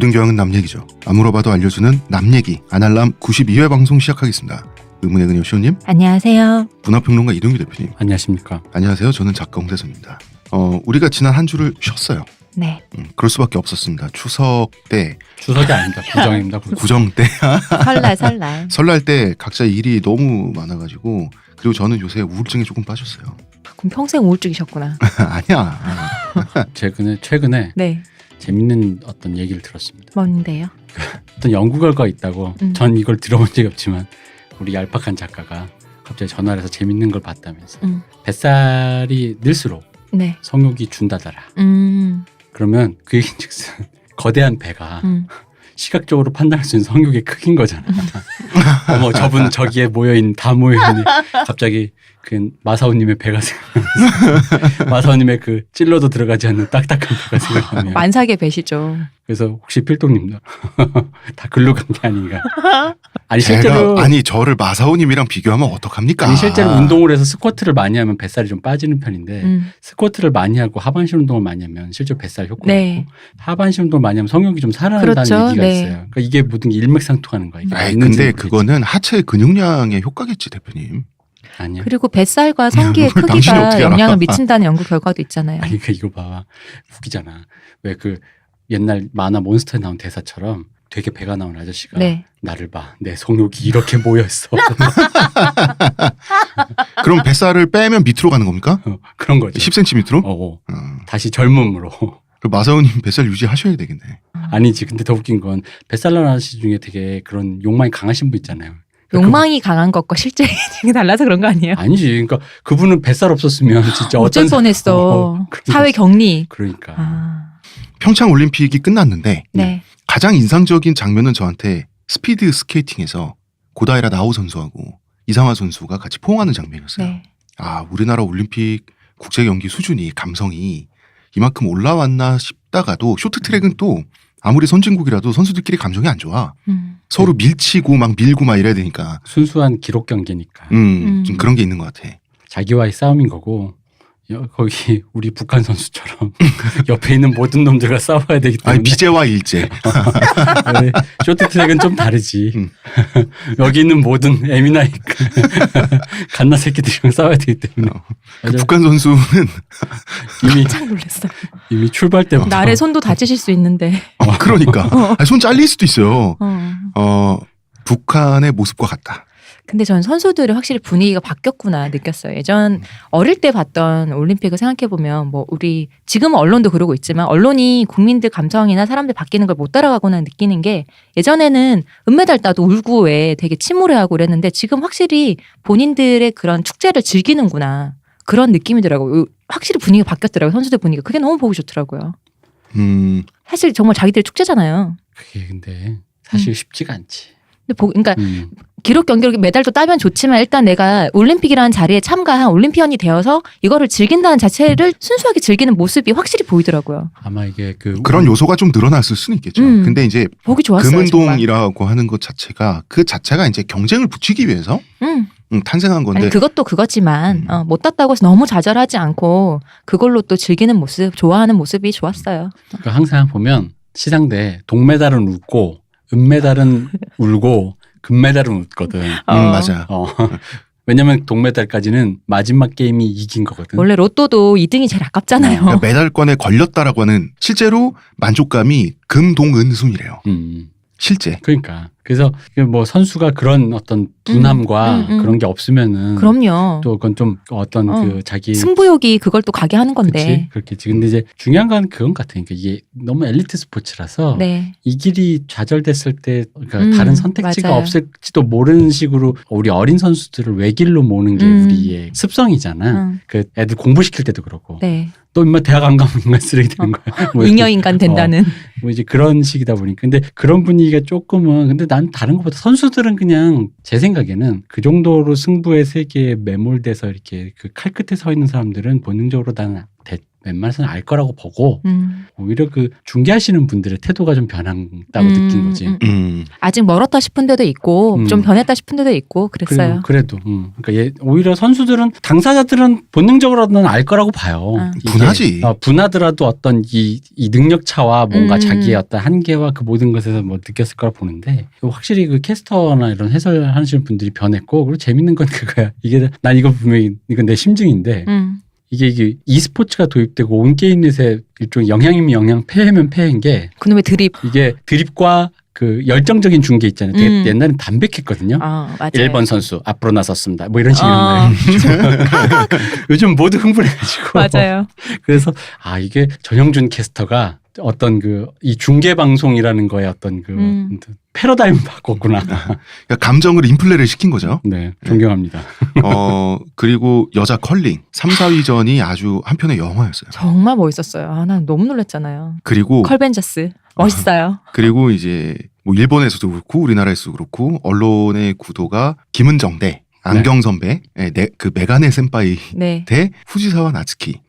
모든 교양은 남 얘기죠. 안 물어봐도 알려주는 남 얘기 아날람 92회 방송 시작하겠습니다. 의문의 근요 시호님. 안녕하세요. 문화평론가 이동규 대표님. 안녕하십니까. 안녕하세요. 저는 작가 홍대선입니다. 우리가 지난 한 주를 쉬었어요. 네. 그럴 수밖에 없었습니다. 추석 때. 추석이 아닙니다. 구정입니다. 구정 때. 설날 때 각자 일이 너무 많아가지고, 그리고 저는 요새 우울증에 조금 빠졌어요. 그럼 평생 우울증이셨구나. 아니야. 최근에 네. 재밌는 어떤 얘기를 들었습니다. 뭔데요? 어떤 연구 결과가 있다고. 전 이걸 들어본 적이 없지만 우리 얄팍한 작가가 갑자기 전화를 해서 재밌는 걸 봤다면서 뱃살이 늘수록 네. 성욕이 준다더라. 그러면 그 얘기즉슨 거대한 배가 시각적으로 판단할 수 있는 성욕의 크기인 거잖아. 어머, 저분 저기에 다 모여있는 갑자기 그 마사오님의 배가 생각나면서 마사오님의 그 찔러도 들어가지 않는 딱딱한 배가 생각나면 만삭의 배시죠. 그래서 혹시 필동님도 다 글로 간 게 아닌가. 아니 실제로 저를 마사오님이랑 비교하면 어떡합니까? 아니 실제로 운동을 해서 스쿼트를 많이 하면 뱃살이 좀 빠지는 편인데 스쿼트를 많이 하고 하반신 운동을 많이 하면 실제로 뱃살 효과가 네. 있고 하반신 운동을 많이 하면 성욕이 좀 살아난다는 그렇죠. 얘기가 네. 있어요. 그러니까 이게 모든 게 일맥상통하는 거예요. 근데 그거는 하체 근육량의 효과겠지, 대표님. 아니요. 그리고 뱃살과 성기의 크기가 영향을 미친다는 연구 결과도 있잖아요. 아니 그러니까 이거 봐. 웃기잖아. 왜 그 옛날 만화 몬스터에 나온 대사처럼 되게 배가 나온 아저씨가 네. 나를 봐. 내 성욕이 이렇게 모여있어. 그럼 뱃살을 빼면 밑으로 가는 겁니까? 그런 거죠. 10cm 밑으로? 다시 젊음으로. 그럼 마사오님 뱃살 유지하셔야 되겠네. 아니지. 근데 더 웃긴 건 뱃살 나는 아저씨 중에 되게 그런 욕망이 강하신 분 있잖아요. 욕망이 강한 것과 실제 되게 달라서 그런 거 아니에요? 아니지. 그러니까 그분은 뱃살 없었으면 진짜 어쩔 뻔했어. 사회 격리. 그러니까. 평창 올림픽이 끝났는데 네. 가장 인상적인 장면은 저한테 스피드 스케이팅에서 고다이라 나오 선수하고 이상화 선수가 같이 포옹하는 장면이었어요. 네. 우리나라 올림픽 국제 경기 수준이 감성이 이만큼 올라왔나 싶다가도 쇼트트랙은 또 아무리 선진국이라도 선수들끼리 감정이 안 좋아. 서로 밀치고 막 밀고 막 이래야 되니까. 순수한 기록 경기니까. 좀 그런 게 있는 것 같아. 자기와의 싸움인 거고 거기 우리 북한 선수처럼 옆에 있는 모든 놈들과 싸워야 되기 때문에. 비제와 일제. 쇼트트랙은 좀 다르지. 여기 있는 모든 에미나이 갓나 새끼들이랑 싸워야 되기 때문에. 북한 선수는 깜짝 놀랐어. 이미 출발 때부터 날의 손도 다치실 수 있는데. 그러니까 손 잘릴 수도 있어요. 북한의 모습과 같다. 근데 전 선수들이 확실히 분위기가 바뀌었구나 느꼈어요. 예전 어릴 때 봤던 올림픽을 생각해보면 뭐 우리 지금은 언론도 그러고 있지만 언론이 국민들 감성이나 사람들 바뀌는 걸 못 따라가거나 느끼는 게 예전에는 은메달 따도 울고 왜 되게 침울해하고 그랬는데 지금 확실히 본인들의 그런 축제를 즐기는구나 그런 느낌이더라고요. 확실히 분위기가 바뀌었더라고요. 선수들 분위기가. 그게 너무 보기 좋더라고요. 사실 정말 자기들의 축제잖아요. 그게 근데 사실 쉽지가 않지. 그러니까 기록 경기로 메달도 따면 좋지만 일단 내가 올림픽이라는 자리에 참가한 올림피언이 되어서 이거를 즐긴다는 자체를 순수하게 즐기는 모습이 확실히 보이더라고요. 아마 이게 그런 요소가 좀 늘어났을 수는 있겠죠. 근데 이제 보기 좋았어요. 금운동이라고 정말. 하는 것 자체가 이제 경쟁을 붙이기 위해서 탄생한 건데. 아니, 그것도 그거지만 못 땄다고 해서 너무 좌절하지 않고 그걸로 또 즐기는 모습, 좋아하는 모습이 좋았어요. 그러니까 항상 보면 시상대 동메달은 웃고 은메달은 울고 금메달은 웃거든. 맞아. 왜냐면 동메달까지는 마지막 게임이 이긴 거거든. 원래 로또도 2등이 제일 아깝잖아요. 그러니까 메달권에 걸렸다라고 하는 실제로 만족감이 금동은순이래요. 실제. 그러니까 그래서 뭐 선수가 그런 어떤 분함과 그런 게 없으면은 그럼요. 또 그건 좀 어떤 그 자기 승부욕이 그걸 또 가게 하는 건데. 그치? 그렇겠지. 근데 이제 중요한 건 그건 같으니까 이게 너무 엘리트 스포츠라서 네. 이 길이 좌절됐을 때 그러니까 다른 선택지가 맞아요. 없을지도 모르는 식으로 우리 어린 선수들을 외길로 모는 게 우리의 습성이잖아. 그 애들 공부시킬 때도 그렇고. 네. 또 인마 대학 안 가면 인간 쓰레기 되는 거야. 뭐 잉여인간 된다는. 뭐 이제 그런 식이다 보니까. 근데 그런 분위기가 조금은 근데 난 다른 것보다 선수들은 그냥 제 생각에는 그 정도로 승부의 세계에 매몰돼서 이렇게 그 칼 끝에 서 있는 사람들은 본능적으로 나는 웬만해서는 알 거라고 보고 오히려 그 중계하시는 분들의 태도가 좀 변한다고 느낀 거지. 아직 멀었다 싶은 데도 있고 좀 변했다 싶은 데도 있고 그랬어요. 그래도 그러니까 오히려 선수들은 당사자들은 본능적으로는 알 거라고 봐요. 분하지. 분하더라도 어떤 이 능력 차와 뭔가 자기의 어떤 한계와 그 모든 것에서 뭐 느꼈을 거라 보는데 확실히 그 캐스터나 이런 해설하시는 분들이 변했고 그리고 재밌는 건 그거야. 이게 난 이거 분명히 이건 내 심증인데 이게 e스포츠가 도입되고 온 게임넷에 일종의 영향이면 영향, 폐해면 폐해인 게 그놈의 드립. 이게 드립과 그 열정적인 중계 있잖아요. 되게 옛날엔 담백했거든요. 맞아요. 1번 선수 앞으로 나섰습니다. 뭐 이런 식이란 말이에요. 요즘 모두 흥분해가지고. 맞아요. 그래서 이게 전형준 캐스터가 어떤 그 이 중계 방송이라는 거에 어떤 그 패러다임을 바꿨구나. 그러니까 감정을 인플레를 시킨 거죠. 네, 존경합니다. 그리고 여자 컬링 3, 4위전이 아주 한편의 영화였어요. 정말 멋있었어요. 난 너무 놀랐잖아요. 그리고 컬벤저스 멋있어요. 그리고 이제 뭐 일본에서도 그렇고 우리나라에서도 그렇고 언론의 구도가 김은정 대 안경 선배, 그 메가네 센파이 대 후지사와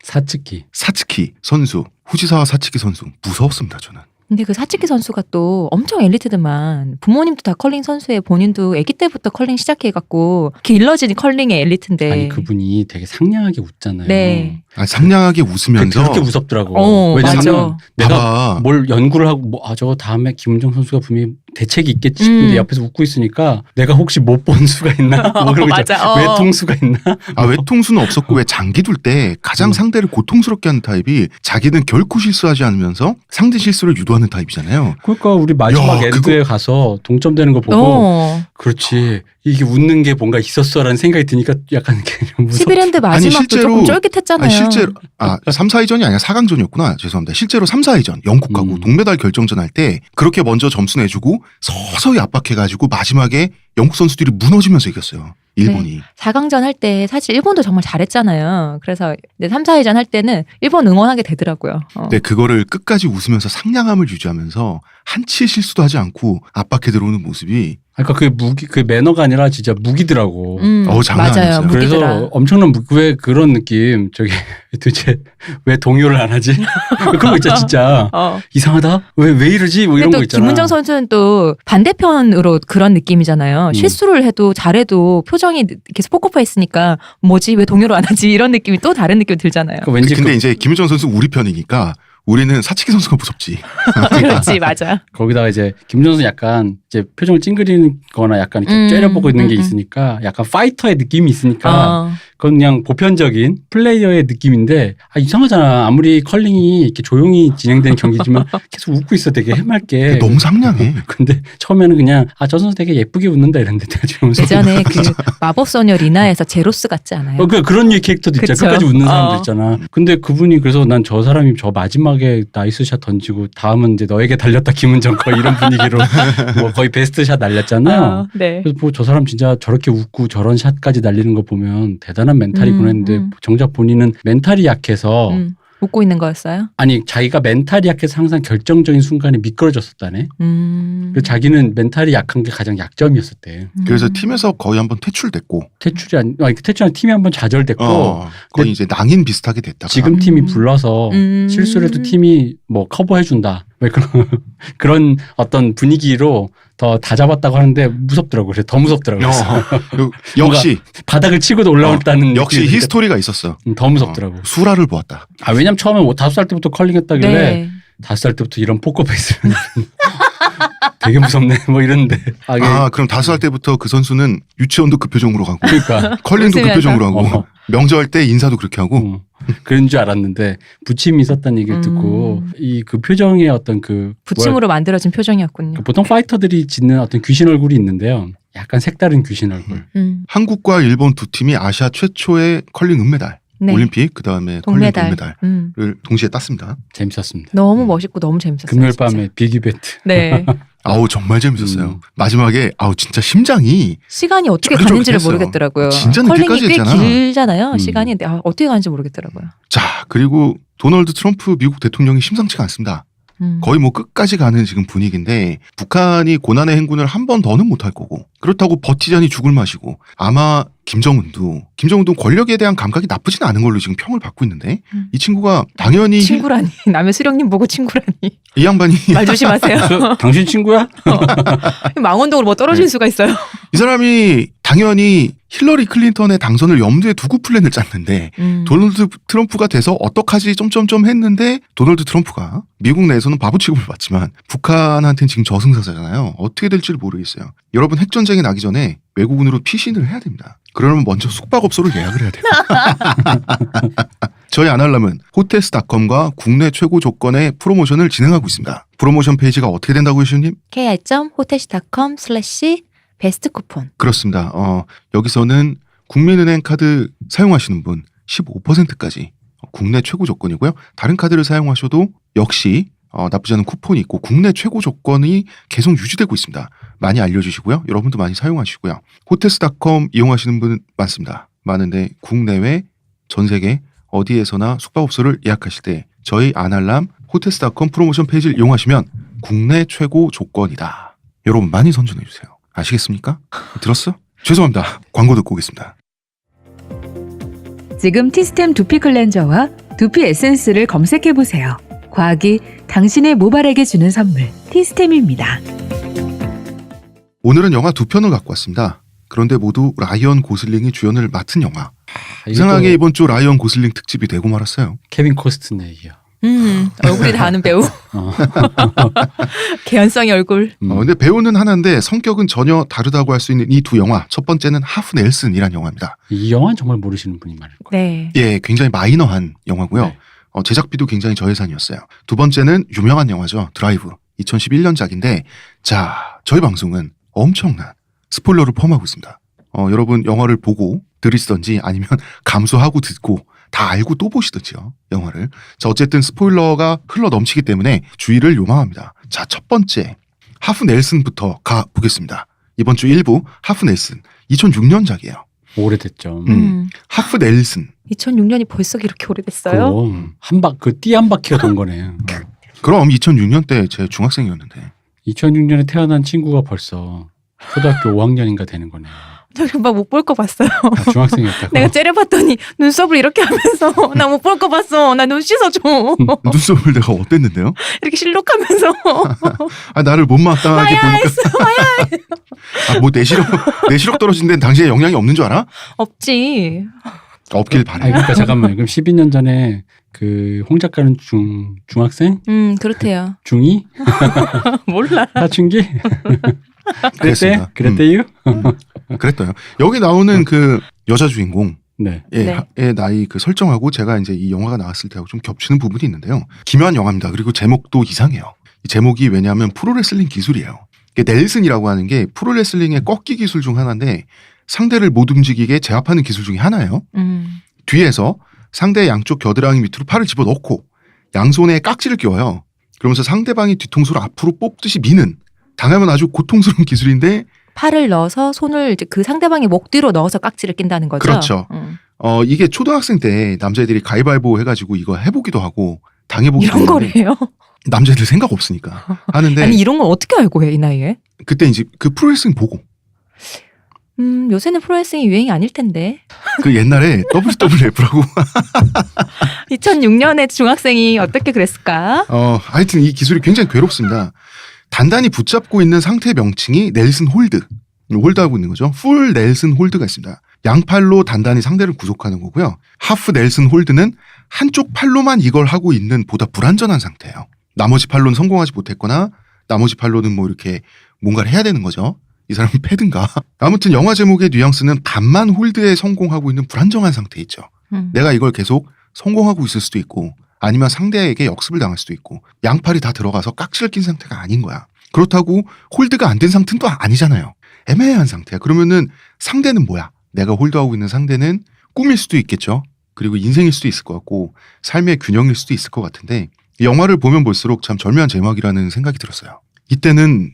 사츠키 선수, 후지사와 사츠키 선수 무서웠습니다 저는. 근데 그 사츠키 선수가 또 엄청 엘리트더만 부모님도 다 컬링 선수에 본인도 아기 때부터 컬링 시작해갖고 길러진 컬링의 엘리트인데. 아니 그분이 되게 상냥하게 웃잖아요. 네. 상냥하게 웃으면서 그렇게 무섭더라고. 왜냐면 내가 뭘 연구를 하고 저거 다음에 김은정 선수가 분명히 대책이 있겠지 싶은데 옆에서 웃고 있으니까 내가 혹시 못 본 수가 있나? 뭐 그런 거 있잖아. 외통수가 있나? 외통수는 없었고 왜 장기 둘 때 가장 상대를 고통스럽게 하는 타입이 자기는 결코 실수하지 않으면서 상대 실수를 유도하는 타입이잖아요. 그러니까 우리 마지막 엔드에 가서 동점되는 거 보고 그렇지. 이게 웃는 게 뭔가 있었어라는 생각이 드니까 약간 무섭다. 11엔드 마지막도 조금 쫄깃했잖아요. 실제로 3, 4위전이 아니라 4강전이었구나. 죄송합니다. 실제로 3, 4위전 영국하고 동메달 결정전 할 때 그렇게 먼저 점수 내주고 서서히 압박해가지고 마지막에 영국 선수들이 무너지면서 이겼어요. 일본이. 네. 4강전 할 때 사실 일본도 정말 잘했잖아요. 그래서 3, 4위전 할 때는 일본 응원하게 되더라고요. 네, 그거를 끝까지 웃으면서 상냥함을 유지하면서 한치의 실수도 하지 않고 압박해 들어오는 모습이 그러니까 그 매너가 아니라 진짜 무기더라고. 장난 맞아요. 아니었어요. 그래서 엄청난 왜 그런 느낌 도대체 왜 동요를 안 하지? 그런 거 있잖아 진짜. 이상하다? 왜 이러지? 뭐 이런 거 있잖아. 김은정 선수는 또 반대편으로 그런 느낌이잖아요. 실수를 해도 잘해도 표정이 계속 포커페이스니까 뭐지? 왜 동요를 안 하지? 이런 느낌이 또 다른 느낌이 들잖아요. 왠지 근데 이제 김은정 선수 우리 편이니까 우리는 사치기 선수가 무섭지. 그렇지, 맞아. 거기다가 이제 김은정 선수 약간 이제 표정을 찡그리는 거나 약간 이렇게 째려보고 있는 게 있으니까 약간 파이터의 느낌이 있으니까 그건 그냥 보편적인 플레이어의 느낌인데 이상하잖아. 아무리 컬링이 이렇게 조용히 진행되는 경기지만 계속 웃고 있어. 되게 해맑게. 너무 상냥해. 근데 처음에는 그냥 저 선수 되게 예쁘게 웃는다 이랬는데 예전에 그 마법소녀 리나에서 제로스 같지 않아요? 그런 류의 캐릭터도 있잖아. 끝까지 웃는 사람도 있잖아. 근데 그분이 그래서 난 저 사람이 저 마지막에 나이스샷 던지고 다음은 이제 너에게 달렸다 김은정 거의 이런 분위기로 뭐 거의 베스트샷 날렸잖아요. 네. 그래서 뭐 저 사람 진짜 저렇게 웃고 저런 샷까지 날리는 거 보면 대단한 멘탈이구나 했는데 정작 본인은 멘탈이 약해서 웃고 있는 거였어요? 아니 자기가 멘탈이 약해서 항상 결정적인 순간에 미끄러졌었다네. 그래서 자기는 멘탈이 약한 게 가장 약점이었었대. 그래서 팀에서 거의 한번 퇴출됐고. 퇴출이 팀이 한번 좌절됐고. 거의 이제 낭인 비슷하게 됐다가. 지금 팀이 불러서 실수를 해도 팀이 뭐 커버해준다. 그런 어떤 분위기로 더 다 잡았다고 하는데 무섭더라고요. 그래서 더 무섭더라고요. 역시 바닥을 치고도 올라왔다는 역시 히스토리가 있었어. 더 무섭더라고. 수라를 보았다. 왜냐면 처음에 5살 때부터 컬링했다길래 5살 때부터 이런 포커페이스를 되게 무섭네. 뭐 이랬는데. 그럼 5살 때부터 그 선수는 유치원도 그 표정으로 가고. 그러니까 컬링도 그 표정으로 하고. 명절 때 인사도 그렇게 하고. 그런 줄 알았는데 부침이 있었다는 얘기를 듣고 그 표정의 어떤 그 부침으로 만들어진 표정이었군요. 보통 파이터들이 짓는 어떤 귀신 얼굴이 있는데요. 약간 색다른 귀신 얼굴. 한국과 일본 두 팀이 아시아 최초의 컬링 은메달. 네. 올림픽 그다음에 컬링 동메달을 동시에 땄습니다. 재밌었습니다. 너무 멋있고 너무 재밌었어요. 금요일 밤에 빅 이벤트. 네. 정말 재밌었어요. 마지막에 진짜 심장이 시간이 어떻게 가는지를 모르겠더라고요. 진짜 늦게까지 컬링이 꽤 길잖아요. 시간이 어떻게 가는지 모르겠더라고요. 자, 그리고 도널드 트럼프 미국 대통령이 심상치가 않습니다. 거의 뭐 끝까지 가는 지금 분위기인데 북한이 고난의 행군을 한 번 더는 못할 거고 그렇다고 버티자니 죽을 맛이고 아마 김정은도 권력에 대한 감각이 나쁘진 않은 걸로 지금 평을 받고 있는데 이 친구가 당연히 친구라니 남의 수령님 보고 친구라니 이 양반이 말 조심하세요. 당신 친구야? 망원동으로 뭐 떨어질 네. 수가 있어요. 이 사람이 당연히 힐러리 클린턴의 당선을 염두에 두고 플랜을 짰는데 도널드 트럼프가 돼서 어떡하지 점점점 했는데 도널드 트럼프가 미국 내에서는 바보 취급을 받지만 북한한테는 지금 저승사자잖아요. 어떻게 될지를 모르겠어요. 여러분 핵전쟁이 나기 전에 외국인으로 피신을 해야 됩니다. 그러면 먼저 숙박업소를 예약을 해야 돼요. 저희 아날람은 호텔스닷컴과 국내 최고 조건의 프로모션을 진행하고 있습니다. 프로모션 페이지가 어떻게 된다고요, 시우님? kr.hotels.com/베스트 쿠폰. 그렇습니다. 여기서는 국민은행 카드 사용하시는 분 15%까지 국내 최고 조건이고요. 다른 카드를 사용하셔도 역시 나쁘지 않은 쿠폰이 있고 국내 최고 조건이 계속 유지되고 있습니다. 많이 알려주시고요. 여러분도 많이 사용하시고요. 호텔스닷컴 이용하시는 분 많습니다. 많은데 국내외 전 세계 어디에서나 숙박업소를 예약하실 때 저희 아날람 호텔스닷컴 프로모션 페이지를 이용하시면 국내 최고 조건이다. 여러분 많이 선전해주세요. 아시겠습니까? 들었어? 죄송합니다. 광고 듣고 오겠습니다. 지금 티스템 두피 클렌저와 두피 에센스를 검색해보세요. 과학이 당신의 모발에게 주는 선물, 티스템입니다. 오늘은 영화 두 편을 갖고 왔습니다. 그런데 모두 라이언 고슬링이 주연을 맡은 영화. 이상하게 이번 주 라이언 고슬링 특집이 되고 말았어요. 케빈 코스트네이요. 얼굴이 다 아는 배우. 개연성의 얼굴. 근데 배우는 하나인데 성격은 전혀 다르다고 할 수 있는 이 두 영화. 첫 번째는 하프 넬슨이란 영화입니다. 이 영화는 정말 모르시는 분이 많을 거예요. 네. 예, 굉장히 마이너한 영화고요. 네. 제작비도 굉장히 저예산이었어요. 두 번째는 유명한 영화죠. 드라이브. 2011년작인데 자, 저희 방송은 엄청난 스포일러를 포함하고 있습니다. 여러분 영화를 보고 들으시던지 아니면 감수하고 듣고 다 알고 또 보시던지요. 영화를. 자, 어쨌든 스포일러가 흘러 넘치기 때문에 주의를 요망합니다. 자, 첫 번째 하프 넬슨부터 가보겠습니다. 이번 주 1부 하프 넬슨 2006년작이에요. 오래됐죠. 하프 넬슨 2006년이 벌써 이렇게 오래됐어요? 띠 한 바퀴가 돈 거네. 그럼 2006년 때 제 중학생이었는데 2006년에 태어난 친구가 벌써 초등학교 5학년인가 되는 거네. 저 금방 못 볼 거 봤어요. 아, 중학생이었다고? 내가 째려봤더니 눈썹을 이렇게 하면서 나 못 볼 거 봤어. 나 눈 씻어줘. 눈썹을 내가 어땠는데요? 이렇게 실룩하면서 아, 나를 못마땅하게 마야 보니까 했어. 마야. 아, 뭐 내시력 떨어진 데는 당시에 영향이 없는 줄 알아? 없지. 없길 아니, 바래. 그러니까 잠깐만. 그럼 12년 전에 그 홍 작가는 중학생? 그렇대요. 중2? 몰라. 사춘기? 그랬습니다. 그랬대요? 그랬어요. 여기 나오는 그 여자 주인공 네. 의 나이 그 설정하고 제가 이제 이 영화가 나왔을 때하고 좀 겹치는 부분이 있는데요. 기묘한 영화입니다. 그리고 제목도 이상해요. 이 제목이 왜냐하면 프로레슬링 기술이에요. 넬슨이라고 하는 게 프로레슬링의 꺾기 기술 중 하나인데 상대를 못 움직이게 제압하는 기술 중에 하나예요. 뒤에서 상대의 양쪽 겨드랑이 밑으로 팔을 집어넣고 양손에 깍지를 끼워요. 그러면서 상대방이 뒤통수를 앞으로 뽑듯이 미는 당하면 아주 고통스러운 기술인데 팔을 넣어서 손을 이제 그 상대방의 목 뒤로 넣어서 깍지를 낀다는 거죠. 그렇죠. 이게 초등학생 때 남자애들이 가위바위보 해가지고 이거 해보기도 하고 당해보기도 이런 하는데 거래요. 남자애들 생각 없으니까 하는데 아니 이런 걸 어떻게 알고 해 이 나이에? 그때 이제 그 프로레슬링 보고 요새는 프로레슬링이 유행이 아닐 텐데. 그 옛날에 WWF라고 2006년에 중학생이 어떻게 그랬을까? 하여튼 이 기술이 굉장히 괴롭습니다. 단단히 붙잡고 있는 상태의 명칭이 넬슨 홀드하고 있는 거죠. 풀 넬슨 홀드가 있습니다. 양팔로 단단히 상대를 구속하는 거고요. 하프 넬슨 홀드는 한쪽 팔로만 이걸 하고 있는 보다 불안전한 상태예요. 나머지 팔로는 성공하지 못했거나 나머지 팔로는 뭐 이렇게 뭔가를 해야 되는 거죠. 이 사람은 패든가. 아무튼 영화 제목의 뉘앙스는 반만 홀드에 성공하고 있는 불안정한 상태 있죠. 내가 이걸 계속 성공하고 있을 수도 있고 아니면 상대에게 역습을 당할 수도 있고 양팔이 다 들어가서 깍지를 낀 상태가 아닌 거야. 그렇다고 홀드가 안 된 상태는 또 아니잖아요. 애매한 상태야. 그러면은 상대는 뭐야? 내가 홀드하고 있는 상대는 꿈일 수도 있겠죠. 그리고 인생일 수도 있을 것 같고 삶의 균형일 수도 있을 것 같은데 이 영화를 보면 볼수록 참 절묘한 제목이라는 생각이 들었어요. 이때는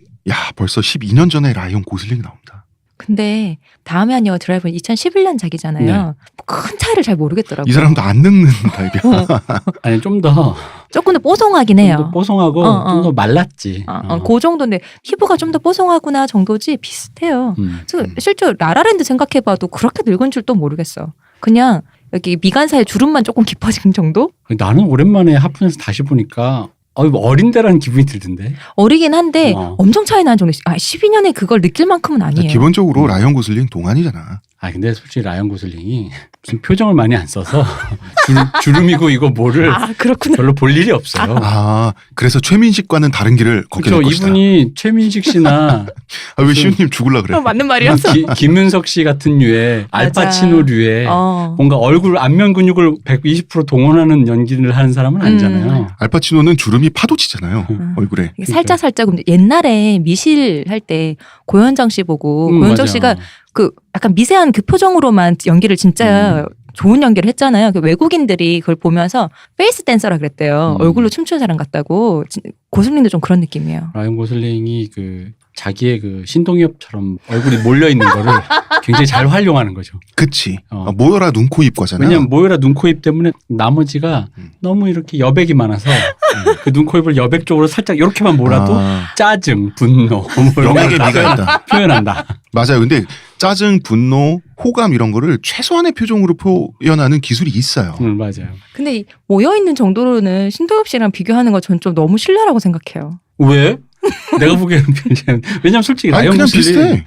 벌써 12년 전에 라이언 고슬링이 나옵니다. 근데 다음에 아니요 드라이브는 2011년 작이잖아요. 네. 큰 차이를 잘 모르겠더라고요. 이 사람도 안 늙는 타입이야. 아니 좀 더 조금 더 뽀송하긴 해요. 뽀송하고 좀 더 말랐지. 그 정도인데 피부가 좀 더 뽀송하구나 정도지 비슷해요. 그래서 실제로 라라랜드 생각해봐도 그렇게 늙은 줄 또 모르겠어. 그냥 여기 미간 사이 주름만 조금 깊어진 정도? 나는 오랜만에 하프에서 다시 보니까 어린데라는 기분이 들던데. 어리긴 한데 엄청 차이 나는 정도. 12년에 그걸 느낄 만큼은 아니에요. 기본적으로 라이언 고슬링 동안이잖아. 근데 솔직히 라이언 고슬링이 무슨 표정을 많이 안 써서 주름이고 이거 뭐를 그렇구나. 별로 볼 일이 없어요. 그래서 최민식과는 다른 길을 걷게 될 것이다. 이분이 최민식 씨나 왜 시우님 죽을라 그래? 맞는 말이었어. 김윤석 씨 같은 류의 알파치노류의 뭔가 얼굴 안면 근육을 120% 동원하는 연기를 하는 사람은 아니잖아요. 알파치노는 주름이 파도치잖아요. 얼굴에. 살짝 옛날에 미실 할 때 고현정 씨 보고 고현정 맞아. 씨가 그 약간 미세한 그 표정으로만 연기를 진짜 좋은 연기를 했잖아요. 그 외국인들이 그걸 보면서 페이스 댄서라 그랬대요. 얼굴로 춤추는 사람 같다고. 고슬링도 좀 그런 느낌이에요. 라이언 고슬링이 그 자기의 그 신동엽처럼 얼굴이 몰려 있는 거를 굉장히 잘 활용하는 거죠. 그치. 모여라 눈, 코, 입 과잖아. 왜냐면 모여라 눈, 코, 입 때문에 나머지가 너무 이렇게 여백이 많아서 그 눈, 코, 입을 여백 쪽으로 살짝 이렇게만 몰아도 짜증, 분노 영역의 미가 있다. 표현한다. 맞아요. 근데 짜증, 분노, 호감 이런 거를 최소한의 표정으로 표현하는 기술이 있어요. 맞아요. 근데 모여있는 정도로는 신동엽 씨랑 비교하는 거 전 좀 너무 신뢰라고 생각해요. 왜? 내가 보기에는 왜냐면 솔직히 라이언 그냥 고슬링 비슷해.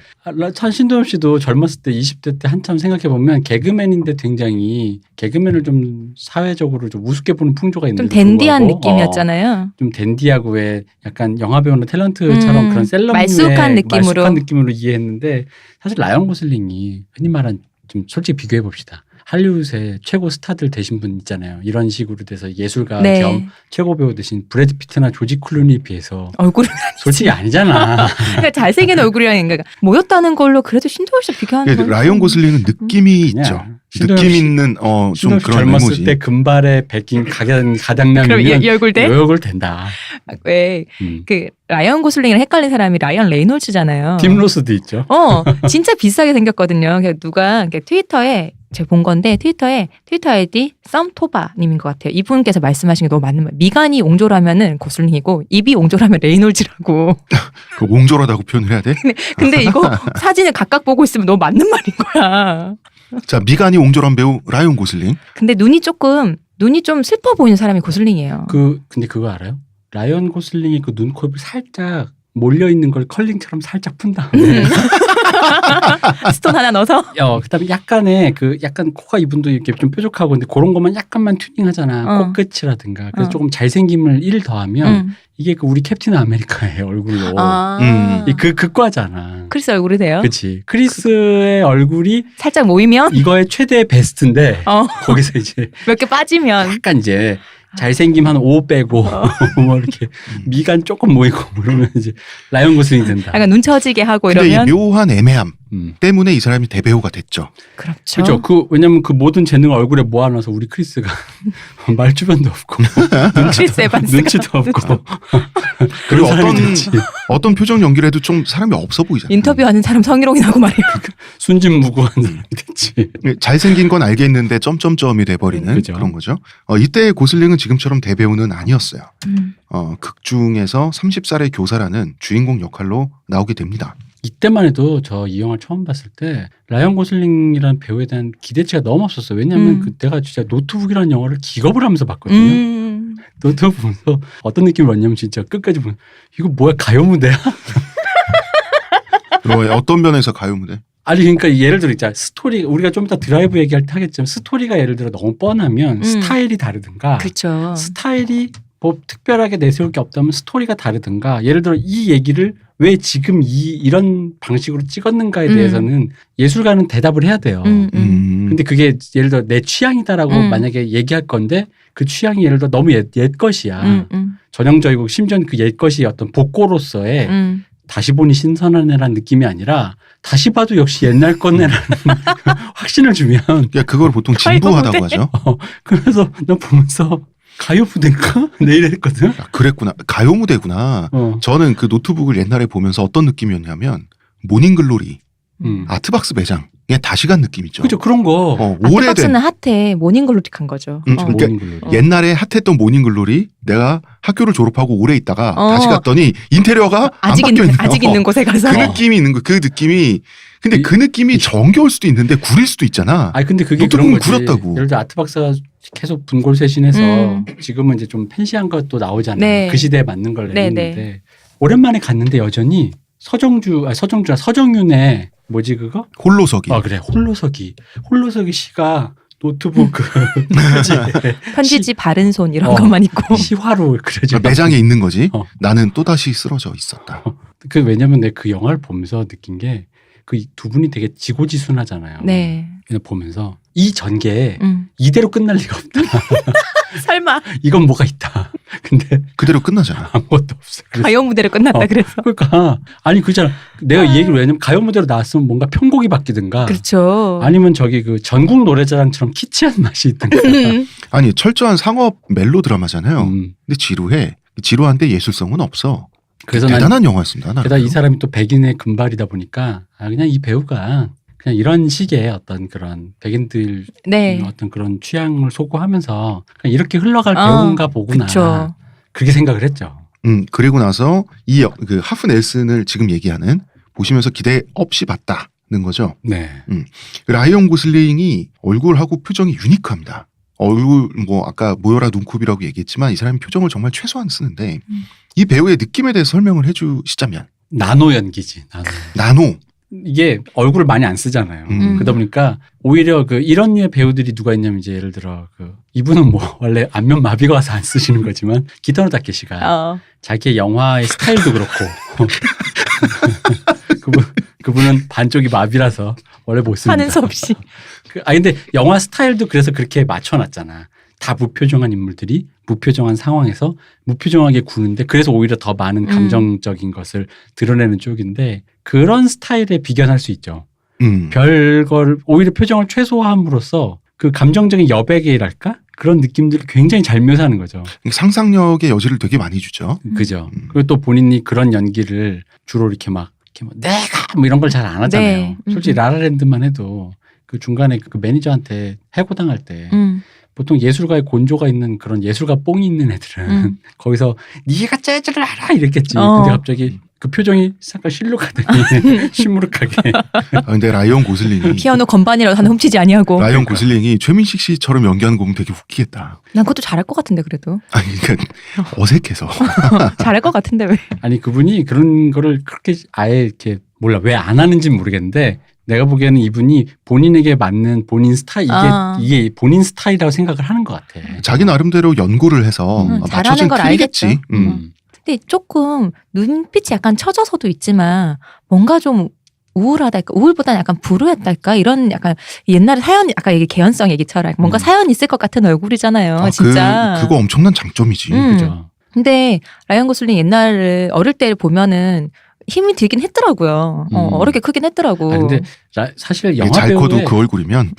참 신동엽 씨도 젊었을 때 20대 때 한참 생각해보면 개그맨인데 굉장히 개그맨을 좀 사회적으로 좀 우습게 보는 풍조가 있는데 좀 댄디한 느낌이었잖아요. 좀 댄디하고 왜 약간 영화배우나 탤런트처럼 그런 셀럽 말쑥한 느낌으로 이해했는데 사실 라이언 고슬링이 흔히 말한 좀 솔직히 비교해봅시다. 할리우드의 최고 스타들 되신 분 있잖아요. 이런 식으로 돼서 예술가 겸 최고 배우 되신 브래드 피트나 조지 클루니에 비해서 얼굴은 솔직히 아니잖아. 그러니까 잘생긴 얼굴이라는 게 모였다는 걸로 그래도 신동엽 씨 비교하는 건 라이언 고슬링은 느낌이 있죠. 느낌 있는 좀 그런 젊었을 외모지. 때 금발에 백인 가장남이면 그럼 이 얼굴 돼? 이 얼굴 된다. 왜 그 라이언 고슬링이랑 헷갈린 사람이 라이언 레이놀즈잖아요. 팀 로스도 있죠. 진짜 비슷하게 생겼거든요. 누가 트위터에 제가 본 건데 트위터 아이디 썸토바님인 것 같아요. 이분께서 말씀하신 게 너무 맞는 말. 미간이 옹졸하면은 고슬링이고 입이 옹졸하면 레이놀즈라고. 그 옹졸하다고 표현을 해야 돼? 근데 이거 사진을 각각 보고 있으면 너무 맞는 말인 거야. 자, 미간이 옹졸한 배우 라이언 고슬링. 근데 눈이 좀 슬퍼 보이는 사람이 고슬링이에요. 근데 그거 알아요? 라이언 고슬링이 그 눈, 코, 입을 살짝 몰려 있는 걸 컬링처럼 살짝 푼 다음에 스톤 하나 넣어서. 그다음에 약간 코가 이분도 이렇게 좀 뾰족하고 근데 그런 것만 약간만 튜닝하잖아. 코끝이라든가. 그래서 조금 잘생김을 1 더하면 이게 그 우리 캡틴 아메리카의 얼굴로 그 과잖아. 크리스 얼굴이 돼요? 그렇지. 크리스의 얼굴이 살짝 모이면 이거의 최대 베스트인데 거기서 이제 몇 개 빠지면 약간 이제 잘생김 한 5 빼고 뭐 이렇게 미간 조금 모이고 그러면 이제 라이언 고슬링 된다. 약간 눈 처지게 하고 근데 이러면 이 묘한 애매함 때문에 이 사람이 대배우가 됐죠. 그렇죠. 왜냐면 그 모든 재능을 얼굴에 모아놔서 우리 크리스가 말주변도 없고 크리스 에반스가 눈치도 없고 그리고 그런 사람이 됐지. 어떤 표정 연기를 해도 좀 사람이 없어 보이잖아요. 인터뷰하는 사람 성희롱이 나고 말이에요. 순진무구한 사람이 됐지. 잘생긴 건 알겠는데 점점점이 돼버리는 그죠. 그런 거죠. 이때 고슬링은 지금처럼 대배우는 아니었어요. 극 중에서 30살의 교사라는 주인공 역할로 나오게 됩니다. 이때만 해도 저 이 영화를 처음 봤을 때 라이언 고슬링이라는 배우에 대한 기대치가 너무 없었어요. 왜냐하면 그때가 진짜 노트북이라는 영화를 기겁을 하면서 봤거든요. 노트북 보면서 어떤 느낌이 왔냐면 진짜 끝까지 보면 이거 뭐야 가요 무대야? 어떤 면에서 가요 무대? 아니 그러니까 예를 들어 있잖아. 스토리 우리가 좀 이따 드라이브 얘기할 때 하겠지만 스토리가 예를 들어 너무 뻔하면 스타일이 다르든가 그렇죠. 스타일이 뭐 특별하게 내세울 게 없다면 스토리가 다르든가 예를 들어 이 얘기를 왜 지금 이런 방식으로 찍었는가에 대해서는 예술가는 대답을 해야 돼요. 근데 그게 예를 들어 내 취향이다라고 만약에 얘기할 건데 그 취향이 예를 들어 너무 옛 것이야. 전형적이고 심지어 그 옛 것이 어떤 복고로서의 다시 보니 신선한 애라는 느낌이 아니라 다시 봐도 역시 옛날 거네라는 확신을 주면 그걸 보통 진부하다고 하죠. 그래서 나 보면서 가요 무대인가? 내일 했거든. 그랬구나. 가요 무대구나. 저는 그 노트북을 옛날에 보면서 어떤 느낌이었냐면 모닝글로리 아트박스 매장에 다시 간 느낌 있죠. 그죠 그런 거. 오래된 아트박스는 핫해 모닝글로리한 거죠. 그러니까 모닝글로리. 옛날에 핫했던 모닝글로리 내가 학교를 졸업하고 오래 있다가 어. 다시 갔더니 인테리어가 아직 안 바뀌어 있는 아직 있는 곳에 가서 그 느낌이 있는 거. 그 느낌이 근데 이- 그 느낌이 정겨울 수도 있는데 구릴 수도 있잖아. 아니 근데 그게 노트북은 그런 거지. 구렸다고. 예를 들어 아트박스가 계속 분골쇄신해서 지금은 이제 좀 팬시한 것도 나오잖아요. 네. 그 시대에 맞는 걸 네, 내는데 오랜만에 갔는데 여전히 서정윤의 뭐지 그거? 홀로서기. 아 그래 홀로서기 씨가 노트북 그 편지지 바른 손 이런 어. 것만 있고 시화로 그려져. 매장에 있는 거지. 어. 나는 또다시 쓰러져 있었다. 그 왜냐면 내가 그 영화를 보면서 느낀 게 그 두 분이 되게 지고지순하잖아요. 네. 그냥 보면서 이 전개에 음. 이대로 끝날 리가 없다. 설마 이건 뭐가 있다. 근데 그대로 끝나잖아. 아무것도 없어. 그래서 가요 무대로 끝났다 어. 그래서 그러니까 아니 그잖아. 내가 이 얘기를 왜냐면 가요 무대로 나왔으면 뭔가 편곡이 바뀌든가 그렇죠. 아니면 저기 그 전국 노래자랑처럼 키치한 맛이 있든가. 아니 철저한 상업 멜로 드라마잖아요. 음. 근데 지루해. 지루한데 예술성은 없어. 그래서 난 대단한 영화였습니다. 게다가 이 사람이 또 백인의 금발이다 보니까 그냥 이 배우가 그냥 이런 식의 어떤 그런 백인들 네. 어떤 그런 취향을 소구하면서 그냥 이렇게 흘러갈 어, 배우인가 보구나. 그쵸. 그렇게 생각을 했죠. 그리고 나서 그 하프 넬슨을 지금 얘기하는 보시면서 기대 없이 봤다는 거죠. 네. 그 라이언 고슬링이 얼굴하고 표정이 유니크합니다. 얼굴 뭐 아까 모여라 눈곱이라고 얘기했지만 이 사람이 표정을 정말 최소한 쓰는데 이 배우의 느낌에 대해서 설명을 해주시자면 나노 연기지. 나노. 이게 얼굴을 많이 안 쓰잖아요. 음. 그러다 보니까 오히려 그 이런 류의 배우들이 누가 있냐면 이제 예를 들어 그 이분은 뭐 원래 안면 마비가 와서 안 쓰시는 거지만 기타노 다케시가 자기의 영화의 스타일도 그렇고 그분은 반쪽이 마비라서 원래 못 씁니다. 하는 수 없이. 근데 영화 스타일도 그래서 그렇게 맞춰놨잖아. 다 무표정한 인물들이 무표정한 상황에서 무표정하게 구는데 그래서 오히려 더 많은 감정적인 것을 드러내는 쪽인데 그런 스타일에 비견할 수 있죠. 별걸 오히려 표정을 최소화함으로써 그 감정적인 여백이랄까 그런 느낌들을 굉장히 잘 묘사하는 거죠. 상상력의 여지를 되게 많이 주죠. 그죠. 그리고 또 본인이 그런 연기를 주로 이렇게 막 내가 뭐 이런 걸 잘 안 하잖아요. 네. 솔직히 라라랜드만 해도 그 중간에 그 매니저한테 해고당할 때 보통 예술가의 곤조가 있는 그런 예술가 뽕이 있는 애들은 거기서 네가 재즈를 알아 이랬겠지. 근데 갑자기 그 표정이 잠깐 실룩하더니 시무룩하게. 근데 라이언 고슬링이 피아노 건반이라도 하나 훔치지 아니하고. 라이언 고슬링이 최민식 씨처럼 연기하는 거 보면 되게 웃기겠다. 난 그것도 잘할 것 같은데 그래도. 아니 그러니까 어색해서. 잘할 것 같은데 왜. 아니 그분이 그런 거를 그렇게 아예 이렇게 몰라 왜 안 하는지는 모르겠는데 내가 보기에는 이분이 본인에게 맞는 본인 스타일 이게 본인 스타일이라고 생각을 하는 것 같아. 자기 나름대로 연구를 해서 잘하는 맞춰진 걸 틀이겠지. 알겠죠. 근데 조금 눈빛이 약간 처져서도 있지만 뭔가 좀 우울하달까 우울보다는 약간 불우했달까 이런 약간 옛날에 사연 아까 얘기 개연성 얘기처럼 뭔가 사연이 있을 것 같은 얼굴이잖아요. 진짜. 그거 엄청난 장점이지. 그죠. 근데 라이언 고슬링 옛날 어릴 때 보면은 힘이 들긴 했더라고요. 어렵게 크긴 했더라고. 근데 사실 영화 잘 커도 배우의 그 얼굴이면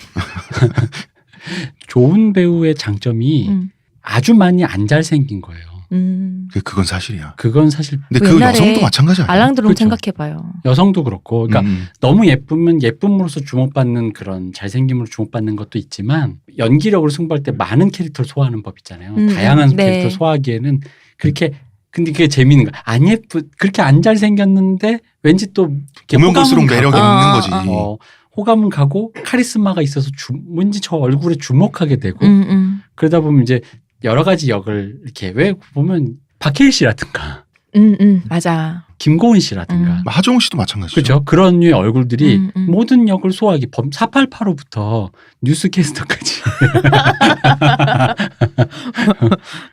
좋은 배우의 장점이 아주 많이 안 잘생긴 거예요. 그건 사실이야. 그건 사실. 근데 그 여성도 마찬가지 아니야? 알랑드롱 그렇죠. 생각해봐요. 여성도 그렇고, 그러니까 너무 예쁘면 예쁨으로써 주목받는 그런 잘생김으로 주목받는 것도 있지만 연기력으로 승부할 때 많은 캐릭터를 소화하는 법 있잖아요. 다양한 캐릭터 소화하기에는 그렇게. 근데 그게 재미있는 거야. 그렇게 안 잘생겼는데 왠지 또 보면 볼수록 매력이 있는 거지. 호감은 가고 카리스마가 있어서 왠지 저 얼굴에 주목하게 되고 그러다 보면 이제 여러 가지 역을 이렇게 왜 보면 박해일 씨라든가 맞아. 김고은 씨라든가 하정우 씨도 마찬가지죠. 그렇죠. 그런 류의 얼굴들이 모든 역을 소화하기 488호부터 뉴스캐스터까지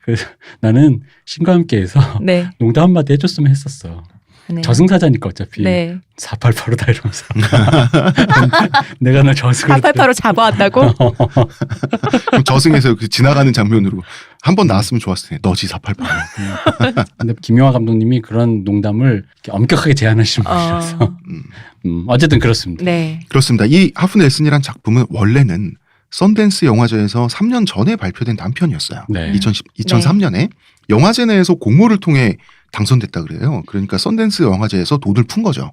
그래서 나는 신과 함께해서 네. 농담 한마디 해줬으면 했었어. 네. 저승사자니까 어차피 네. 488호다 이러면서 내가 널 저승으로 488로 잡아왔다고? 저승에서 그 지나가는 장면으로 한 번 나왔으면 좋았을 텐데 너지 488. 근데 김영하 감독님이 그런 농담을 이렇게 엄격하게 제안하시는 분이라서 어쨌든 그렇습니다. 네. 그렇습니다. 이 하프 넬슨이란 작품은 원래는 썬댄스 영화제에서 3년 전에 발표된 단편이었어요. 네. 2003년에 영화제 내에서 공모를 통해 당선됐다 그래요. 그러니까 썬댄스 영화제에서 돈을 푼 거죠.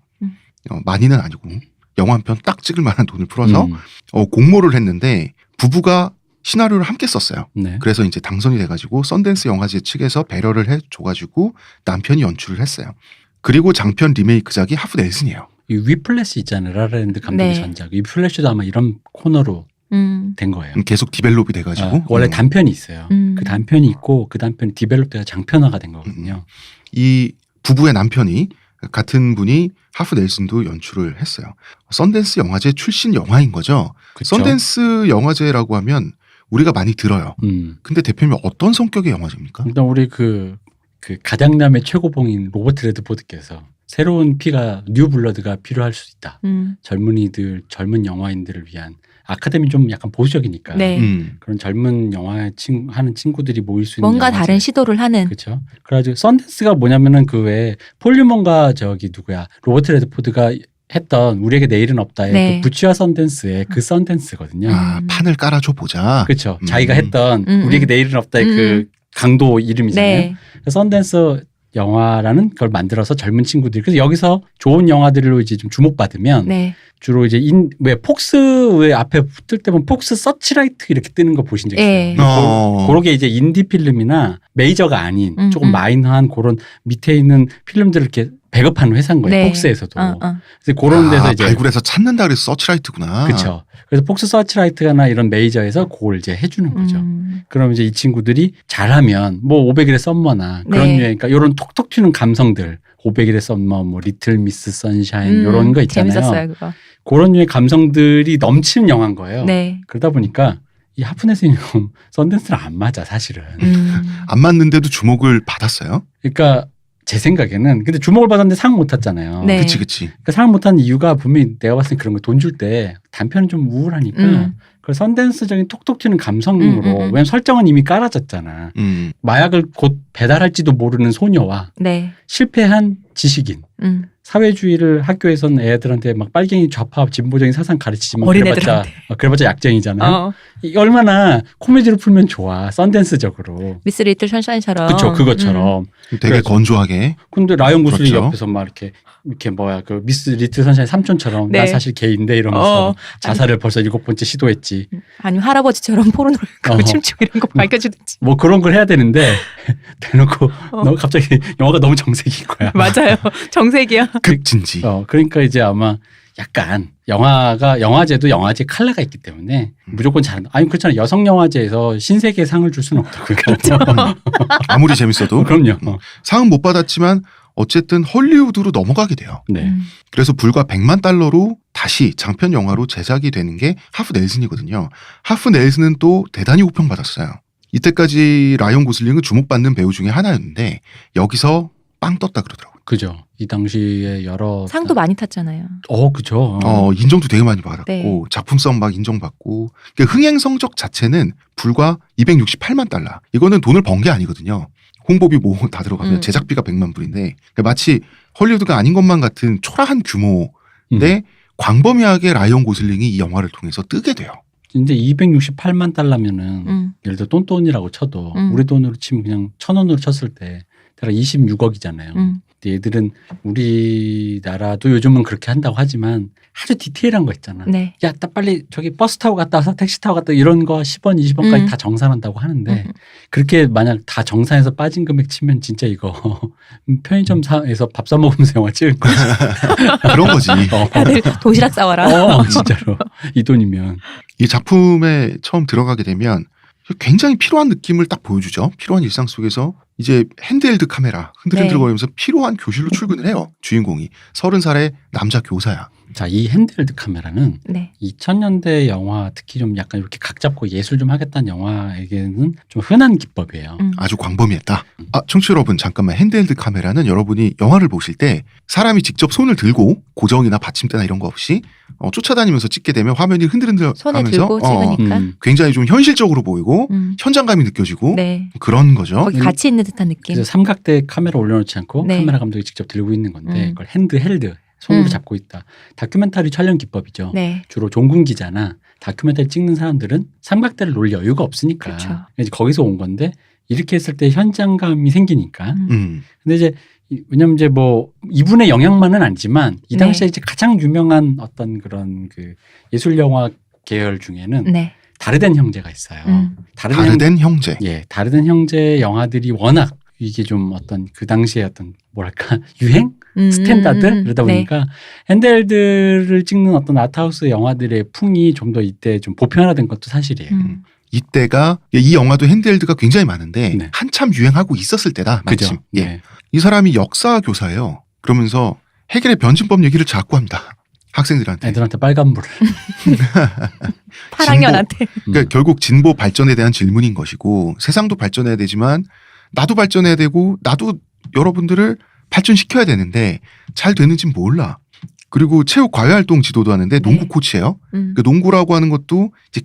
많이는 아니고 영화 한 편 딱 찍을 만한 돈을 풀어서 공모를 했는데 부부가 시나리오를 함께 썼어요. 네. 그래서 이제 당선이 돼가지고 썬댄스 영화제 측에서 배려를 해줘가지고 남편이 연출을 했어요. 그리고 장편 리메이크작이 하프 넬슨이에요. 이 위플래시 있잖아요. 라라랜드 감독의 네. 전작. 위플래시도 아마 이런 코너로 된 거예요. 계속 디벨롭이 돼가지고 원래 단편이 있어요. 음. 그 단편이 있고 그 단편이 디벨롭돼서 장편화가 된 거거든요. 이 부부의 남편이 같은 분이 하프 넬슨도 연출을 했어요. 썬댄스 영화제 출신 영화인 거죠. 그쵸? 썬댄스 영화제라고 하면 우리가 많이 들어요. 근데 대표님 어떤 성격의 영화제입니까? 일단 우리 그 가장남의 최고봉인 로버트 레드포드께서 새로운 피가 뉴 블러드가 필요할 수 있다. 젊은이들, 젊은 영화인들을 위한 아카데미 좀 약간 보수적이니까 네. 그런 젊은 영화 하는 친구들이 모일 수 있는 뭔가 영화제. 다른 시도를 하는. 그렇죠. 그래가지고 썬댄스가 뭐냐면은 그 외에 폴 뉴먼과 저기 누구야 로버트 레드포드가 했던 우리에게 내일은 없다의 네. 그 부츠와 썬댄스의 그 썬댄스거든요. 판을 깔아줘 보자. 그렇죠. 자기가 했던 음, 우리에게 내일은 없다의 그 강도 이름이잖아요. 네. 썬댄스 영화라는 걸 만들어서 젊은 친구들이 그래서 여기서 좋은 영화들로 이제 좀 주목받으면 네. 주로 이제 왜 폭스 왜 앞에 붙을 때 보면 폭스 서치라이트 이렇게 뜨는 거 보신 적 있어요? 예. 그렇게 이제 인디 필름이나 메이저가 아닌 조금 음. 마이너한 그런 밑에 있는 필름들을 이렇게 배급하는 회사인 거예요. 네. 폭스에서도. 어. 그래서 그런 데서 이제 발굴해서 찾는다 그래서 서치라이트구나. 그렇죠. 그래서 폭스 서치라이트나 이런 메이저에서 그걸 이제 해주는 거죠. 그럼 이제 이 친구들이 잘하면 뭐 500일의 썸머나 그런 네. 유행, 그러니까 이런 톡톡 튀는 감성들, 500일의 썸머, 뭐 리틀 미스 선샤인 이런 거 있잖아요. 재밌었어요 그거. 그런 유의 감성들이 넘치는 영화인 거예요. 네. 그러다 보니까 이 하프넷은 썬댄스랑 안 맞아 사실은. 안 맞는데도 주목을 받았어요. 그러니까 제 생각에는 근데 주목을 받았는데 상 못 탔잖아요. 네. 그치. 그러니까 상을 못 탄 이유가 분명히 내가 봤을 때 그런 거 돈 줄 때 단편은 좀 우울하니까 그 썬댄스적인 톡톡 튀는 감성으로 왜냐면 설정은 이미 깔아졌잖아. 마약을 곧 배달할지도 모르는 소녀와 네. 실패한 지식인. 사회주의를 학교에서는 애들한테 막 빨갱이 좌파 진보적인 사상 가르치지만 그래봤자 약쟁이잖아요. 이게 얼마나 코미디로 풀면 좋아. 썬댄스적으로. 미스 리틀 션샤인처럼. 그렇죠. 그것처럼. 되게 그래서. 건조하게. 근데 라이언 고슬링 그렇죠. 옆에서 막 이렇게 뭐야 그 미스 리틀 선샤인 삼촌처럼 네. 나 사실 게이인데 이러면서 자살을 벌써 7번째 시도했지. 아니면 할아버지처럼 포르노 춤추고 이런 거 밝혀주든지. 뭐 그런 걸 해야 되는데 대놓고 너 갑자기 영화가 너무 정색인 거야. 맞아요. 정색이야. 급진지. 그러니까 이제 아마 약간 영화제도 영화제 컬러가 있기 때문에 무조건 잘한다. 아니 그렇잖아요. 여성 영화제에서 신세계 상을 줄 수는 없다고요. 그렇죠. 아무리 재밌어도. 그럼요. 상은 못 받았지만 어쨌든 헐리우드로 넘어가게 돼요. 네. 그래서 불과 100만 달러로 다시 장편 영화로 제작이 되는 게 하프 넬슨이거든요. 하프 넬슨은 또 대단히 호평받았어요. 이때까지 라이언 고슬링은 주목받는 배우 중에 하나였는데 여기서 빵 떴다 그러더라고요. 그죠. 이 당시에 여러 상도 많이 탔잖아요. 그죠. 인정도 되게 많이 받았고 네. 작품성 막 인정받고 그러니까 흥행 성적 자체는 불과 268만 달러. 이거는 돈을 번 게 아니거든요. 홍보비 뭐 다 들어가면 제작비가 100만 불인데 마치 헐리우드가 아닌 것만 같은 초라한 규모인데 광범위하게 라이언 고슬링이 이 영화를 통해서 뜨게 돼요. 근데 268만 달러면은 예를 들어 똔똔이라고 쳐도 우리 돈으로 치면 그냥 1,000원으로 쳤을 때 대략 26억이잖아요. 근데 얘들은 우리나라도 요즘은 그렇게 한다고 하지만 아주 디테일한 거 있잖아. 네. 야, 나 빨리 저기 버스 타고 갔다 와서 택시 타고 갔다 이런 거 10원, 20원까지 다 정산한다고 하는데 그렇게 만약 다 정산해서 빠진 금액 치면 진짜 이거 편의점에서 밥 사 먹으면서 영화 찍을 거지. 그런 거지. 다들 도시락 싸와라. 진짜로. 이 돈이면. 이 작품에 처음 들어가게 되면 굉장히 피로한 느낌을 딱 보여주죠. 피로한 일상 속에서 이제 핸드헬드 카메라 흔들흔들거리면서 피로한 교실로 출근을 해요. 주인공이 30살의 남자 교사야. 자, 이 핸드헬드 카메라는 네. 2000년대 영화 특히 좀 약간 이렇게 각 잡고 예술 좀 하겠다는 영화에게는 좀 흔한 기법이에요. 아주 광범위했다. 청취자 여러분 잠깐만 핸드헬드 카메라는 여러분이 영화를 보실 때 사람이 직접 손을 들고 고정이나 받침대나 이런 거 없이 쫓아다니면서 찍게 되면 화면이 흔들흔들 손에 하면서 들고 찍으니까. 굉장히 좀 현실적으로 보이고 현장감이 느껴지고 네. 그런 거죠. 거기 같이 있는 듯한 느낌. 그래서 삼각대 카메라 올려놓지 않고 네. 카메라 감독이 직접 들고 있는 건데 그걸 핸드헬드 손으로 잡고 있다. 다큐멘터리 촬영 기법이죠. 네. 주로 종군 기자나 다큐멘터리 찍는 사람들은 삼각대를 놓을 여유가 없으니까 그렇죠. 이제 거기서 온 건데 이렇게 했을 때 현장감이 생기니까. 근데 이제 왜냐면 이제 뭐 이분의 영향만은 아니지만 이 당시에 네. 이제 가장 유명한 어떤 그런 그 예술 영화 계열 중에는 네. 다르덴 형제가 있어요. 다르덴 형제. 예, 다르덴 형제 영화들이 워낙 이게 좀 어떤 그 당시에 어떤 뭐랄까 유행 스탠다드 그러다 보니까 핸델들을 찍는 어떤 아트하우스 영화들의 풍이 좀 더 이때 좀 보편화된 것도 사실이에요. 이때가 이 영화도 핸드헬드가 굉장히 많은데 네. 한참 유행하고 있었을 때다. 마침. 그죠? 예. 네. 이 사람이 역사 교사예요. 그러면서 해결의 변증법 얘기를 자꾸 합니다. 학생들한테. 애들한테 빨간불을. 8학년한테. 그러니까 결국 진보 발전에 대한 질문인 것이고 세상도 발전해야 되지만 나도 발전해야 되고 나도 여러분들을 발전시켜야 되는데 잘 되는지 몰라. 그리고 체육 과외활동 지도도 하는데 농구 네. 코치예요. 그 농구라고 하는 것도 이제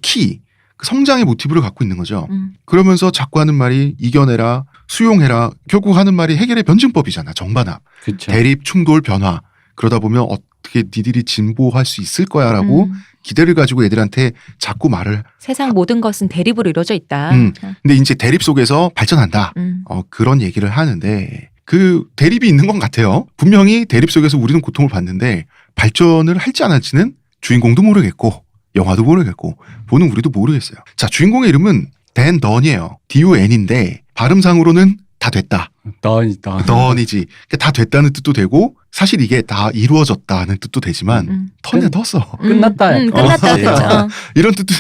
그 성장의 모티브를 갖고 있는 거죠. 그러면서 자꾸 하는 말이 이겨내라, 수용해라. 결국 하는 말이 해결의 변증법이잖아. 정반합, 그렇죠. 대립, 충돌, 변화. 그러다 보면 어떻게 니들이 진보할 수 있을 거야라고 기대를 가지고 애들한테 자꾸 말을. 세상 모든 것은 대립으로 이루어져 있다. 근데 이제 대립 속에서 발전한다. 그런 얘기를 하는데 그 대립이 있는 것 같아요. 분명히 대립 속에서 우리는 고통을 받는데 발전을 할지 안 할지는 주인공도 모르겠고 영화도 모르겠고 보는 우리도 모르겠어요. 자, 주인공의 이름은 댄 던이에요. D-O-N인데 발음상으로는 다 됐다. 던이지. 그러니까 다 됐다는 뜻도 되고 사실 이게 다 이루어졌다는 뜻도 되지만 턴에 떴어. 끝났다. 끝났다. 그렇죠. 이런 뜻도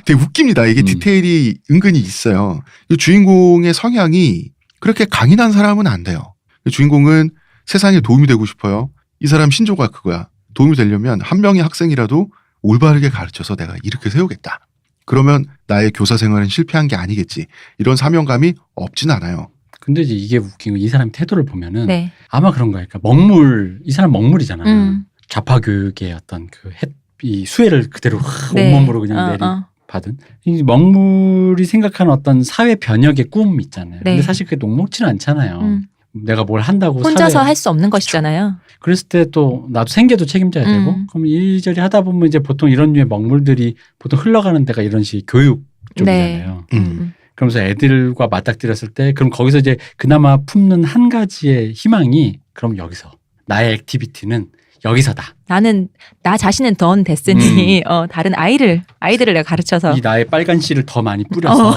되게 웃깁니다. 이게 디테일이 은근히 있어요. 이 주인공의 성향이 그렇게 강인한 사람은 안 돼요. 주인공은 세상에 도움이 되고 싶어요. 이 사람 신조가 그거야. 도움이 되려면 한 명의 학생이라도 올바르게 가르쳐서 내가 이렇게 세우겠다. 그러면 나의 교사 생활은 실패한 게 아니겠지. 이런 사명감이 없진 않아요. 근데 이제 이게 웃긴 거 이 사람 태도를 보면은 네. 아마 그런 거야. 그러니까 이 사람 먹물이잖아. 좌파 교육의 어떤 이 수혜를 그대로 네. 온몸으로 그냥 받은. 이 먹물이 생각하는 어떤 사회 변혁의 꿈 있잖아요. 네. 근데 사실 그게 녹록지는 않잖아요. 내가 뭘 한다고 혼자서 할 수 없는 것이잖아요. 그랬을 때 또 나도 생계도 책임져야 되고 그럼 이리저리 하다 보면 이제 보통 이런 류의 먹물들이 보통 흘러가는 데가 이런 식의 교육 쪽이잖아요. 그러면서 애들과 맞닥뜨렸을 때 그럼 거기서 이제 그나마 품는 한 가지의 희망이 그럼 여기서 나의 액티비티는 여기서다. 나 자신은 던 됐으니 다른 아이들을 내가 가르쳐서 이 나의 빨간 씨를 더 많이 뿌려서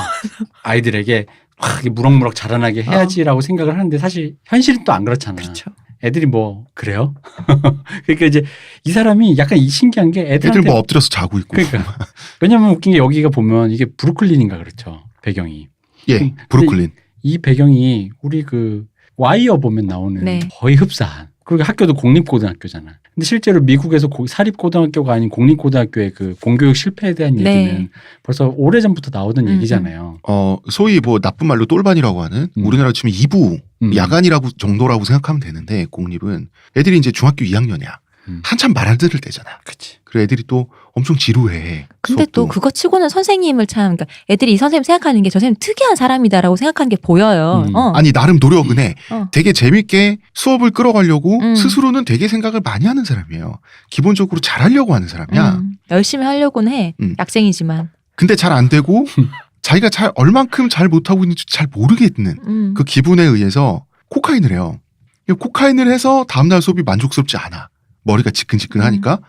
아이들에게 확 무럭무럭 자라나게 해야지라고 생각을 하는데 사실 현실은 또 안 그렇잖아. 그렇죠. 애들이 뭐 그래요? 그러니까 이제 이 사람이 약간 신기한 게 애들한테 애들 뭐 엎드려서 자고 있고. 그러니까 왜냐면 웃긴 게 여기가 보면 이게 브루클린인가 그렇죠. 배경이. 예, 브루클린. 이 배경이 우리 그 와이어 보면 나오는 네. 거의 흡사한. 그리고 학교도 공립고등학교잖아. 근데 실제로 미국에서 사립고등학교가 아닌 공립고등학교의 그 공교육 실패에 대한 네. 얘기는 벌써 오래전부터 나오던 얘기잖아요. 소위 뭐 나쁜 말로 똘반이라고 하는 우리나라로 치면 2부 야간이라고 정도라고 생각하면 되는데 공립은 애들이 이제 중학교 2학년이야. 한참 말 안 들을 때잖아. 그치. 그리고 애들이 또 엄청 지루해. 근데 수업도. 또 그거 치고는 선생님을 참 그러니까 애들이 이 선생님 생각하는 게 저 선생님 특이한 사람이다라고 생각하는 게 보여요. 아니 나름 노력은 해. 되게 재밌게 수업을 끌어가려고 스스로는 되게 생각을 많이 하는 사람이에요. 기본적으로 잘하려고 하는 사람이야. 열심히 하려고는 해. 약생이지만. 근데 잘 안 되고 자기가 얼만큼 잘 못하고 있는지 잘 모르겠는 그 기분에 의해서 코카인을 해요. 코카인을 해서 다음날 수업이 만족스럽지 않아. 머리가 지끈지끈하니까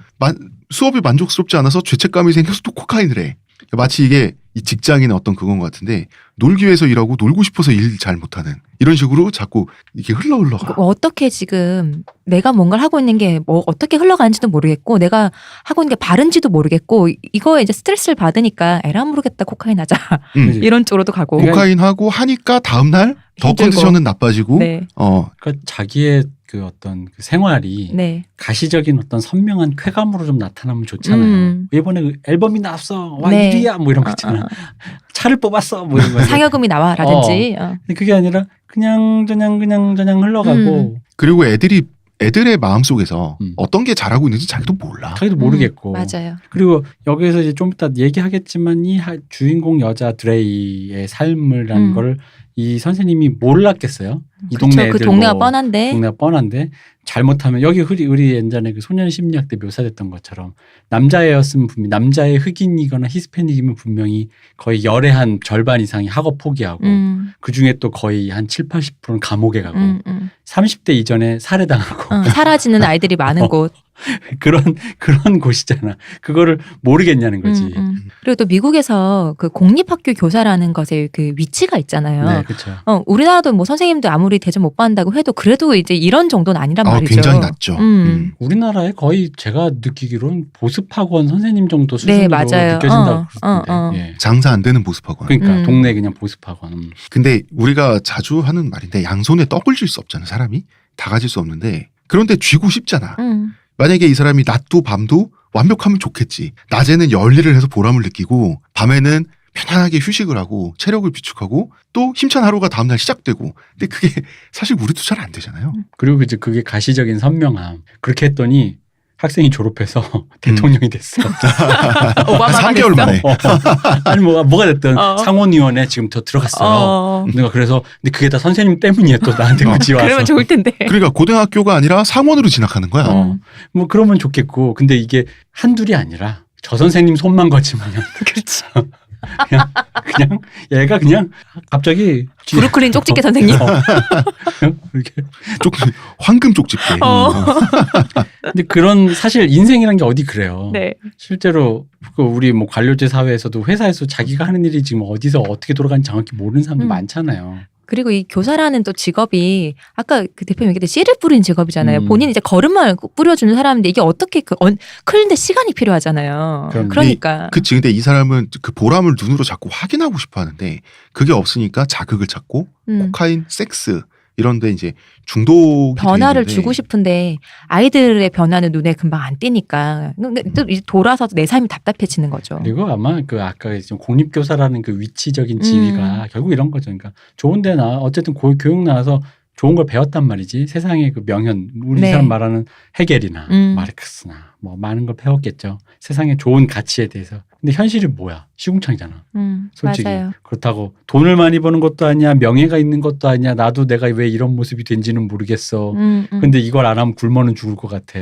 수업이 만족스럽지 않아서 죄책감이 생겨서 또 코카인을 해. 마치 이게 이 직장인의 어떤 그건 것 같은데 놀기 위해서 일하고 놀고 싶어서 일 잘 못하는 이런 식으로 자꾸 이게 흘러가. 어떻게 지금 내가 뭔가를 하고 있는 게 뭐 어떻게 흘러가는지도 모르겠고 내가 하고 있는 게 바른지도 모르겠고 이거에 이제 스트레스를 받으니까 에라 모르겠다 코카인 하자 이런 쪽으로도 가고 코카인 하고 하니까 다음날 더 힘들고. 컨디션은 나빠지고 네. 그러니까 자기의 그 어떤 그 생활이 네. 가시적인 어떤 선명한 쾌감으로 좀 나타나면 좋잖아요. 이번에 그 앨범이 나왔어. 와 네. 1위야 뭐 이런 거 있잖아. 차를 뽑았어 뭐 이런 거. 상여금이 나와라든지. 근데 그게 아니라 그냥 흘러가고 그리고 애들의 마음속에서 어떤 게 잘하고 있는지 자기도 몰라. 자기도 모르겠고. 맞아요. 그리고 여기서 이제 좀 이따 얘기하겠지만 이 주인공 여자 드레이의 삶을라는 걸 이 선생님이 몰랐겠어요. 이 그쵸, 동네 애들 그 동네가 뭐 뻔한데. 동네가 뻔한데 잘못하면 여기 우리 옛날에 그 소년 심리학 때 묘사됐던 것처럼 남자애였으면 분명히 남자의 흑인이거나 히스패닉이면 분명히 거의 열의 한 절반 이상이 학업 포기하고 그중에 또 거의 한 7, 80%는 감옥에 가고 30대 이전에 살해당하고 사라지는 아이들이 많은 곳. 그런 곳이잖아. 그거를 모르겠냐는 거지. 그리고 또 미국에서 그 공립학교 교사라는 것의 그 위치가 있잖아요. 네, 그렇죠. 우리나라도 뭐 선생님도 아무리 대접 못 받는다고 해도 그래도 이제 이런 정도는 아니란 말이죠. 굉장히 낮죠. 우리나라에 거의 제가 느끼기로는 보습학원 선생님 정도 수준으로 네, 맞아요. 느껴진다고 그러는데. 예. 장사 안 되는 보습학원. 그러니까 동네 그냥 보습학원. 근데 우리가 자주 하는 말인데 양손에 떡을 쥘 수 없잖아. 사람이 다 가질 수 없는데 그런데 쥐고 싶잖아. 만약에 이 사람이 낮도 밤도 완벽하면 좋겠지. 낮에는 열일을 해서 보람을 느끼고 밤에는 편안하게 휴식을 하고 체력을 비축하고 또 힘찬 하루가 다음날 시작되고. 근데 그게 사실 우리도 잘 안 되잖아요. 그리고 이제 그게 가시적인 선명함. 그렇게 했더니 학생이 졸업해서 대통령이 됐어. 오바마가 3개월 됐어? 만에. 아니 뭐가 됐든 상원의원에 지금 더 들어갔어요. 내가 그래서 근데 그게 다 선생님 때문이야 또 나한테 그지 와서. 그러면 좋을 텐데. 그러니까 고등학교가 아니라 상원으로 진학하는 거야. 뭐 그러면 좋겠고 근데 이게 한둘이 아니라 저 선생님 손만 거치면 그렇지. 그냥 얘가 그냥 갑자기 브루클린 쪽집게 선생님. 이렇게 황금 쪽집게. 근데 그런 사실 인생이란 게 어디 그래요. 네. 실제로 우리 뭐 관료제 사회에서도 회사에서 자기가 하는 일이 지금 어디서 어떻게 돌아가는지 정확히 모르는 사람들 많잖아요. 그리고 이 교사라는 또 직업이 아까 그 대표님 얘기했던 씨를 뿌리는 직업이잖아요. 본인이 이제 거름을 뿌려주는 사람인데 이게 어떻게 크는데 시간이 필요하잖아요. 그러니까. 그치. 근데 이 사람은 그 보람을 눈으로 자꾸 확인하고 싶어 하는데 그게 없으니까 자극을 찾고 코카인, 섹스 이런데 이제 중독이 변화를 주고 싶은데 아이들의 변화는 눈에 금방 안 띄니까 또 이제 돌아서 내 삶이 답답해지는 거죠. 그리고 아마 그 아까 좀 공립교사라는 그 위치적인 지위가 결국 이런 거죠. 그러니까 좋은데 어쨌든 교육 나와서 좋은 걸 배웠단 말이지. 세상의 그 명현 우리 네. 사람 말하는 헤겔이나 마르크스나 뭐 많은 걸 배웠겠죠. 세상의 좋은 가치에 대해서. 근데 현실이 뭐야? 시궁창이잖아. 솔직히. 맞아요. 그렇다고 돈을 많이 버는 것도 아니야. 명예가 있는 것도 아니야. 나도 내가 왜 이런 모습이 된지는 모르겠어. 근데 이걸 안 하면 굶어는 죽을 것 같아.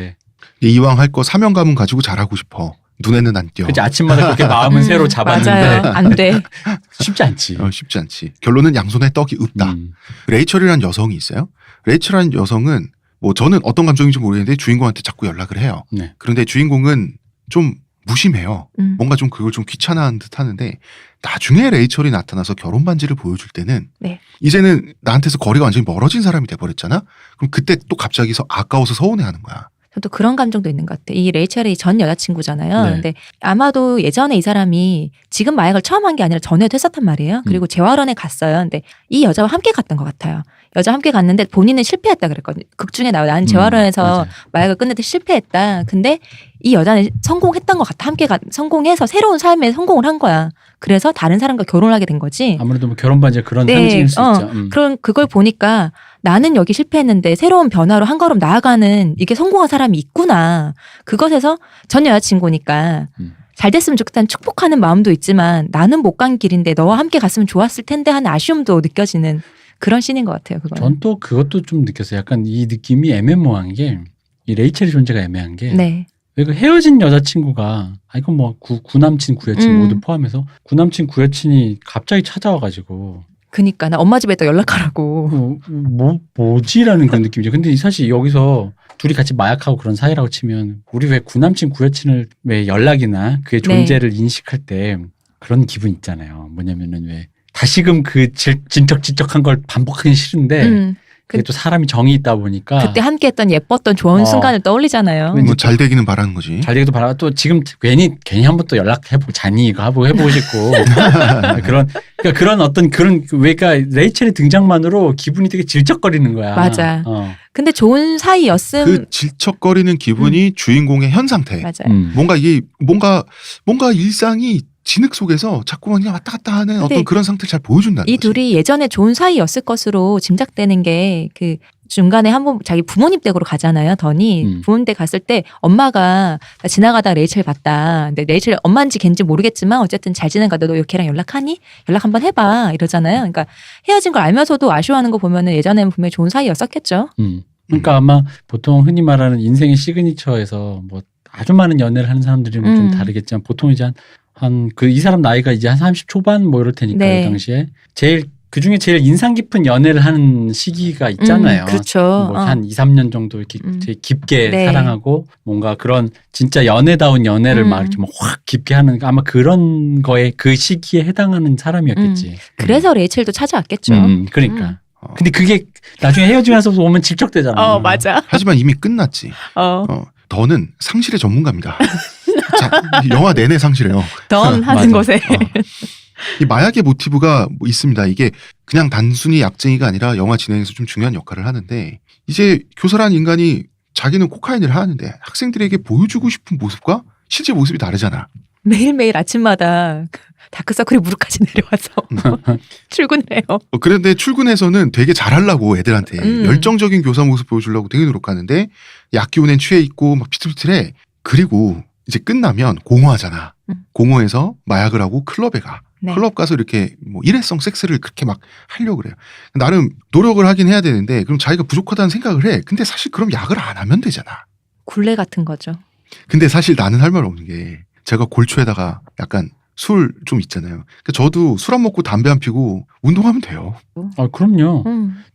이왕 할 거 사명감은 가지고 잘하고 싶어. 눈에는 안 띄어. 그치, 아침마다 그렇게 마음은 새로 잡았는데. 맞아요. 안 돼. 쉽지 않지. 쉽지 않지. 결론은 양손에 떡이 없다. 레이첼이라는 여성이 있어요. 레이첼이라는 여성은 뭐 저는 어떤 감정인지 모르겠는데 주인공한테 자꾸 연락을 해요. 네. 그런데 주인공은 좀 무심해요. 뭔가 좀 그걸 좀 귀찮아하는 듯 하는데 나중에 레이첼이 나타나서 결혼 반지를 보여줄 때는 네. 이제는 나한테서 거리가 완전히 멀어진 사람이 돼버렸잖아. 그럼 그때 또 갑자기 아까워서 서운해하는 거야. 저도 그런 감정도 있는 것 같아. 이 레이첼이 전 여자친구잖아요. 네. 근데 아마도 예전에 이 사람이 지금 마약을 처음 한 게 아니라 전에도 했었단 말이에요. 그리고 재활원에 갔어요. 근데 이 여자와 함께 갔던 것 같아요. 여자 함께 갔는데 본인은 실패했다 그랬거든요. 극 중에 나와 나는 재활원에서 맞아요. 마약을 끝내도 실패했다. 근데 이 여자는 성공했던 것 같아. 성공해서 새로운 삶에 성공을 한 거야. 그래서 다른 사람과 결혼을 하게 된 거지. 아무래도 뭐 결혼 반지 그런 네, 상징일 수 있죠. 그런 그걸 보니까 나는 여기 실패했는데 새로운 변화로 한 걸음 나아가는 이게 성공한 사람이 있구나. 그것에서 전 여자친구니까 잘 됐으면 좋겠다는 축복하는 마음도 있지만 나는 못 간 길인데 너와 함께 갔으면 좋았을 텐데 하는 아쉬움도 느껴지는 그런 씬인 것 같아요. 그거는. 전 또 그것도 좀 느꼈어요. 약간 이 느낌이 애매모호한 게 이 레이첼의 존재가 애매한 게 네. 그 헤어진 여자친구가 이건 뭐 구남친 구여친 모두 포함해서 구남친 구여친이 갑자기 찾아와가지고 그니까 나 엄마 집에 또 연락하라고. 뭐지라는 그런 느낌이죠. 근데 사실 여기서 둘이 같이 마약하고 그런 사이라고 치면 우리 왜 구남친 구여친을 왜 연락이나 그의 존재를 인식할 때 그런 기분 있잖아요. 뭐냐면은 왜 다시금 그 진척지척한 걸 반복하기 싫은데 그게 또 사람이 정이 있다 보니까 그때 함께했던 예뻤던 좋은 순간을 떠올리잖아요. 뭐 잘 되기는 바라는 거지. 잘 되기도 바라고 또 지금 괜히 한번 또 연락해보고 자니 이거 해보고 싶고 그런 어떤 그런 그러니까 레이첼의 등장만으로 기분이 되게 질척거리는 거야. 맞아. 근데 좋은 사이였음. 그 질척거리는 기분이 주인공의 현 상태. 맞아요. 뭔가 일상이 진흙 속에서 자꾸만 그냥 왔다 갔다 하는 어떤 그런 상태를 잘 보여준다는 이 거지. 둘이 예전에 좋은 사이였을 것으로 짐작되는 게 그 중간에 한 번 자기 부모님 댁으로 가잖아요. 던이 부모님 댁 갔을 때 엄마가 나 지나가다가 레이첼 봤다. 근데 레이첼 엄마인지 걘지 모르겠지만 어쨌든 잘 지낸가 너 걔랑 연락하니? 연락 한번 해봐 이러잖아요. 그러니까 헤어진 걸 알면서도 아쉬워하는 거 보면은 예전에는 분명히 좋은 사이였었겠죠. 그러니까 아마 보통 흔히 말하는 인생의 시그니처에서 뭐 아주 많은 연애를 하는 사람들이면 좀 다르겠지만 보통 이제 한 그 이 사람 나이가 이제 한 30 초반 뭐 이럴 테니까 네. 그 당시에 그 중에 제일 인상 깊은 연애를 하는 시기가 있잖아요. 그렇죠. 뭐 한 2, 3년 정도 이렇게 되게 깊게 네. 사랑하고 뭔가 그런 진짜 연애다운 연애를 막 이렇게 막 확 깊게 하는 아마 그런 거에 그 시기에 해당하는 사람이었겠지. 그래서 레이첼도 찾아왔겠죠. 그러니까. 근데 그게 나중에 헤어지면서 오면 질척대잖아. 맞아. 하지만 이미 끝났지. 더는 상실의 전문가입니다. 자, 영화 내내 상실해요. 던 하는 맞아. 곳에. 이 마약의 모티브가 뭐 있습니다. 이게 그냥 단순히 약쟁이가 아니라 영화 진행에서 좀 중요한 역할을 하는데 이제 교사라는 인간이 자기는 코카인을 하는데 학생들에게 보여주고 싶은 모습과 실제 모습이 다르잖아. 매일매일 아침마다 다크서클이 무릎까지 내려와서 출근을 해요. 그런데 출근해서는 되게 잘하려고 애들한테 열정적인 교사 모습 보여주려고 되게 노력하는데 약 기운엔 취해 있고 막 비틀비틀해. 그리고 이제 끝나면 공허하잖아. 공허해서 마약을 하고 클럽에 가. 네. 클럽 가서 이렇게 뭐 일회성 섹스를 그렇게 막 하려고 그래요. 나름 노력을 하긴 해야 되는데 그럼 자기가 부족하다는 생각을 해. 근데 사실 그럼 약을 안 하면 되잖아. 굴레 같은 거죠. 근데 사실 나는 할 말 없는 게 제가 골초에다가 약간 술 좀 있잖아요. 그러니까 저도 술 안 먹고 담배 안 피고 운동하면 돼요. 그럼요.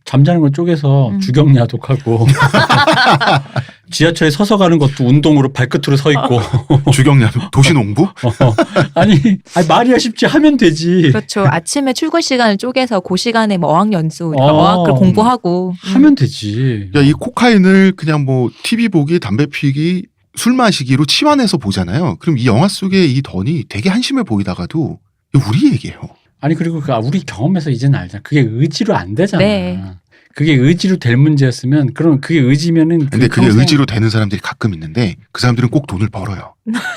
잠자는 거 쪼개서 주경야독하고 지하철에 서서 가는 것도 운동으로 발끝으로 서 있고 주경량 도시농부? 아니 말이야 쉽지 하면 되지. 그렇죠. 아침에 출근 시간을 쪼개서 그 시간에 뭐 어학연수, 어. 어학을 공부하고 하면 되지. 야, 이 코카인을 그냥 뭐 TV 보기, 담배 피기, 술 마시기로 치환해서 보잖아요. 그럼 이 영화 속의 이 던이 되게 한심해 보이다가도 이거 우리 얘기예요. 아니 그리고 우리 경험에서 이제는 알잖아. 그게 의지로 안 되잖아. 네. 그게 의지로 될 문제였으면 그럼 그게 의지면은 근데 그게 의지로 되는 사람들이 가끔 있는데 그 사람들은 꼭 돈을 벌어요.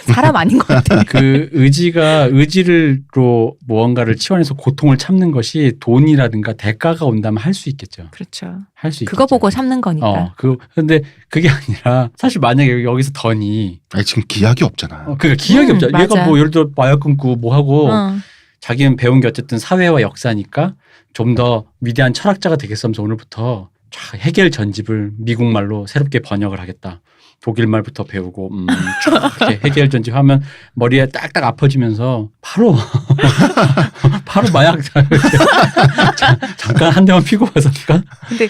사람 아닌 것 같아요. 그 의지로 무언가를 치환해서 고통을 참는 것이 돈이라든가 대가가 온다면 할 수 있겠죠. 그렇죠. 할 수 있겠죠. 그거 보고 참는 거니까. 근데 그게 아니라 사실 만약에 여기서 던이 아니 지금 기약이 없잖아. 그러니까 기억이 없잖아. 맞아. 얘가 뭐 예를 들어 마약 끊고 뭐 하고 어. 자기는 배운 게 어쨌든 사회와 역사니까 좀 더 위대한 철학자가 되겠으면서 오늘부터 해겔 전집을 미국 말로 새롭게 번역을 하겠다. 독일 말부터 배우고 이렇게 해겔 전집 하면 머리에 딱딱 아파지면서 바로 마약 잠깐 한 대만 피고 와서니까.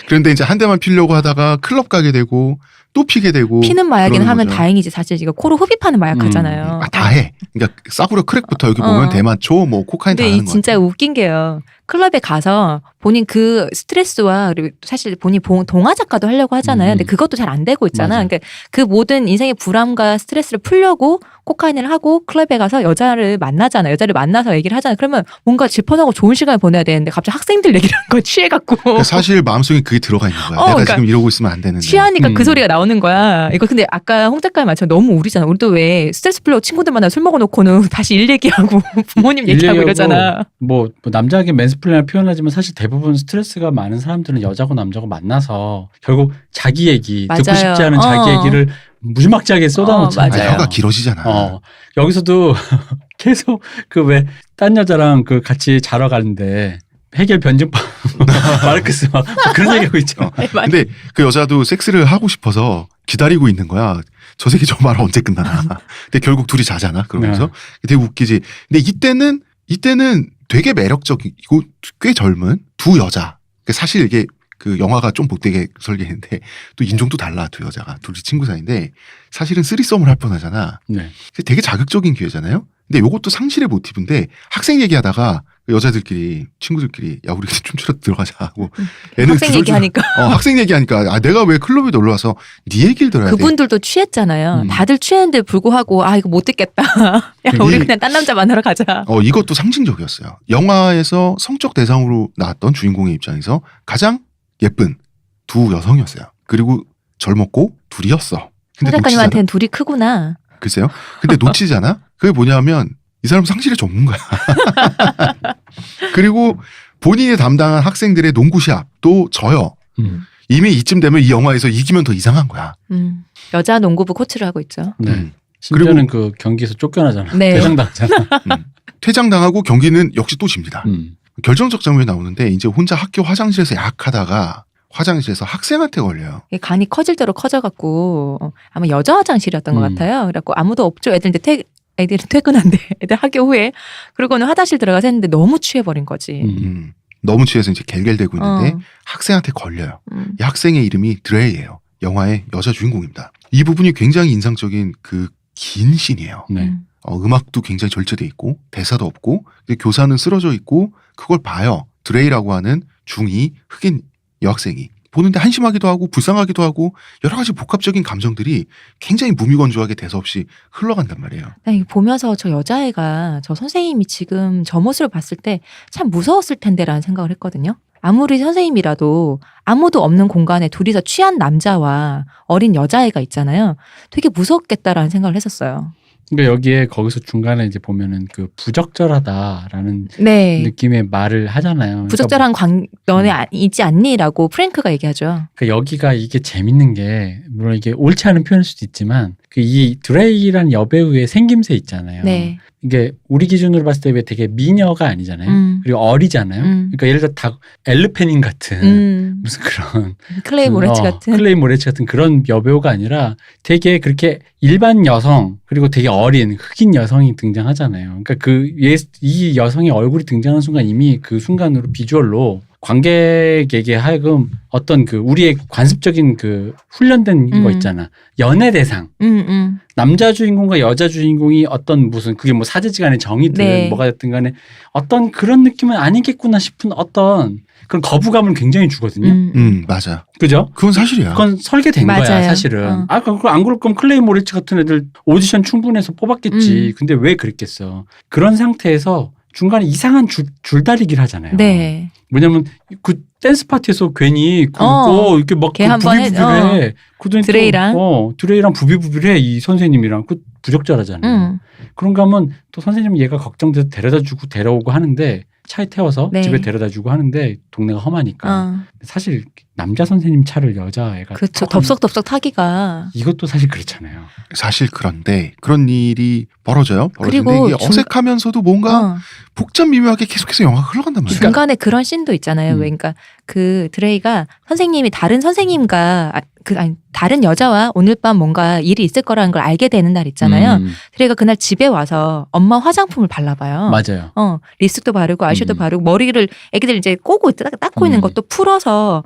그런데 이제 한 대만 피려고 하다가 클럽 가게 되고 또 피게 되고 피는 마약이나 그러는 하면 거죠. 다행이지. 사실 이거 코로 흡입하는 마약 하잖아요. 다 해. 그러니까 싸구려 크랙부터 여기 보면 대마초, 뭐 코카인 다 근데 하는 이 거 진짜 같아요. 웃긴 게요. 클럽에 가서 본인 그 스트레스와 그리고 사실 본인 동화 작가도 하려고 하잖아요. 근데 그것도 잘 안 되고 있잖아. 맞아. 그러니까 그 모든 인생의 불안과 스트레스를 풀려고 코카인을 하고 클럽에 가서 여자를 만나잖아요. 여자를 만나서 얘기를 하잖아요. 그러면 뭔가 질펀하고 좋은 시간을 보내야 되는데 갑자기 학생들 얘기를 한 거야. 취해갖고. 그러니까 사실 마음속에 그게 들어가 있는 거야. 내가 그러니까 지금 이러고 있으면 안 되는데. 취하니까 그 소리가 나오는 거야. 이거 근데 아까 홍 작가님 말처럼 너무 우리잖아. 우리도 왜 스트레스 풀려고 친구들 만나서 술 먹어놓고는 다시 일 얘기하고 부모님 얘기하고 이러잖아. 뭐 남자에게 맨스플레인을 표현하지만 사실 대부분 스트레스가 많은 사람들은 여자고 남자고 만나서 결국 자기 얘기 듣고 맞아요. 싶지 않은 자기 얘기를 무지막지하게 쏟아놓잖아요. 맞아요. 혀가 길어지잖아. 여기서도 계속 그 왜 딴 여자랑 그 같이 자러 가는데 해결 변증법 마르크스 막 그런 얘기하고 있죠. 근데 그 여자도 섹스를 하고 싶어서 기다리고 있는 거야. 저 새끼 저 말 언제 끝나나. 근데 결국 둘이 자잖아. 그러면서 되게 웃기지. 근데 이때는 되게 매력적이고 꽤 젊은 두 여자. 사실 이게 그 영화가 좀 못되게 설계했는데 또 인종도 달라. 두 여자가 둘이 친구 사이인데 사실은 쓰리썸을 할 뻔하잖아. 네. 되게 자극적인 기회잖아요. 근데 요것도 상실의 모티브인데 학생 얘기하다가 여자들끼리 친구들끼리 야 우리 춤추러 들어가자 하고 애는 학생 얘기하니까. 학생 얘기하니까 내가 왜 클럽에 놀러 와서 네 얘기를 들어야 돼. 그분들도 취했잖아요. 다들 취했는데 불구하고 이거 못 듣겠다. 야 우리 그냥 딴 남자 만나러 가자. 이것도 상징적이었어요. 영화에서 성적 대상으로 나왔던 주인공의 입장에서 가장 예쁜 두 여성이었어요. 그리고 젊었고 둘이었어. 홍 작가님한테는 둘이 크구나. 글쎄요. 근데 놓치잖아. 그게 뭐냐면 이 사람 상실의 전문가야. 그리고 본인이 담당한 학생들의 농구 시합도 져요. 이미 이쯤 되면 이 영화에서 이기면 더 이상한 거야. 여자 농구부 코치를 하고 있죠. 네. 심지어는 그 경기에서 쫓겨나잖아. 네. 퇴장당하잖아. 퇴장당하고 경기는 역시 또 집니다. 결정적 장면이 나오는데 이제 혼자 학교 화장실에서 약하다가 화장실에서 학생한테 걸려요. 간이 커질 대로 커져갖고 아마 여자 화장실이었던 것 같아요. 그래갖고 아무도 없죠. 애들은 퇴근한대. 애들 학교 후에. 그러고는 화장실 들어가서 했는데 너무 취해버린 거지. 너무 취해서 이제 갤갤대고 있는데 학생한테 걸려요. 이 학생의 이름이 드레이예요. 영화의 여자 주인공입니다. 이 부분이 굉장히 인상적인 그 긴 씬이에요. 네. 음악도 굉장히 절제돼 있고 대사도 없고 교사는 쓰러져 있고 그걸 봐요. 드레이라고 하는 중2 흑인 여학생이 보는데 한심하기도 하고 불쌍하기도 하고 여러 가지 복합적인 감정들이 굉장히 무미건조하게 대사 없이 흘러간단 말이에요. 난 이거 보면서 저 여자애가 저 선생님이 지금 저 모습을 봤을 때 참 무서웠을 텐데라는 생각을 했거든요. 아무리 선생님이라도 아무도 없는 공간에 둘이서 취한 남자와 어린 여자애가 있잖아요. 되게 무섭겠다라는 생각을 했었어요. 그러니까 여기에 거기서 중간에 이제 보면은 그 부적절하다라는 네. 느낌의 말을 하잖아요. 부적절한 너네 있지 않니라고 프랭크가 얘기하죠. 그러니까 여기가 이게 재밌는 게 물론 이게 옳지 않은 표현일 수도 있지만 그 이 드레이라는 여배우의 생김새 있잖아요. 네. 이게 우리 기준으로 봤을 때 왜 되게 미녀가 아니잖아요. 그리고 어리잖아요. 그러니까 예를 들어 다 엘르페닌 같은 무슨 그런 클레이 모레츠 같은 클레이 모레츠 같은 그런 여배우가 아니라 되게 그렇게 일반 여성 그리고 되게 어린 흑인 여성이 등장하잖아요. 그러니까 이 여성의 얼굴이 등장하는 순간 이미 그 순간으로 비주얼로 관객에게 하여금 어떤 그 우리의 관습적인 그 훈련된 거 있잖아. 연애 대상. 남자 주인공과 여자 주인공이 어떤 무슨 그게 뭐 사제지간의 정이든 네. 뭐가 됐든 간에 어떤 그런 느낌은 아니겠구나 싶은 어떤 그런 거부감을 굉장히 주거든요. 맞아. 그죠? 그건 사실이야. 그건 설계된 맞아요. 거야 사실은. 그거 안 그럴 거면 클레이 모리츠 같은 애들 오디션 충분해서 뽑았겠지. 근데 왜 그랬겠어. 그런 상태에서 중간에 이상한 줄다리기를 하잖아요. 네. 뭐냐면 그 댄스 파티에서 괜히 이렇게 막 걔 한번 부비부비해. 드레이랑 드레이랑 부비부비해 이 선생님이랑 그 부적절하잖아요. 그런가 하면 또 선생님 얘가 걱정돼서 데려다주고 데려오고 하는데 차에 태워서 네. 집에 데려다주고 하는데 동네가 험하니까 사실 남자 선생님 차를 여자애가 그렇죠. 덥석덥석 타기가 이것도 사실 그렇잖아요. 사실 그런데 그런 일이 벌어져요. 그리고 벌어지는데 이게 어색하면서도 뭔가 복잡 미묘하게 계속해서 영화가 흘러간단 말이에요. 중간에 그런 씬도 있잖아요. 왜 그러니까 그 드레이가 선생님이 다른 선생님과 다른 여자와 오늘 밤 뭔가 일이 있을 거라는 걸 알게 되는 날 있잖아요. 드레이가 그날 집에 와서 엄마 화장품을 발라봐요. 맞아요. 립스틱도 바르고 아이섀도 바르고 머리를 애기들 이제 꼬고 닦고 있는 것도 풀어서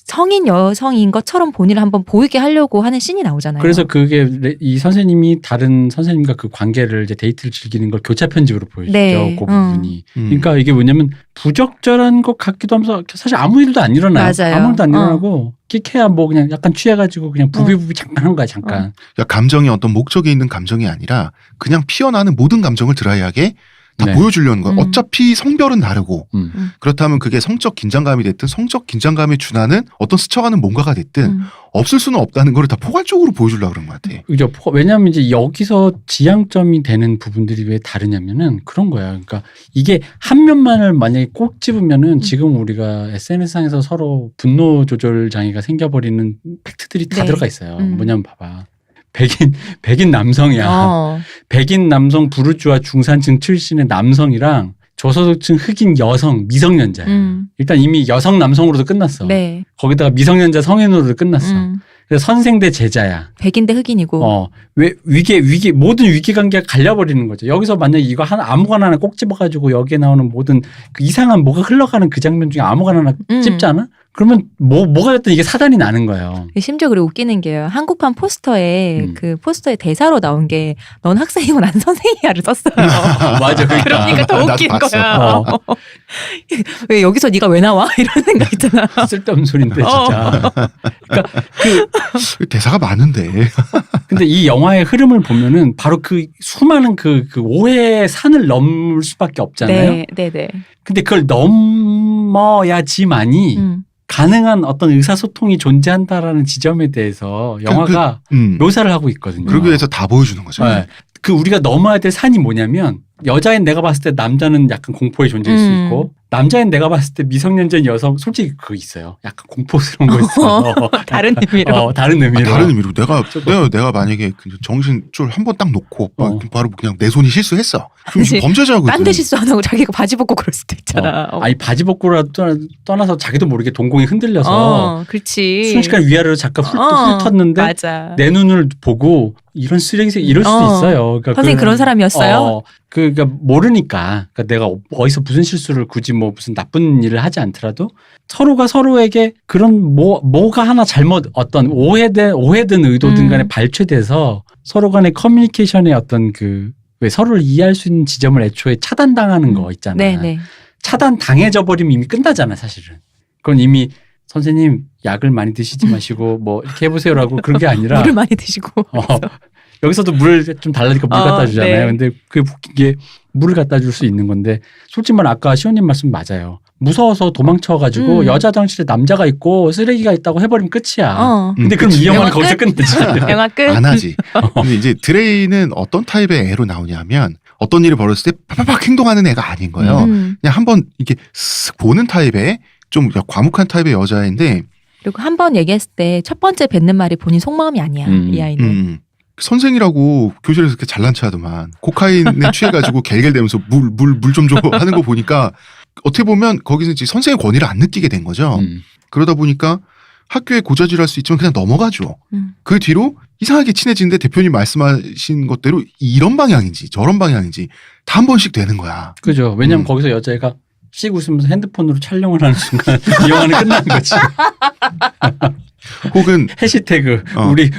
성인 여성인 것처럼 본인을 한번 보이게 하려고 하는 씬이 나오잖아요. 그래서 그게 이 선생님이 다른 선생님과 그 관계를 이제 데이트를 즐기는 걸 교차 편집으로 보여주죠. 네. 그 부분이. 그러니까 이게 뭐냐면 부적절한 것 같기도 하면서 사실 아무 일도 안 일어나요. 맞아요. 아무 일도 안 일어나고 끽해야 뭐 그냥 약간 취해가지고 그냥 부비부비 잠깐 한 거야 잠깐. 그러니까 감정이 어떤 목적이 있는 감정이 아니라 그냥 피어나는 모든 감정을 드라이하게 다 네. 보여주려는 거야. 어차피 성별은 다르고 그렇다면 그게 성적 긴장감이 됐든 성적 긴장감에 준하는 어떤 스쳐가는 뭔가가 됐든 없을 수는 없다는 걸 다 포괄적으로 보여주려고 그런 것 같아. 그죠. 왜냐하면 이제 여기서 지향점이 되는 부분들이 왜 다르냐면은 그런 거야. 그러니까 이게 한 면만을 만약에 꼭 집으면은 지금 우리가 SNS상에서 서로 분노 조절 장애가 생겨버리는 팩트들이 다 네. 들어가 있어요. 뭐냐면 봐봐. 백인 남성이야. 백인 남성 부르주아 중산층 출신의 남성이랑 저소득층 흑인 여성 미성년자야. 일단 이미 여성 남성으로도 끝났어. 네. 거기다가 미성년자 성인으로도 끝났어. 그래서 선생 대 제자야. 백인 대 흑인이고. 왜 위계 모든 위계 관계가 갈려버리는 거죠. 여기서 만약에 이거 아무거나 하나 꼭 집어가지고 여기에 나오는 모든 그 이상한 뭐가 흘러가는 그 장면 중에 아무거나 하나 찝잖아. 그러면 뭐가 됐든 이게 사단이 나는 거예요. 심지어 그리고 웃기는 게요. 한국판 포스터에 그 포스터의 대사로 나온 게 넌 학생이고 난 선생이야를 썼어요. 맞아. 그러니까 더 나도 웃긴 봤어. 거야. 왜 여기서 네가 왜 나와? 이런 생각 있잖아. 쓸데없는 소리인데 진짜. 그러니까 대사가 많은데. 근데 이 영화의 흐름을 보면은 바로 그 수많은 그 오해의 산을 넘을 수밖에 없잖아요. 네. 근데 그걸 넘어야지만이 가능한 어떤 의사소통이 존재한다라는 지점에 대해서 영화가 묘사를 하고 있거든요. 그러기 위해서 다 보여주는 거죠. 네. 그 우리가 넘어야 될 산이 뭐냐면 여자인 내가 봤을 때 남자는 약간 공포의 존재일 수 있고 남자인 내가 봤을 때 미성년자인 여성 솔직히 그거 있어요. 약간 공포스러운 거 있어. 다른 의미로. 다른 의미로. 다른 의미로 내가 만약에 정신줄 한 번 딱 놓고 바로 그냥 내 손이 실수했어. 그럼 지금 범죄자거든. 딴 데 실수 안 하고 자기가 바지 벗고 그럴 수도 있잖아. 아니 바지 벗고라도 떠나서 자기도 모르게 동공이 흔들려서 그렇지. 순식간 위아래로 잠깐 훑었는데 맞아. 내 눈을 보고 이런 쓰레기새 이럴 수도 있어요. 그러니까 선생님 그런 사람이었어요? 그러니까 모르니까 그러니까 내가 어디서 무슨 실수를 굳이 뭐 무슨 나쁜 일을 하지 않더라도 서로가 서로에게 그런 뭐가 하나 잘못 어떤 오해든 의도든 간에 발췌돼서 서로 간의 커뮤니케이션의 어떤 왜 서로를 이해할 수 있는 지점을 애초에 차단당하는 거 있잖아. 네네. 차단 당해져 버리면 이미 끝나잖아 사실은. 그건 이미 선생님 약을 많이 드시지 마시고 뭐 이렇게 해보세요라고 그런 게 아니라 물을 많이 드시고. 여기서도 물 좀 달라니까 물 갖다 주잖아요. 네. 근데 그게 웃긴 게 물을 갖다 줄 수 있는 건데 솔직히 말 아까 시호님 말씀 맞아요. 무서워서 도망쳐가지고 여자 화장실에 남자가 있고 쓰레기가 있다고 해버리면 끝이야. 근데 그럼 이 영화는 거기서 끝내지. 영화 끝. 안 하지. 근데 이제 드레이는 어떤 타입의 애로 나오냐면 어떤 일이 벌어졌을 때 팍팍 행동하는 애가 아닌 거예요. 그냥 한번 이렇게 쓱 보는 타입의 좀 과묵한 타입의 여자인데 그리고 한 번 얘기했을 때 첫 번째 뱉는 말이 본인 속마음이 아니야. 이 아이는. 선생이라고 교실에서 이렇게 잘난 체하더만 코카인에 취해가지고 갤갤대면서 물 좀 줘 하는 거 보니까 어떻게 보면 거기서 이제 선생의 권위를 안 느끼게 된 거죠. 그러다 보니까 학교에 고자질할 수 있지만 그냥 넘어가죠. 그 뒤로 이상하게 친해지는데 대표님 말씀하신 것대로 이런 방향인지 저런 방향인지 다 한 번씩 되는 거야. 그죠. 왜냐면 거기서 여자애가 씩 웃으면서 핸드폰으로 촬영을 하는 순간 이 영화는 끝나는 거지. 혹은 해시태그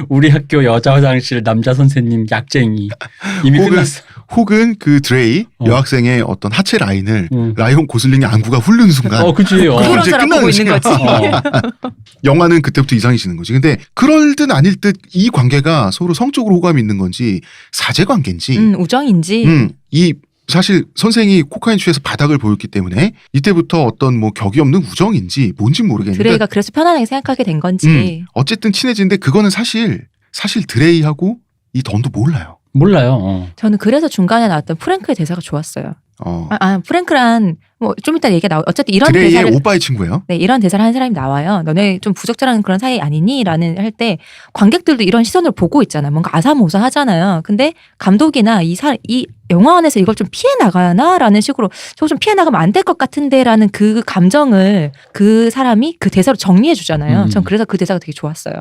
우리 학교 여자 화장실 남자 선생님 약쟁이 이미 끝났어. 혹은 그 드레이 여학생의 어떤 하체 라인을 라이온 고슬링의 안구가 훑는 순간 그치. 그런 이제 사람 보고 있는 거지. 영화는 그때부터 이상해지는 거지. 근데 그럴 듯 아닐 듯 이 관계가 서로 성적으로 호감이 있는 건지 사제 관계인지 우정인지 이 사실 선생이 코카인 취해서 바닥을 보였기 때문에 이때부터 어떤 뭐 격이 없는 우정인지 뭔지 모르겠는데 드레이가 그래서 편안하게 생각하게 된 건지 어쨌든 친해지는데 그거는 사실 드레이하고 이 던도 몰라요. 저는 그래서 중간에 나왔던 프랭크의 대사가 좋았어요. 프랭크란 뭐 좀 이따 얘기가 어쨌든 이런 드레이의 대사를 오빠의 친구예요. 네, 이런 대사를 하는 사람이 나와요. 너네 좀 부적절한 그런 사이 아니니? 라는 할 때 관객들도 이런 시선을 보고 있잖아요. 뭔가 아사모사하잖아요. 근데 감독이나 이 영화관에서 이걸 좀 피해 나가나? 라는 식으로 저거 좀 피해 나가면 안 될 것 같은데 라는 그 감정을 그 사람이 그 대사로 정리해 주잖아요. 전 그래서 그 대사가 되게 좋았어요.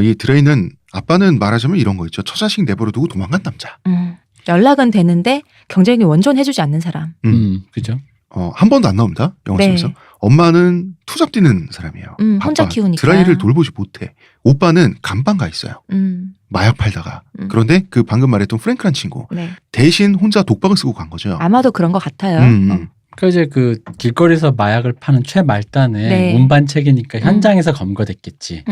이 드레이는 아빠는 말하자면 이런 거 있죠. 처자식 내버려 두고 도망간 남자. 연락은 되는데 경쟁이 원존해주지 않는 사람. 그죠. 한 번도 안 나옵니다. 영화 속에서. 네. 엄마는 투잡 뛰는 사람이에요. 혼자 아빠, 키우니까. 드라이를 돌보지 못해. 오빠는 감방 가 있어요. 마약 팔다가. 그런데 그 방금 말했던 프랭크란 친구. 네. 대신 혼자 독박을 쓰고 간 거죠. 아마도 그런 것 같아요. 그러니까 이제 그 길거리에서 마약을 파는 최말단에 네. 운반책이니까 현장에서 검거됐겠지.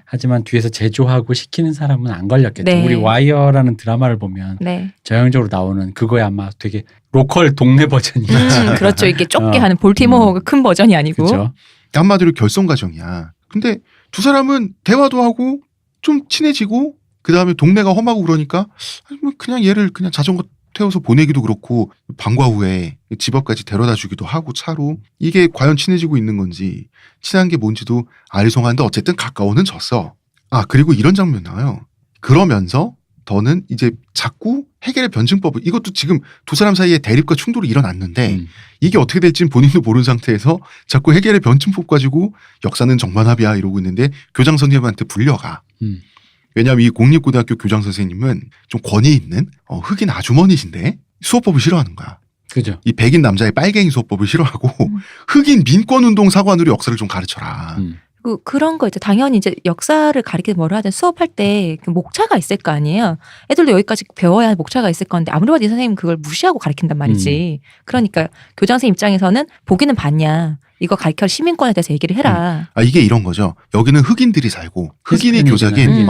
하지만 뒤에서 제조하고 시키는 사람은 안 걸렸겠죠. 네. 우리 와이어라는 드라마를 보면 네. 전형적으로 나오는 그거에 아마 되게 로컬 동네 버전이지. 그렇죠. 이게 좁게 하는 볼티모어가 큰 버전이 아니고. 그렇죠. 한마디로 결손 가정이야. 근데 두 사람은 대화도 하고 좀 친해지고 그 다음에 동네가 험하고 그러니까 그냥 얘를 그냥 자전거 태워서 보내기도 그렇고 방과 후에 집 앞까지 데려다 주기도 하고 차로 이게 과연 친해지고 있는 건지 친한 게 뭔지도 아리송한데 어쨌든 가까워는 졌어. 그리고 이런 장면 나와요. 그러면서 더는 이제 자꾸 해결의 변증법을 이것도 지금 두 사람 사이에 대립과 충돌이 일어났는데 이게 어떻게 될지는 본인도 모르는 상태에서 자꾸 해결의 변증법 가지고 역사는 정반합이야 이러고 있는데 교장 선생님한테 불려가. 왜냐하면 이 공립고등학교 교장 선생님은 좀 권위 있는 흑인 아주머니신데 수호법을 싫어하는 거야. 그죠. 이 백인 남자의 빨갱이 수호법을 싫어하고 흑인 민권운동 사관으로 역사를 좀 가르쳐라. 그런 거 있죠. 당연히 이제 역사를 가리키는 뭘 하든 수업할 때 목차가 있을 거 아니에요. 애들도 여기까지 배워야 목차가 있을 건데 아무리 봐도 이 선생님 그걸 무시하고 가르친단 말이지. 그러니까 교장 선생님 입장에서는 보기는 봤냐. 이거 가르쳐 시민권에 대해서 얘기를 해라. 이게 이런 거죠. 여기는 흑인들이 살고 흑인이 교작인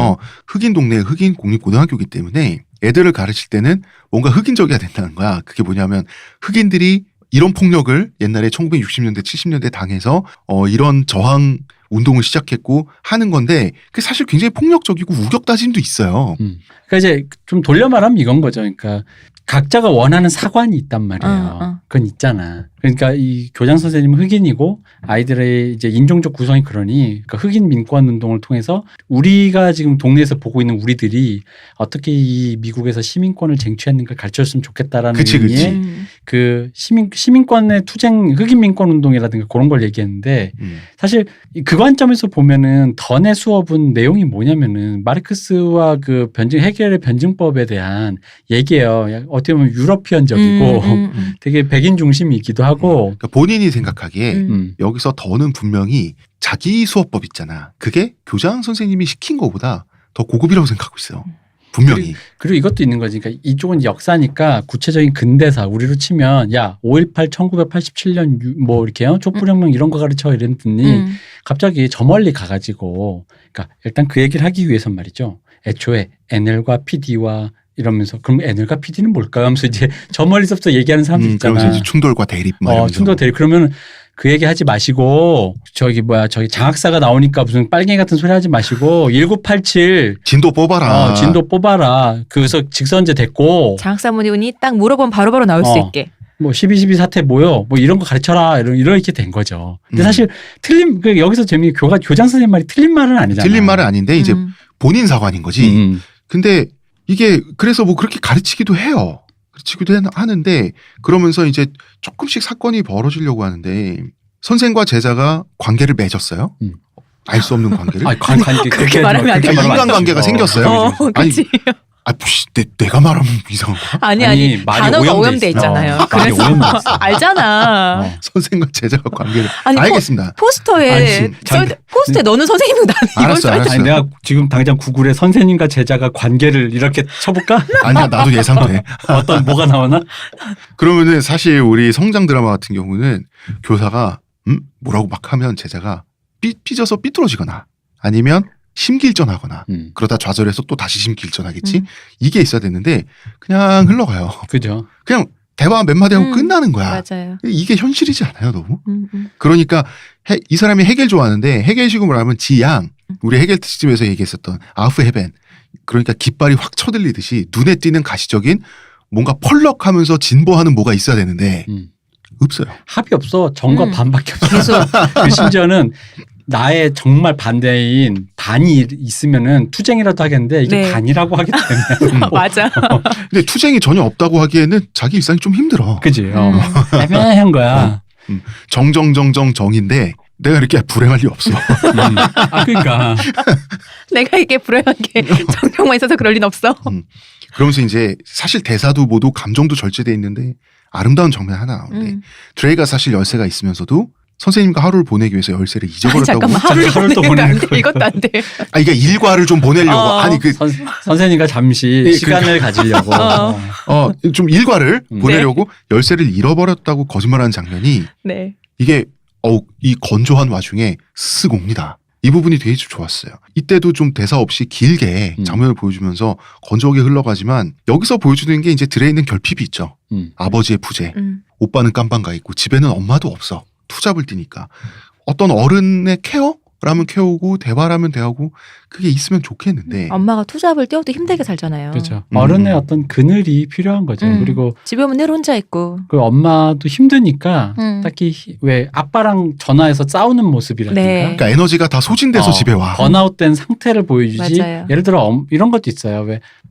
흑인 동네 흑인 공립고등학교이기 때문에 애들을 가르칠 때는 뭔가 흑인적이어야 된다는 거야. 그게 뭐냐면 흑인들이 이런 폭력을 옛날에 1960년대 70년대 당해서 이런 저항 운동을 시작했고 하는 건데 그게 사실 굉장히 폭력적이고 우격다짐도 있어요. 그러니까 이제 좀 돌려 말하면 이건 거죠. 그러니까 각자가 원하는 사관이 있단 말이에요. 그건 있잖아. 그러니까 이 교장 선생님은 흑인이고 아이들의 이제 인종적 구성이 그러니 그러니까 흑인 민권 운동을 통해서 우리가 지금 동네에서 보고 있는 우리들이 어떻게 이 미국에서 시민권을 쟁취했는가 가르쳤으면 좋겠다라는 그치, 그치. 의미의 그 시민권의 투쟁 흑인 민권 운동이라든가 그런 걸 얘기했는데 사실 그 관점에서 보면은 던의 수업은 내용이 뭐냐면은 마르크스와 그 헤겔의 변증법에 대한 얘기예요. 어떻게 보면 유러피언적이고 되게 백인 중심이기도 하고 그러니까 본인이 생각하기에 음. 여기서 더는 분명히 자기 수업법 있잖아. 그게 교장 선생님이 시킨 거보다 더 고급이라고 생각하고 있어요. 분명히. 그리고 이것도 있는 거지. 그러니까 이쪽은 역사니까 구체적인 근대사 우리로 치면 야 5.18 1987년 뭐 이렇게요 촛불혁명 이런 거 가르쳐 이랬더니 갑자기 저 멀리 가가지고 그러니까 일단 그 얘기를 하기 위해선 말이죠. 애초에 NL과 PD와 이러면서 그럼 NL과 PD는 뭘까 하면서 이제 저 멀리서부터 얘기하는 사람들 있잖아. 그러면서 이제 충돌과 대립 막 이러면서. 충돌 대립. 그러면 그 얘기 하지 마시고 저기 장학사가 나오니까 무슨 빨갱이 같은 소리 하지 마시고 1987 진도 뽑아라. 진도 뽑아라. 그래서 직선제 됐고 장학사문이 딱 물어보면 바로바로 나올 수 있게. 뭐 12.12 사태 뭐요? 뭐 이런 거 가르쳐라. 이렇게 된 거죠. 근데 사실 여기서 재미있는 교장 선생님 말이 틀린 말은 아니잖아. 틀린 말은 아닌데 이제 본인 사관인 거지. 근데 이게 그래서 뭐 그렇게 가르치기도 해요. 가르치기도 하는데 그러면서 이제 조금씩 사건이 벌어지려고 하는데 선생과 제자가 관계를 맺었어요. 알 수 없는 관계를. 관계 그렇게 말하면 안 돼. 인간관계가 생겼어요. 아니, 그치. 내가 말하면 이상한가? 아니 말이 단어가 오염돼 있어. 있잖아요. 말이 그래서 오염돼 있어. 알잖아. 선생과 제자가 관계를. 아니, 알겠습니다. 포스터에 포스터에 너는 선생님이고 나는 이건 알았어, 알았어. 아니 내가 지금 당장 구글에 선생님과 제자가 관계를 이렇게 쳐볼까? 아니야, 나도 예상돼. 뭐가 나오나? 그러면은 사실 우리 성장 드라마 같은 경우는 교사가 뭐라고 막 하면 제자가 삐져서 삐뚤어지거나 아니면 심기일전하거나 그러다 좌절해서 또 다시 심기일전하겠지. 이게 있어야 되는데 그냥 흘러가요. 그죠. 그냥 대화 몇 마디 하고 끝나는 거야. 맞아요. 이게 현실이지 않아요, 너무? 그러니까 이 사람이 헤겔 좋아하는데 헤겔식으로 말하면 지양, 우리 헤겔 특집에서 얘기했었던 아우프헤벤, 그러니까 깃발이 확 쳐들리듯이 눈에 띄는 가시적인 뭔가 펄럭하면서 진보하는 뭐가 있어야 되는데 없어요. 합이 없어. 정과 반밖에 없어. 계속. 그 심지어는 나의 정말 반대인 반이 있으면은 투쟁이라도 하겠는데 이게 네. 반이라고 하기 때문에 맞아. 근데 투쟁이 전혀 없다고 하기에는 자기 일상이 좀 힘들어. 그지. 애매한 거야. 정인데 내가 이렇게 불행할 리 없어. 그러니까 내가 이게 불행하게 정령만 있어서 그럴 리는 없어. 그러면서 이제 사실 대사도 모두 감정도 절제돼 있는데 아름다운 장면 하나 나오는데 드레이가 사실 열쇠가 있으면서도 선생님과 하루를 보내기 위해서 열쇠를 잊어버렸다고. 잠깐만 하루를 또 보내는 안 보내는 돼. 이것도 안 돼. 그러니까 일과를 좀 보내려고. 아니 선생님과 잠시 시간을 가지려고. 좀 일과를 보내려고 열쇠를 잃어버렸다고 거짓말하는 장면이 네. 이게 이 건조한 와중에 쓱 옵니다. 이 부분이 되게 좋았어요. 이때도 좀 대사 없이 길게 장면을 보여주면서 건조하게 흘러가지만 여기서 보여주는 게 이제 드레이는 결핍이 있죠. 아버지의 부재, 오빠는 깜빵가 있고 집에는 엄마도 없어. 투잡을 뛰니까 어떤 어른의 케어라면 케어고 대화라면 대화고 그게 있으면 좋겠는데 엄마가 투잡을 뛰어도 힘들게 살잖아요. 그렇죠. 어른의 어떤 그늘이 필요한 거죠. 그리고 집에 오면 늘 혼자 있고. 그 엄마도 힘드니까 딱히 왜 아빠랑 전화해서 싸우는 모습이라든가 네. 그러니까 에너지가 다 소진돼서 집에 와. 번아웃된 상태를 보여주지. 맞아요. 예를 들어 이런 것도 있어요.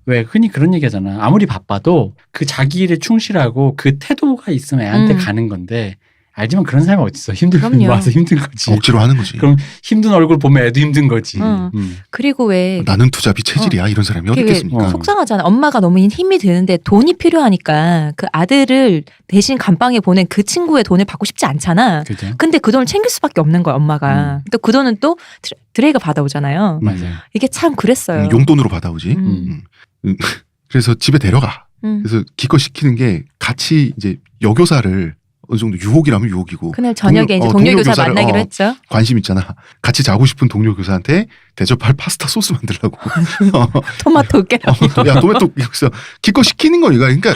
왜 흔히 그런 얘기하잖아. 아무리 바빠도 그 자기 일에 충실하고 그 태도가 있으면 애한테 가는 건데 알지만 그런 사람이 어딨어. 그럼요. 와서 힘든 거지. 억지로 하는 거지. 그럼 힘든 얼굴 보면 애도 힘든 거지. 그리고 왜 나는 투잡이 체질이야. 이런 사람이 어디 그게 있겠습니까? 속상하잖아. 엄마가 너무 힘이 드는데 돈이 필요하니까 그 아들을 대신 감방에 보낸 그 친구의 돈을 받고 싶지 않잖아. 그죠? 근데 그 돈을 챙길 수밖에 없는 거야, 엄마가. 또 그 돈은 또 드레이가 받아오잖아요. 맞아요. 이게 참 그랬어요. 용돈으로 받아오지. 그래서 집에 데려가. 그래서 기껏 시키는 게 같이 이제 여교사를 어느 정도 유혹이라면 유혹이고. 그날 저녁에 이제 동료 교사 교사를, 만나기로 했죠. 관심 있잖아. 같이 자고 싶은 동료 교사한테 대접할 파스타 소스 만들라고. 토마토 깨라고. 야, 토마토 여기서 기껏 시키는 거니까. 그러니까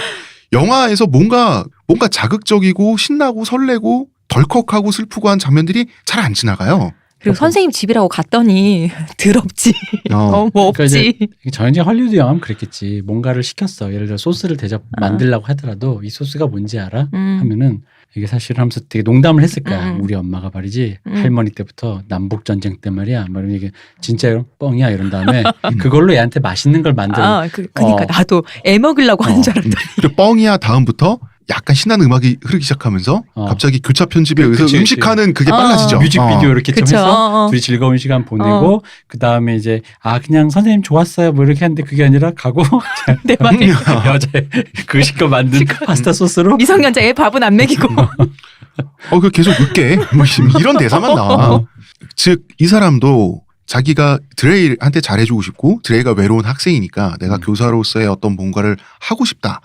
영화에서 뭔가 자극적이고 신나고 설레고 덜컥하고 슬프고 한 장면들이 잘 안 지나가요. 그리고 선생님 집이라고 갔더니 더럽지. 뭐 그러니까 없지. 전형적인 헐리우드 영화면 그랬겠지. 뭔가를 시켰어. 예를 들어 소스를 만들려고 하더라도 이 소스가 뭔지 알아? 하면은 이게 사실 하면서 되게 농담을 했을 거야. 음. 우리 엄마가 말이지 할머니 때부터 남북 전쟁 때 말이야. 뭐 이게 진짜 뻥이야 이런 다음에 그걸로 얘한테 맛있는 걸 만들어. 그러니까 나도 애 먹이려고 하는 줄 알았더니. 그리고 뻥이야 다음부터 약간 신나는 음악이 흐르기 시작하면서 갑자기 교차 편집에 의해서 그치. 음식하는 그게 빨라지죠. 뮤직비디오 이렇게 좀 그쵸. 해서 둘이 즐거운 시간 보내고 그 다음에 이제 그냥 선생님 좋았어요 뭐 이렇게 하는데 그게 아니라 가고 내 말에 여자애 그 시껏 만든 파스타 소스로 미성년자 애 밥은 안 먹이고. 그 계속 늦게 뭐 이런 대사만 나와. 즉 이 사람도 자기가 드레이한테 잘해주고 싶고 드레이가 외로운 학생이니까 내가 교사로서의 어떤 뭔가를 하고 싶다.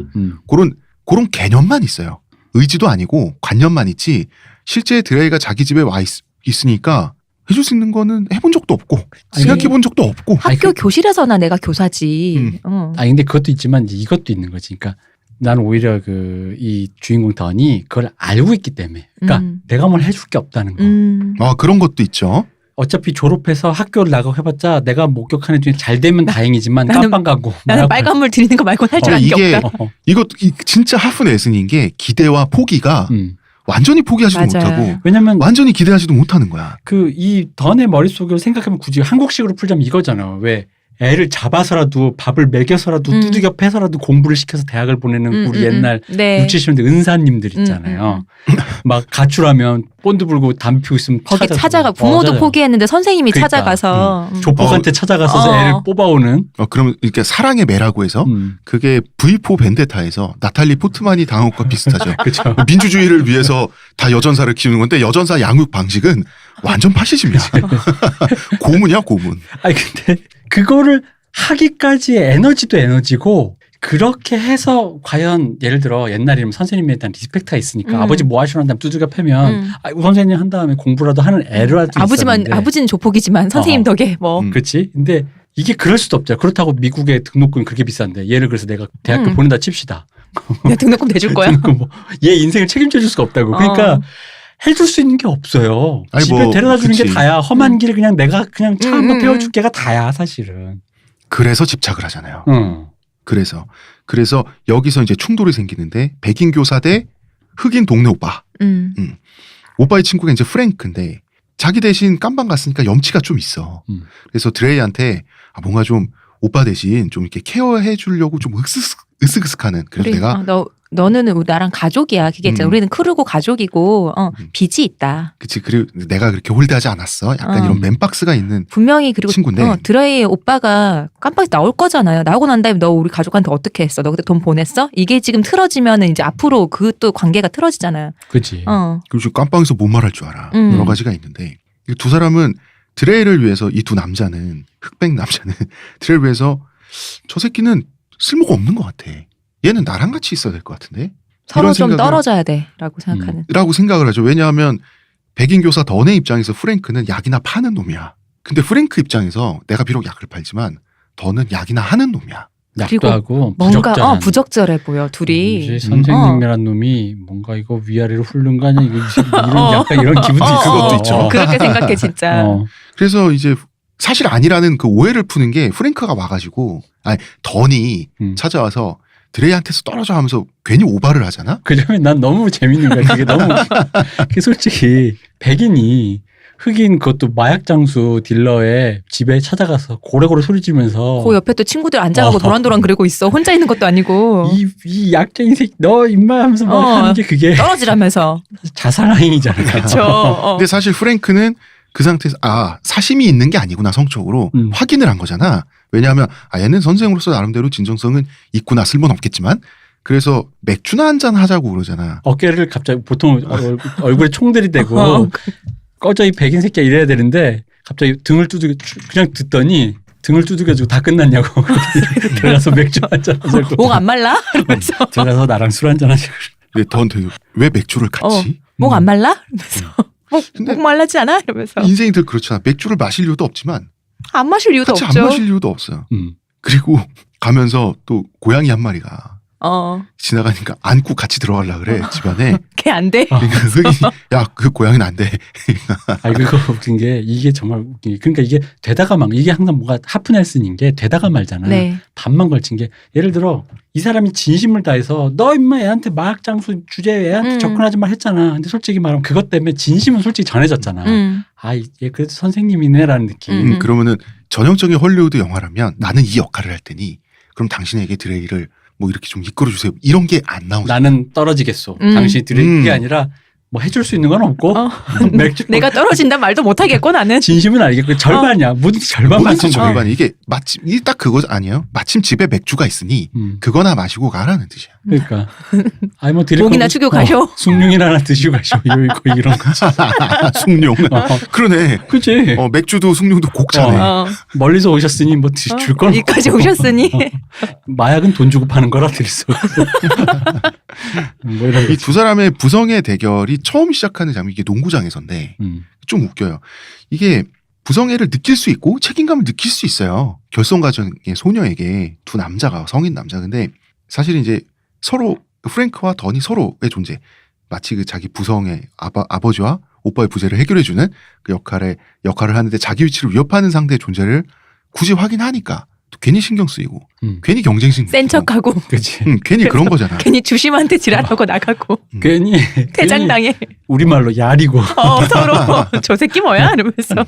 그런 개념만 있어요. 의지도 아니고 관념만 있지 실제 드레이가 자기 집에 와 있으니까 해줄 수 있는 거는 해본 적도 없고 생각해 본 적도 없고. 학교 교실에서나 내가 교사지. 근데 그것도 있지만 이제 이것도 있는 거지. 그러니까 나는 오히려 이 주인공 던이 그걸 알고 있기 때문에 그러니까 내가 뭘 해줄 게 없다는 거. 그런 것도 있죠. 어차피 졸업해서 학교를 나가고 해봤자 내가 목격하는 중에 잘 되면 다행이지만 깜빵 가고 나는 빨간물 드리는 거 말고는 할 줄 아는 게 없다. 이거 진짜 하프 내슨인 게 기대와 포기가 완전히 포기하지도 맞아요. 못하고 왜냐면 완전히 기대하지도 못하는 거야. 이 던의 머릿속으로 생각하면 굳이 한국식으로 풀자면 이거잖아. 왜 애를 잡아서라도 밥을 먹여서라도 두들겨 패서라도 공부를 시켜서 대학을 보내는 우리 옛날 6, 70년대 은사님들 있잖아요. 막 가출하면 본드 불고 담배 피우고 있으면 거기 찾아가 부모도 포기했는데 선생님이 그러니까. 찾아가서 조폭한테 찾아가서 애를 뽑아오는. 그러면 이렇게 사랑의 매라고 해서 그게 V4 벤데타에서 나탈리 포트만이 당한 것과 비슷하죠. 그렇죠. 민주주의를 위해서 다 여전사를 키우는 건데 여전사 양육 방식은 완전 파시즘이야. 고문이야 고문. 아니 근데 그거를 하기까지의 에너지도 에너지고 그렇게 해서 과연 예를 들어 옛날이면 선생님에 대한 리스펙트가 있으니까 아버지 뭐 하시는 다음 두들겨 패면 선생님 한 다음에 공부라도 하는 애를 아버지는 조폭이지만 선생님 덕에 뭐. 그렇지. 근데 이게 그럴 수도 없죠. 그렇다고 미국의 등록금이 그렇게 비싼데 얘를 그래서 내가 대학교 보낸다 칩시다. 내가 등록금 내줄 거야? 얘 인생을 책임져 줄 수가 없다고. 그러니까 해줄 수 있는 게 없어요. 아니, 집에 데려다 주는 게 그치. 다야. 험한 길 그냥 내가 그냥 차 한번 태워줄게가 다야 사실은. 그래서 집착을 하잖아요. 응. 그래서 여기서 이제 충돌이 생기는데 백인 교사 대 흑인 동네 오빠. 오빠의 친구가 이제 프랭크인데 자기 대신 깜방 갔으니까 염치가 좀 있어. 그래서 드레이한테 뭔가 좀 오빠 대신 좀 이렇게 케어해 주려고 좀 으쓱으쓱하는. 그래서 내가 너는 나랑 가족이야. 그게 있잖아. 우리는 크루고 가족이고 빚이 있다. 그치. 그리고 내가 그렇게 홀대하지 않았어. 약간 이런 맨박스가 있는 분명히 그리고 친구인데 드레이의 오빠가 깜빡이 나올 거잖아요. 나오고 난 다음에 너 우리 가족한테 어떻게 했어? 너 그때 돈 보냈어? 이게 지금 틀어지면은 이제 앞으로 그것도 관계가 틀어지잖아요. 그렇지. 그리고 깜빵에서 뭔 말할 줄 알아. 여러 가지가 있는데 이 두 사람은 드레이를 위해서 이 두 남자는 흑백 남자는 드레이를 위해서 저 새끼는 쓸모가 없는 것 같아. 얘는 나랑 같이 있어야 될 것 같은데. 서로 좀 떨어져야 돼라고 생각하는. 라고 생각을 하죠. 왜냐하면 백인 교사 던의 입장에서 프랭크는 약이나 파는 놈이야. 근데 프랭크 입장에서 내가 비록 약을 팔지만 던은 약이나 하는 놈이야. 약도 하고 뭔가 부적절해 보여 둘이. 선생님이란 놈이 뭔가 이거 위아래로 훑는 거 아니야? 이런 약간 이런 기분도 그것도 있죠. 그렇게 생각해 진짜. 그래서 이제 사실 아니라는 그 오해를 푸는 게 프랭크가 와가지고 던이 찾아와서 드레이한테서 떨어져 하면서 괜히 오바를 하잖아. 그러면 난 너무 재밌는 거야. 그게 너무 솔직히 백인이 흑인 그것도 마약 장수 딜러의 집에 찾아가서 고래고래 소리 지르면서 그 옆에 또 친구들 앉아가고 도란도란 그러고 있어. 혼자 있는 것도 아니고. 이 약쟁이 새끼 너 임마 하면서 막 하는 게 그게 떨어지라면서. 자살행위잖아. 그렇죠. 근데 사실 프랭크는 그 상태에서 사심이 있는 게 아니구나 성적으로 확인을 한 거잖아. 왜냐하면 얘는 선생으로서 나름대로 진정성은 있구나. 쓸모는 없겠지만. 그래서 맥주나 한잔 하자고 그러잖아. 어깨를 갑자기 보통 얼굴에 총 들이대고 꺼져 이 백인 새끼야 이래야 되는데 갑자기 등을 두들겨 그냥 듣더니 등을 두들겨주고 다 끝났냐고 들어가서 맥주 한잔 하자고. 목 안 말라? 이러면서. 들어가서 나랑 술 한잔 하자고. 던 되게 왜 맥주를 같이? 목 안 말라? 이러면서. 목 말라지 않아? 이러면서. 인생이 늘 그렇잖아. 맥주를 마실 이유도 없지만 안 마실 이유도 같이 없죠. 안 마실 이유도 없어요. 그리고 가면서 또 고양이 한 마리가 지나가니까 안고 같이 들어가려 그래 집안에. 걔 안 돼. 그러니까 야그 고양이는 안 돼. 아니 그거 웃긴 게 이게 정말 웃긴 게 그러니까 이게 되다가 막 이게 항상 뭐가 하프넬슨인 게 되다가 말잖아. 네. 반만 걸친 게 예를 들어 이 사람이 진심을 다해서 너 임마 애한테 마약장수 주제에 애한테 접근하지 말 했잖아. 근데 솔직히 말하면 그것 때문에 진심은 솔직히 전해졌잖아. 아, 얘 그래도 선생님이네라는 느낌. 그러면은 전형적인 헐리우드 영화라면 나는 이 역할을 할 테니 그럼 당신에게 드레이를 뭐 이렇게 좀 이끌어주세요. 이런 게 안 나오죠. 나는 떨어지겠소. 당신이 그게 아니라 뭐 해줄 수 있는 건 없고 맥주 내가 떨어진다 말도 못하겠고 나는. 진심은 알겠고 절반이야. 뭐든지 절반만 뭐든지 절반. 이게 마침 이게 딱 그거 아니에요? 마침 집에 맥주가 있으니 그거나 마시고 가라는 뜻이야. 그러니까 아니 뭐 드릴 고기나 거면, 죽여 가셔. 숭늉이나 하나 드시고 가셔. 이런 거지. 숭늉. 그러네. 그치. 맥주도 숭늉도 곡차네. 멀리서 오셨으니 뭐 줄 건 없고. 여기까지 오셨으니. 마약은 돈 주고 파는 거라 드릴 수 없고. 뭐 이런 이 두 사람의 부성의 대결이 처음 시작하는 장면이 이게 농구장에서인데 좀 웃겨요. 이게 부성애를 느낄 수 있고 책임감을 느낄 수 있어요. 결성과정의 소녀에게 두 남자가 성인 남자. 근데 사실 이제 서로 프랭크와 던이 서로의 존재 마치 그 자기 부성의 아버지와 오빠의 부재를 해결해주는 그 역할을 하는데 자기 위치를 위협하는 상대의 존재를 굳이 확인하니까 또 괜히 신경 쓰이고 괜히 경쟁심 센 척하고. 그치. 괜히 그런 거잖아. 괜히 주심한테 지랄하고 나가고. 괜히 퇴장당해. 우리말로 야리고. 서로 저 새끼 뭐야 이러면서.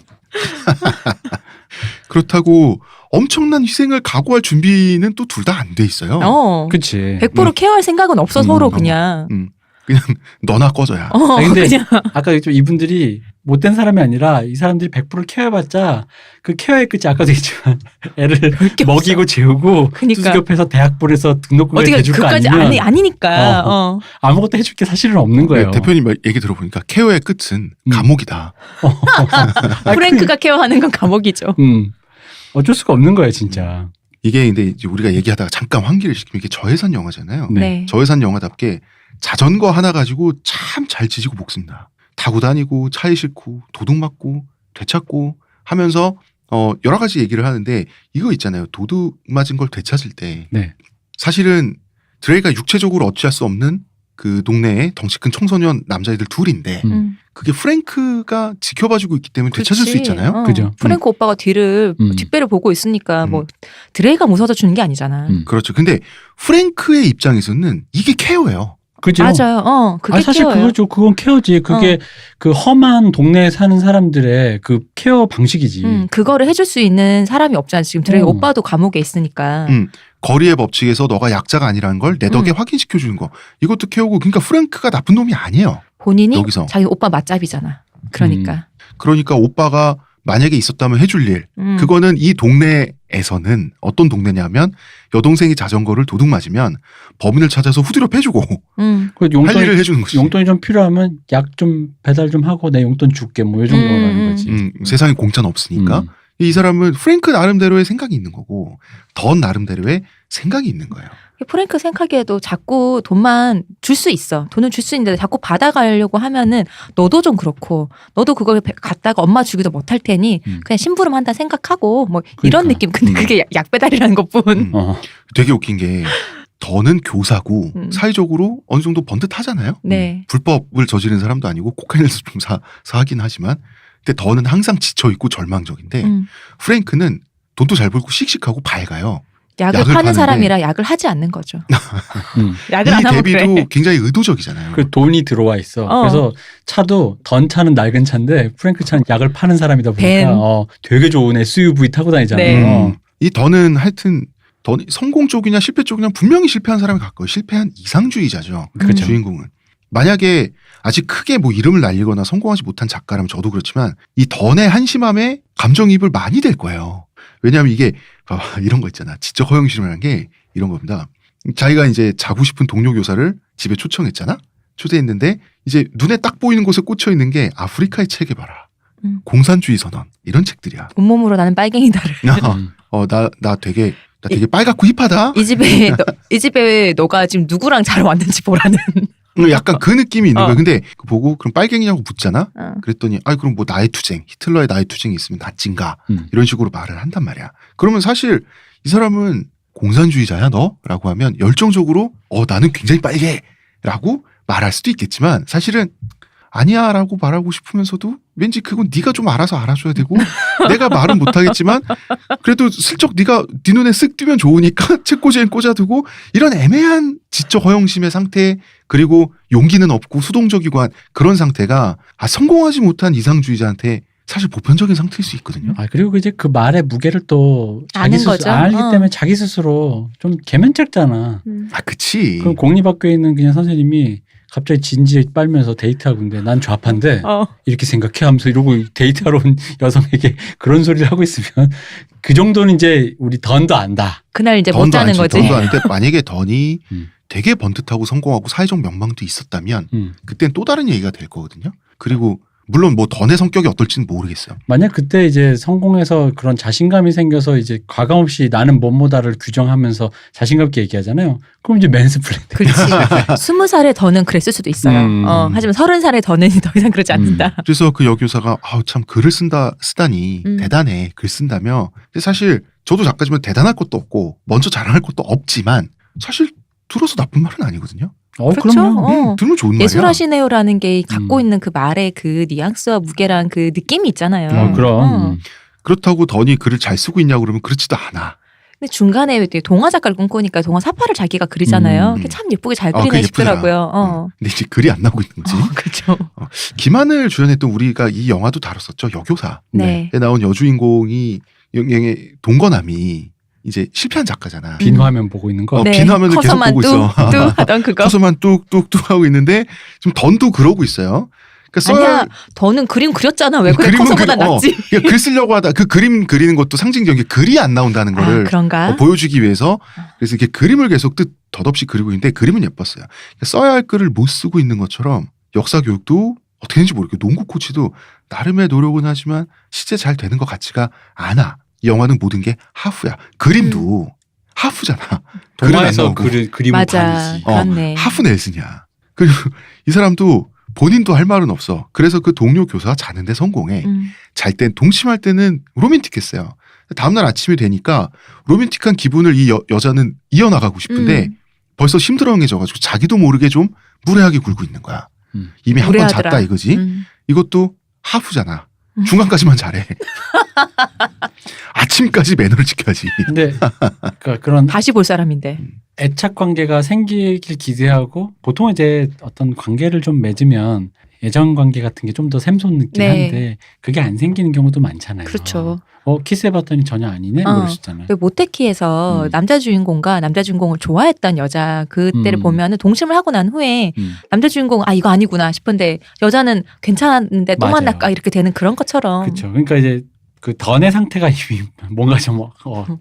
그렇다고 엄청난 희생을 각오할 준비는 또 둘 다 안 돼 있어요. 그치. 100% 케어할 생각은 없어 서로 그냥. 그냥 너나 꺼져야. 근데 그냥. 아까 좀 이분들이 못된 사람이 아니라 이 사람들이 100% 케어해봤자 그 케어의 끝이 아까도 얘기했지만 애를 게 먹이고 재우고 그러니까. 수습협해서 대학벌에서 등록금을 어떻게 대줄 거 그까지 아니면 아니니까. 아무것도 해줄 게 사실은 없는 거예요. 네, 대표님 얘기 들어보니까 케어의 끝은 감옥이다. 프랭크가 케어하는 건 감옥이죠. 어쩔 수가 없는 거예요, 진짜. 이게 근데 이제 우리가 얘기하다가 잠깐 환기를 시키면 이게 저예산 영화잖아요. 네. 저예산 영화답게 자전거 하나 가지고 참 잘 지지고 볶습니다. 타고 다니고 차에 싣고 도둑 맞고 되찾고 하면서 여러 가지 얘기를 하는데 이거 있잖아요. 도둑 맞은 걸 되찾을 때 네. 사실은 드레이가 육체적으로 어찌할 수 없는 그 동네에 덩치 큰 청소년 남자애들 둘인데 그게 프랭크가 지켜봐주고 있기 때문에 되찾을 수 있잖아요. 그죠. 프랭크 오빠가 뒷배를 보고 있으니까 뭐 드레이가 무서워서 주는 게 아니잖아. 그렇죠. 근데 프랭크의 입장에서는 이게 케어예요. 그죠. 맞아요. 그게 사실 케어예요. 그거죠. 그건 케어지. 그게 그 험한 동네에 사는 사람들의 그 케어 방식이지. 그거를 해줄 수 있는 사람이 없잖아. 지금 드레이 오빠도 감옥에 있으니까. 거리의 법칙에서 너가 약자가 아니라는 걸 내 덕에 확인시켜 주는 거. 이것도 케어고. 그러니까 프랭크가 나쁜 놈이 아니에요. 본인이 여기서. 자기 오빠 맞잡이잖아. 그러니까. 그러니까 오빠가 만약에 있었다면 해줄 일. 그거는 이 동네에서는 어떤 동네냐면 여동생이 자전거를 도둑 맞으면 범인을 찾아서 후드려 패주고 할 일을 해주는 거지. 용돈이 좀 필요하면 약 좀 배달 좀 하고 내 용돈 줄게 뭐 이 정도라는 거지. 세상에 공짜는 없으니까. 이 사람은 프랭크 나름대로의 생각이 있는 거고 던 나름대로의 생각이 있는 거예요. 프랭크 생각에도 자꾸 돈만 줄 수 있어. 돈은 줄 수 있는데 자꾸 받아가려고 하면은 너도 좀 그렇고 너도 그걸 갖다가 엄마 주기도 못할 테니 그냥 심부름 한다 생각하고 뭐 이런 그러니까. 느낌. 근데 그게 약 배달이라는 것뿐. 되게 웃긴 게 더는 교사고 사회적으로 어느 정도 번듯하잖아요. 네. 불법을 저지른 사람도 아니고 코카인을 좀 사하긴 하지만 근데 더는 항상 지쳐있고 절망적인데 프랭크는 돈도 잘 벌고 씩씩하고 밝아요. 약을 파는 파는데 사람이라 약을 하지 않는 거죠. 약을 이 안 하면 대비도 그래. 굉장히 의도적이잖아요. 그 돈이 들어와 있어. 그래서 차도 던 차는 낡은 차인데 프랭크 차는 약을 파는 사람이다 밴. 보니까 되게 좋은 SUV 타고 다니잖아요. 이 더는 하여튼 성공 쪽이냐 실패 쪽이냐 분명히 실패한 사람이 가까워요. 실패한 이상주의자죠. 그렇죠. 주인공은. 만약에 아직 크게 뭐 이름을 날리거나 성공하지 못한 작가라면 저도 그렇지만 이 던의 한심함에 감정이입을 많이 될 거예요. 왜냐하면 이게 봐봐 이런 거 있잖아. 지적 허영심이라는 게 이런 겁니다. 자기가 이제 자고 싶은 동료 교사를 집에 초청했잖아. 초대했는데 이제 눈에 딱 보이는 곳에 꽂혀 있는 게 아프리카의 책에 봐라. 공산주의 선언 이런 책들이야. 온몸으로 나는 빨갱이다를. 나 되게 빨갛고 힙하다. 이 집에 너가 지금 누구랑 잘 왔는지 보라는. 약간 그 느낌이 있는 거야. 근데 보고 그럼 빨갱이냐고 묻잖아. 그랬더니 그럼 뭐 나의 투쟁, 히틀러의 나의 투쟁이 있으면 나찐가 이런 식으로 말을 한단 말이야. 그러면 사실 이 사람은 공산주의자야 너? 라고 하면 열정적으로 나는 굉장히 빨개 라고 말할 수도 있겠지만 사실은 아니야 라고 말하고 싶으면서도 왠지 그건 네가 좀 알아서 알아줘야 되고 내가 말은 못하겠지만 그래도 슬쩍 네 눈에 쓱 띄면 좋으니까 책꽂이엔 꽂아두고 이런 애매한 지적 허영심의 상태 그리고 용기는 없고 수동적이고 한 그런 상태가 성공하지 못한 이상주의자한테 사실 보편적인 상태일 수 있거든요. 그리고 이제 그 말의 무게를 또 아는 거죠. 알기 때문에 자기 스스로 좀 개면책잖아. 그치. 그럼 공립학교에 있는 그냥 선생님이 갑자기 진지에 빨면서 데이트하고 있는데 난 좌파인데 이렇게 생각해 하면서 이러고 데이트하러 온 여성에게 그런 소리를 하고 있으면 그 정도는 이제 우리 던도 안다. 그날 이제 못 자는 거지. 던도 아닌데 만약에 던이 되게 번듯하고 성공하고 사회적 명망도 있었다면 그땐 또 다른 얘기가 될 거거든요. 그리고 물론 뭐 던의 성격이 어떨지는 모르겠어요. 만약 그때 이제 성공해서 그런 자신감이 생겨서 이제 과감없이 나는 뭐뭐다를 규정하면서 자신감 있게 얘기하잖아요. 그럼 이제 맨스플레인. 그렇지. 20살의 더는 그랬을 수도 있어요. 하지만 30살의 더는 더 이상 그러지 않는다. 그래서 그 여교사가 참 글을 쓰다니 대단해. 글 쓴다며. 근데 사실 저도 작가지만 대단할 것도 없고 먼저 자랑할 것도 없지만 사실 들어서 나쁜 말은 아니거든요. 그렇죠. 그럼요. 들으면 좋은 말이야. 예술하시네요라는 게 갖고 있는 그 말의 그 뉘앙스와 무게랑 그 느낌이 있잖아요. 그럼. 그렇다고 던이 글을 잘 쓰고 있냐고 그러면 그렇지도 않아. 근데 중간에 동화 작가를 꿈꾸니까 동화 사파를 자기가 그리잖아요. 그게 참 예쁘게 잘 그리네 싶더라고요. 근데 이제 글이 안 나오고 있는 거지. 그렇죠. 김하늘 주연했던 우리가 이 영화도 다뤘었죠. 여교사에 네. 나온 여주인공이 영의 동거남이 이제 실패한 작가잖아. 빈 화면 보고 있는 거. 빈 화면을 계속 커서만 보고 있어. 뚝뚝 하던 그거. 커서만 뚝뚝뚝 하고 있는데 지금 던도 그러고 있어요. 그러니까 아니야, 더는 그림 그렸잖아. 왜 그래? 커서보다 낫지. 글 쓰려고 하다 그 그림 그리는 것도 상징적인 게 글이 안 나온다는 거를 그런가? 보여주기 위해서 그래서 이렇게 그림을 계속 덧없이 그리고 있는데 그림은 예뻤어요. 그러니까 써야 할 글을 못 쓰고 있는 것처럼 역사 교육도 어떻게 되는지 모르겠고 농구 코치도 나름의 노력은 하지만 실제 잘 되는 것 같지가 않아. 이 영화는 모든 게 하프야. 그림도 하프잖아. 동화에서 그림은 맞아. 반이지. 그렇네. 하프 넬슨이야. 그리고 이 사람도 본인도 할 말은 없어. 그래서 그 동료 교사가 자는데 성공해. 잘 땐 동침할 때는 로맨틱했어요. 다음날 아침이 되니까 로맨틱한 기분을 이 여자는 이어나가고 싶은데 벌써 심드렁해져가지고 자기도 모르게 좀 무례하게 굴고 있는 거야. 이미 한 번 잤다 이거지. 이것도 하프잖아. 중간까지만 잘해. 아침까지 매너를 지켜야지. 근데 그런 다시 볼 사람인데. 애착 관계가 생기길 기대하고 보통 이제 어떤 관계를 좀 맺으면 애정 관계 같은 게 좀 더 샘솟는 느낌 한데 그게 안 생기는 경우도 많잖아요. 그렇죠. 키스해봤더니 전혀 아니네? 모르시잖아요. 모테키에서 남자 주인공과 남자 주인공을 좋아했던 여자 그때를 보면은 동침을 하고 난 후에 남자 주인공 이거 아니구나 싶은데 여자는 괜찮은데 또 맞아요. 만날까 이렇게 되는 그런 것처럼. 그렇죠. 그러니까 이제 그 던의 상태가 이미 뭔가 좀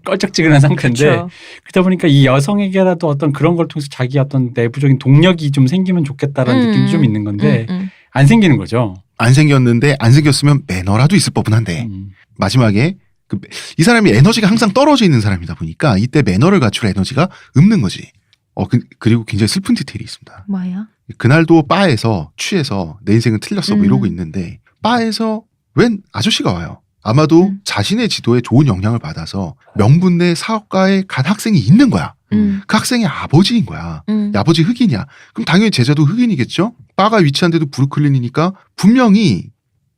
껄쩍지근한 상태인데 그쵸. 그러다 보니까 이 여성에게라도 어떤 그런 걸 통해서 자기 어떤 내부적인 동력이 좀 생기면 좋겠다라는 느낌이 좀 있는 건데 안 생기는 거죠. 안 생겼는데 안 생겼으면 매너라도 있을 법은 한데 마지막에 이 사람이 에너지가 항상 떨어져 있는 사람이다 보니까 이때 매너를 갖출 에너지가 없는 거지. 그리고 굉장히 슬픈 디테일이 있습니다. 뭐야? 그날도 바에서 취해서 내 인생은 틀렸어 뭐 이러고 있는데 바에서 웬 아저씨가 와요. 아마도 자신의 지도에 좋은 영향을 받아서 명분대 사업가에 간 학생이 있는 거야. 그 학생의 아버지인 거야. 아버지 흑인이야. 그럼 당연히 제자도 흑인이겠죠? 바가 위치한 데도 브루클린이니까 분명히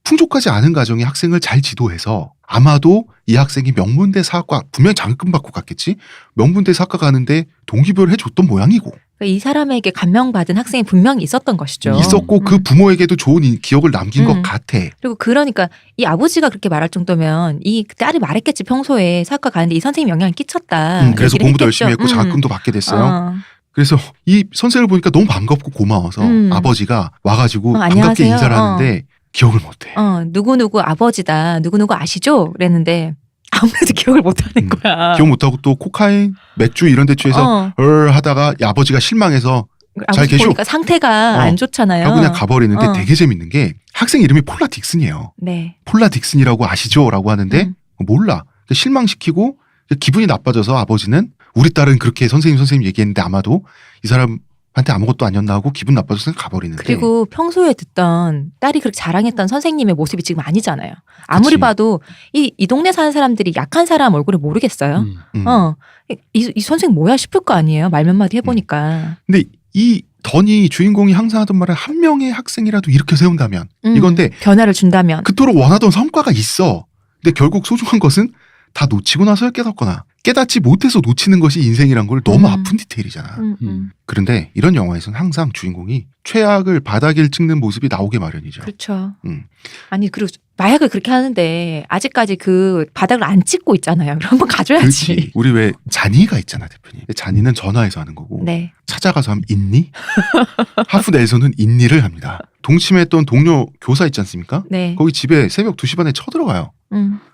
풍족하지 않은 가정의 학생을 잘 지도해서 아마도 이 학생이 명문대 사학과 분명히 장학금 받고 갔겠지? 명문대 사학과 가는데 동기부여를 해줬던 모양이고 이 사람에게 감명받은 학생이 분명히 있었던 것이죠. 있었고 그 부모에게도 좋은 기억을 남긴 것 같아. 그리고 그러니까 이 아버지가 그렇게 말할 정도면 이 딸이 말했겠지. 평소에 사학과 가는데 이 선생님 영향을 끼쳤다. 그래서 공부도 열심히 했고 장학금도 받게 됐어요. 그래서 이 선생을 보니까 너무 반갑고 고마워서 아버지가 와가지고 반갑게 안녕하세요. 인사를 하는데 기억을 못해. 누구누구 아버지다. 누구누구 아시죠? 그랬는데 아무래도 기억을 못하는 거야. 기억 못하고 또 코카인, 맥주 이런 데 취해서 하다가 아버지가 실망해서 잘 계셔. 보니까 상태가 안 좋잖아요. 하고 그냥 가버리는데 되게 재밌는 게 학생 이름이 폴라 딕슨이에요. 네. 폴라 폴라 딕슨이라고 아시죠? 라고 하는데 몰라. 실망시키고 기분이 나빠져서 아버지는 우리 딸은 그렇게 선생님 얘기했는데 아마도 이 사람 한테 아무것도 아니었나 하고 기분 나빠져서 가버리는데. 그리고 평소에 듣던 딸이 그렇게 자랑했던 선생님의 모습이 지금 아니잖아요. 아무리 그치. 봐도 이 동네 사는 사람들이 약한 사람 얼굴을 모르겠어요. 음. 이 선생 뭐야 싶을 거 아니에요. 말 몇 마디 해보니까. 근데 이 던이 주인공이 항상 하던 말은 한 명의 학생이라도 이렇게 세운다면 이건데 변화를 준다면. 그토록 원하던 성과가 있어. 근데 결국 소중한 것은 다 놓치고 나서야 깨닫거나 깨닫지 못해서 놓치는 것이 인생이란 걸 너무 아픈 디테일이잖아. 그런데 이런 영화에서는 항상 주인공이 최악을 바닥을 찍는 모습이 나오게 마련이죠. 그렇죠. 음. 아니 그리고 마약을 그렇게 하는데 아직까지 그 바닥을 안 찍고 있잖아요. 그럼 한번 가줘야지. 그렇지. 우리 왜 잔이가 있잖아 대표님. 잔이는 전화해서 하는 거고 네. 찾아가서 하면 있니? 하프 넬선은 있니를 합니다. 동침했던 동료 교사 있지 않습니까? 네. 거기 집에 새벽 2시 반에 쳐들어가요.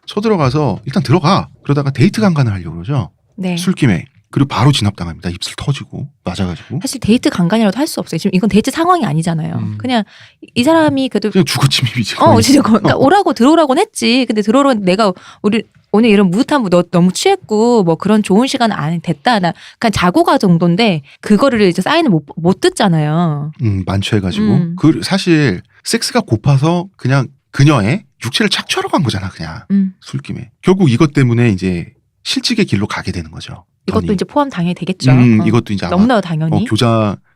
쳐들어가서 일단 들어가. 그러다가 데이트 강간을 하려고 그러죠. 네. 술김에. 그리고 바로 진압당합니다. 입술 터지고 맞아가지고. 사실 데이트 강간이라도 할 수 없어요. 지금 이건 데이트 상황이 아니잖아요. 그냥 이 사람이 그래도 그냥 주거침입이지. 진짜 그러니까 오라고 들어오라고는 했지. 근데 들어오라 내가 우리 오늘 이런 무릇한 너 너무 취했고 뭐 그런 좋은 시간 안 됐다. 나 그냥 자고 가 정도인데 그거를 이제 사인을 못 듣잖아요. 만취해가지고. 그 사실 섹스가 고파서 그냥 그녀의 육체를 착취하러 간 거잖아. 그냥 술김에. 결국 이것 때문에 이제 실직의 길로 가게 되는 거죠. 이것도 던이. 이제 포함 당연히 되겠죠. 이것도 이제 아마 너무나 당연히.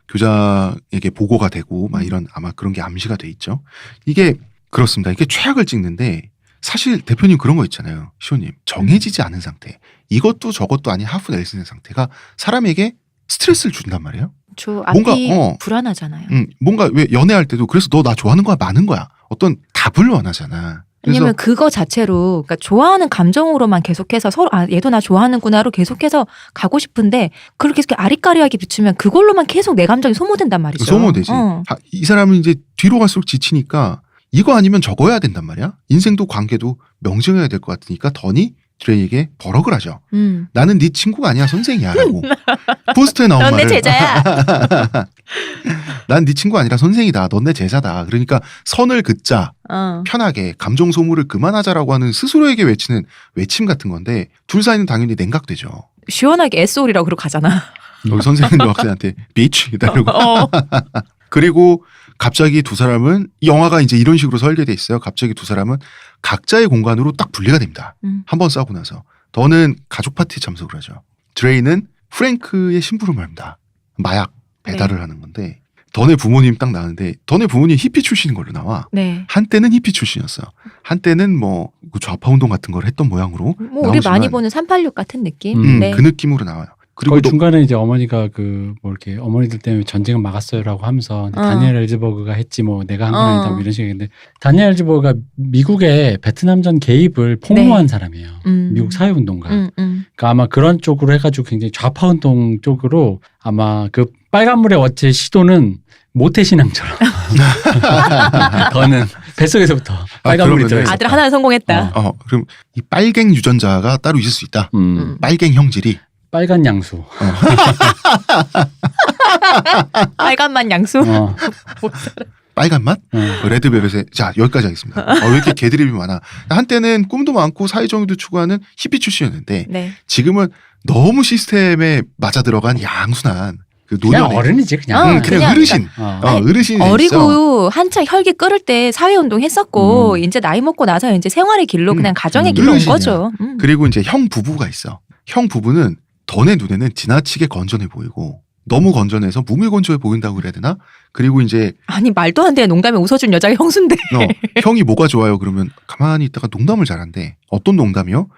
교자에게 보고가 되고 막 이런 아마 그런 게 암시가 돼 있죠. 이게 그렇습니다. 이게 최악을 찍는데 사실 대표님 그런 거 있잖아요. 시호님 정해지지 않은 상태. 이것도 저것도 아닌 하프 넬슨의 상태가 사람에게 스트레스를 준단 말이에요. 저 앞이 뭔가, 불안하잖아요. 뭔가 왜 연애할 때도 그래서 너 나 좋아하는 거야 많은 거야. 어떤 답을 원하잖아. 그래서 왜냐면 그거 자체로 그러니까 좋아하는 감정으로만 계속해서 서로 얘도 나 좋아하는구나로 계속해서 가고 싶은데 그걸 계속 아리까리하게 비추면 그걸로만 계속 내 감정이 소모된단 말이죠. 소모되지. 이 사람은 이제 뒤로 갈수록 지치니까 이거 아니면 저거 해야 된단 말이야. 인생도 관계도 명정해야 될 것 같으니까 던이 드레이에게 버럭을 하죠. 나는 네 친구가 아니야 선생이야 라고. 포스터에 나온 넌 내 말을 제자야. 난 네 친구 아니라 선생이다. 넌 내 제자다. 그러니까 선을 긋자. 편하게 감정 소모를 그만하자라고 하는 스스로에게 외치는 외침 같은 건데 둘 사이는 당연히 냉각되죠. 시원하게 SO리라고 그러고 가잖아. 여기 선생님도 학생한테 비치 이러고. 그리고 갑자기 두 사람은 이 영화가 이제 이런 식으로 설계돼 있어요. 갑자기 두 사람은 각자의 공간으로 딱 분리가 됩니다. 한 번 싸우고 나서 더는 가족 파티에 참석을 하죠. 드레이는 프랭크의 심부름을 합니다. 마약 배달을 하는 건데 던의 부모님 딱 나오는데 던의 부모님 히피 출신인 걸로 나와. 네. 한때는 히피 출신이었어. 한때는 뭐 좌파 운동 같은 걸 했던 모양으로 뭐 우리 많이 보는 386 같은 느낌. 네. 그 느낌으로 나와요. 그리고 거기 중간에 이제 어머니가 그 뭐 이렇게 어머니들 때문에 전쟁을 막았어요라고 하면서 다니엘 엘즈버그가 했지 뭐 내가 한 건 아니다 뭐 이런 식인데 다니엘 엘즈버그가 미국의 베트남전 개입을 폭로한 사람이에요. 미국 사회운동가. 그러니까 아마 그런 쪽으로 해가지고 굉장히 좌파운동 쪽으로 아마 그 빨간물의 어체 시도는 모태신앙처럼 더는 뱃속에서부터 빨간물이 들어있었다. 아들 하나는 성공했다. 그럼 이 빨갱 유전자가 따로 있을 수 있다. 빨갱 형질이. 빨간 양수. 빨간맛 양수. 빨간 맛? 레드벨벳의 자 여기까지 하겠습니다. 왜 이렇게 개드립이 많아? 한때는 꿈도 많고 사회정의도 추구하는 히피 출신이었는데 네. 지금은 너무 시스템에 맞아 들어간 양순한 그 그냥 노년의 어른이지 그냥. 그냥 어르신. 어르신이 어리고 한창 혈기 끓을 때 사회운동 했었고 이제 나이 먹고 나서 이제 생활의 길로 그냥 가정의 길로 온 어르신이야. 거죠. 그리고 이제 형 부부가 있어. 형 부부는 던의 눈에는 지나치게 건전해 보이고 너무 건전해서 무미건조해 보인다고 그래야 되나? 그리고 이제 아니 말도 안 돼. 농담에 웃어준 여자가 형수인데. 형이 뭐가 좋아요? 그러면 가만히 있다가 농담을 잘한대. 어떤 농담이요?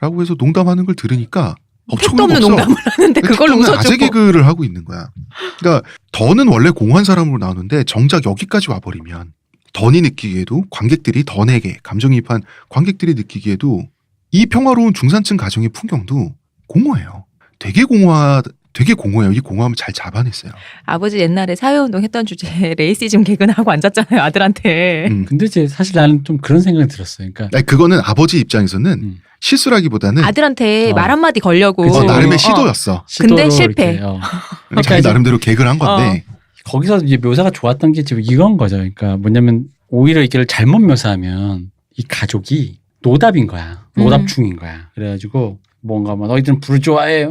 라고 해서 농담하는 걸 들으니까 택도 없는 농담을 하는데 그걸 웃어주고. 아재 개그를 하고 있는 거야. 그러니까 던은 원래 공허한 사람으로 나오는데 정작 여기까지 와버리면 던이 느끼기에도 관객들이 던에게 감정이입한 관객들이 느끼기에도 이 평화로운 중산층 가정의 풍경도 공허해요. 되게 공허해요. 이 공허함을 잘 잡아냈어요. 아버지 옛날에 사회운동 했던 주제에 레이시즘 개그나 하고 앉았잖아요. 아들한테. 근데 이제 사실 나는 좀 그런 생각이 들었어요. 그러니까 그거는 아버지 입장에서는 실수라기보다는 아들한테 말 한마디 걸려고. 나름의 시도였어. 근데 실패. 그러니까 자기 나름대로 개그를 한 건데. 거기서 이제 묘사가 좋았던 게 지금 이건 거죠. 그러니까 뭐냐면 오히려 이걸 잘못 묘사하면 이 가족이 노답인 거야. 노답 중인 거야. 그래가지고 뭔가 뭐 너희들은 부르주아에